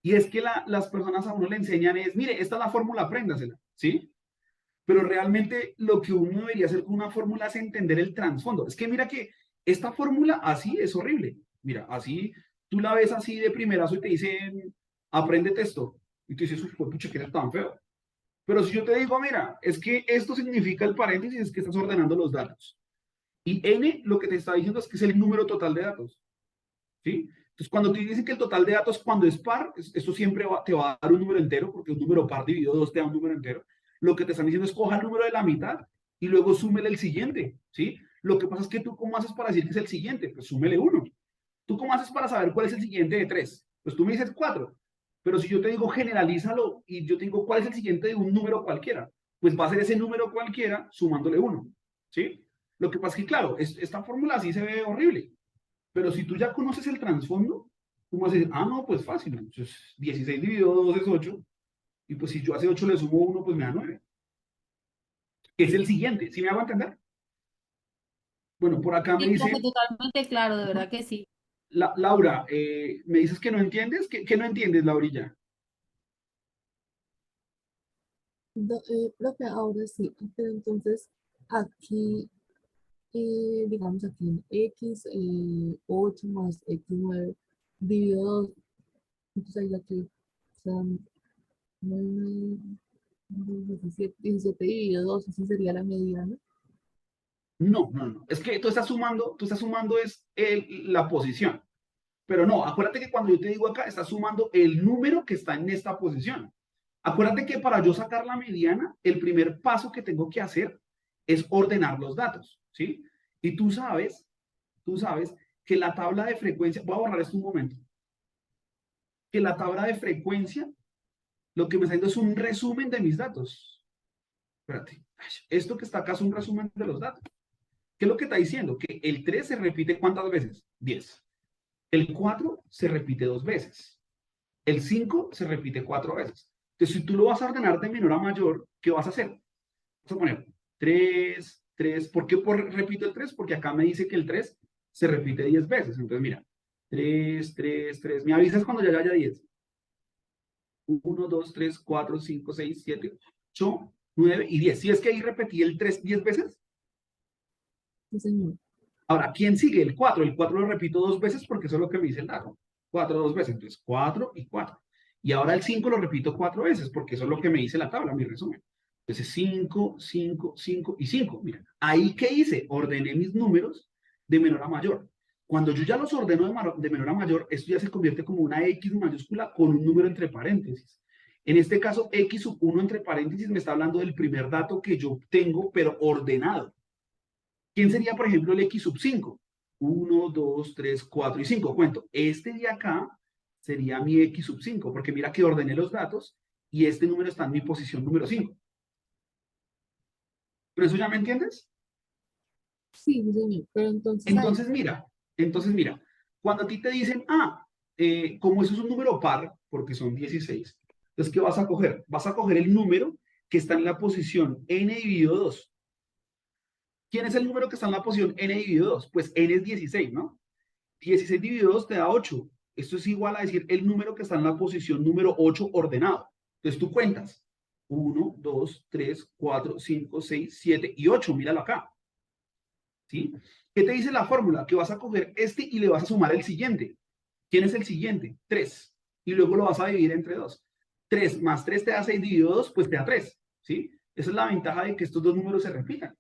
y es que las personas a uno le enseñan es, mire, esta es la fórmula, apréndasela, ¿sí? Pero realmente lo que uno debería hacer con una fórmula es entender el trasfondo. Es que mira que esta fórmula así es horrible. Mira, así tú la ves así de primerazo y te dicen, apréndete esto. Y tú dices, uy, pucha, que eres tan feo. Pero si yo te digo, mira, es que esto significa el paréntesis, es que estás ordenando los datos. Y n lo que te está diciendo es que es el número total de datos. ¿Sí? Entonces, cuando te dicen que el total de datos cuando es par, esto siempre te va a dar un número entero, porque un número par dividido 2 te da un número entero. Lo que te están diciendo es coja el número de la mitad y luego súmele el siguiente, ¿sí? Lo que pasa es que tú, ¿cómo haces para decir que es el siguiente? Pues súmele 1. ¿Tú cómo haces para saber cuál es el siguiente de 3? Pues tú me dices 4. Pero si yo te digo generalízalo y yo te digo cuál es el siguiente de un número cualquiera, pues va a ser ese número cualquiera sumándole 1, ¿sí? Lo que pasa es que, claro, esta fórmula así se ve horrible, pero si tú ya conoces el trasfondo, tú vas a decir, ah, no, pues fácil. Entonces, 16 dividido 2 es 8. Y pues si yo a ese 8 le sumo 1, pues me da 9. Es el siguiente. ¿Sí me hago entender? Bueno, por acá me Sí, profe, dice, totalmente claro, de verdad que sí. Laura, me dices que no entiendes. ¿Qué no entiendes, Laurilla? Profe, ahora sí, pero entonces aquí, digamos aquí en x, 8 más x9 dividido 2, entonces ahí aquí son 9, 17 dividido 2, así sería la mediana. No, no, no. Es que tú estás sumando es la posición. Pero no, acuérdate que cuando yo te digo acá, estás sumando el número que está en esta posición. Acuérdate que para yo sacar la mediana, el primer paso que tengo que hacer es ordenar los datos, ¿sí? Y tú sabes que la tabla de frecuencia, voy a borrar esto un momento, que la tabla de frecuencia lo que me está dando es un resumen de mis datos. Espérate, esto que está acá es un resumen de los datos. ¿Qué es lo que está diciendo? Que el 3 se repite ¿cuántas veces? 10. El 4 se repite 2 veces. El 5 se repite 4 veces. Entonces, si tú lo vas a ordenar de menor a mayor, ¿qué vas a hacer? Vas a poner 3, 3. ¿Por qué repito el 3? Porque acá me dice que el 3 se repite 10 veces. Entonces, mira, 3, 3, 3. Me avisas cuando ya haya 10. 1, 2, 3, 4, 5, 6, 7, 8, 9 y 10. Si es que ahí repetí el 3 10 veces. Sí, señor. Ahora, ¿quién sigue? El 4. El 4 lo repito 2 veces porque eso es lo que me dice el dato. 4 2 veces. Entonces, 4 y 4. Y ahora el 5 lo repito 4 veces porque eso es lo que me dice la tabla, mi resumen. Entonces, 5, 5, 5 y 5. Mira, ahí que hice, ordené mis números de menor a mayor. Cuando yo ya los ordeno de menor a mayor, esto ya se convierte como una X mayúscula con un número entre paréntesis. En este caso, X sub 1 entre paréntesis me está hablando del primer dato que yo tengo, pero ordenado. ¿Quién sería, por ejemplo, el X sub 5? 1, 2, 3, 4 y 5. Cuento, este de acá sería mi X sub 5, porque mira que ordené los datos y este número está en mi posición número 5. ¿Pero eso ya me entiendes? Sí, sí, señor. Pero entonces ahí, Entonces mira, cuando a ti te dicen, como eso es un número par, porque son 16, entonces, ¿qué vas a coger? Vas a coger el número que está en la posición n dividido 2. ¿Quién es el número que está en la posición n dividido 2? Pues n es 16, ¿no? 16 dividido 2 te da 8. Esto es igual a decir el número que está en la posición número 8 ordenado. Entonces tú cuentas 1, 2, 3, 4, 5, 6, 7 y 8. Míralo acá. ¿Sí? ¿Qué te dice la fórmula? Que vas a coger este y le vas a sumar el siguiente. ¿Quién es el siguiente? 3. Y luego lo vas a dividir entre 2. 3 más 3 te da 6 dividido 2, pues te da 3. ¿Sí? Esa es la ventaja de que estos dos números se repitan.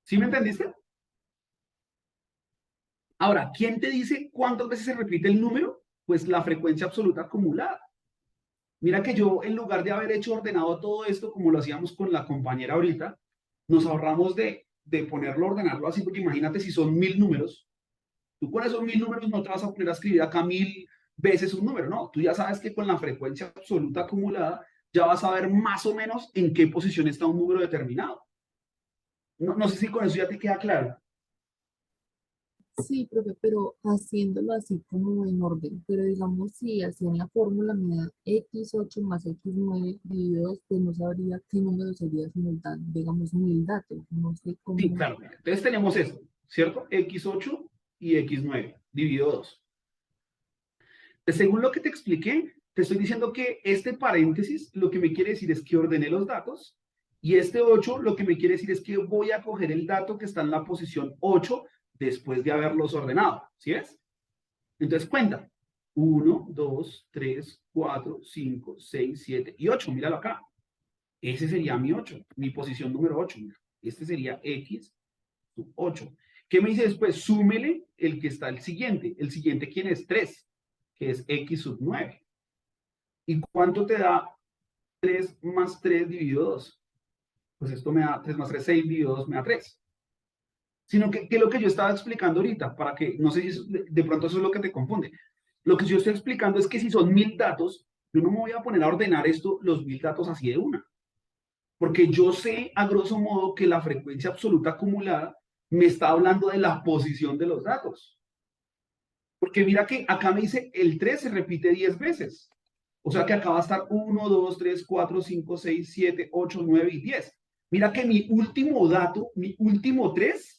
¿Sí me entendiste? Ahora, ¿quién te dice cuántas veces se repite el número? Pues la frecuencia absoluta acumulada. Mira que yo, en lugar de haber hecho ordenado todo esto, como lo hacíamos con la compañera ahorita, nos ahorramos de ponerlo, ordenarlo así, porque imagínate si son 1000 números. Tú con esos 1000 números no te vas a poner a escribir acá 1000 veces un número, no. Tú ya sabes que con la frecuencia absoluta acumulada ya vas a ver más o menos en qué posición está un número determinado. No sé si con eso ya te queda claro. sí, profe, pero haciéndolo así como en orden. Pero digamos, si así en la fórmula me da x8 más x9 dividido 2, pues no sabría qué número sería simultáneo, digamos, 1000 datos. No sé Sí, cómo. claro. Entonces tenemos esto, ¿cierto? X8 y X9 dividido 2. Según lo que te expliqué, te estoy diciendo que este paréntesis lo que me quiere decir es que ordené los datos y este 8 lo que me quiere decir es que voy a coger el dato que está en la posición 8 después de haberlos ordenado. ¿Sí es? Entonces cuenta. 1, 2, 3, 4, 5, 6, 7 y 8. Míralo acá. Ese sería mi 8, mi posición número 8. Mira. Este sería X sub 8. ¿Qué me dice después? Súmele el que está el siguiente. ¿El siguiente quién es? 3, que es X sub 9. ¿Y cuánto te da 3 más 3 dividido 2? Pues esto me da 3 más 3, 6 dividido 2 me da 3. Sino que lo que yo estaba explicando ahorita, para que, no sé si de pronto eso es lo que te confunde. Lo que yo estoy explicando es que si son 1000 datos, yo no me voy a poner a ordenar esto, los 1000 datos así de una. Porque yo sé, a grosso modo, que la frecuencia absoluta acumulada me está hablando de la posición de los datos. Porque mira que acá me dice el 3 se repite 10 veces. O sea que acá va a estar 1, 2, 3, 4, 5, 6, 7, 8, 9 y 10. Mira que mi último dato, mi último 3,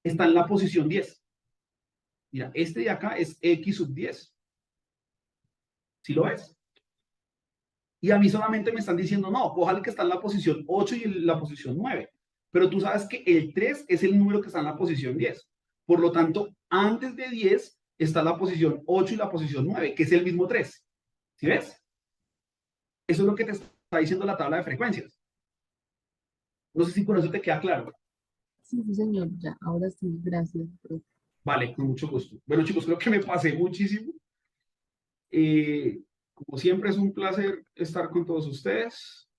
está en la posición 10. Mira, este de acá es X sub 10. ¿Sí lo ves? Y a mí solamente me están diciendo, no, ojalá que está en la posición 8 y en la posición 9. Pero tú sabes que el 3 es el número que está en la posición 10. Por lo tanto, antes de 10 está la posición 8 y la posición 9, que es el mismo 3. ¿Sí ves? Eso es lo que te está diciendo la tabla de frecuencias. No sé si con eso te queda claro. Sí, sí, señor, ya, ahora sí, gracias, profe. Vale, con mucho gusto. Bueno, chicos, creo que me pasé muchísimo. Como siempre, es un placer estar con todos ustedes.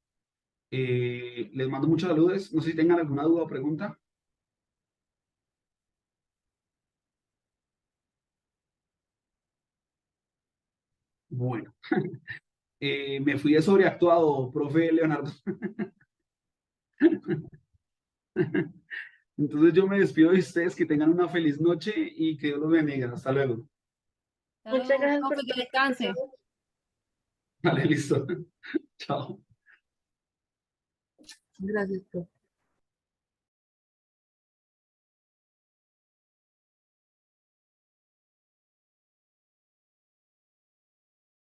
Les mando muchas saludos. No sé si tengan alguna duda o pregunta. Bueno, me fui de sobreactuado, profe Leonardo. Entonces yo me despido de ustedes, que tengan una feliz noche y que Dios los bendiga. Hasta luego. Hasta Muchas luego, gracias por profe, tu que descanse. explicación. Vale, listo. Chao. Gracias, profe.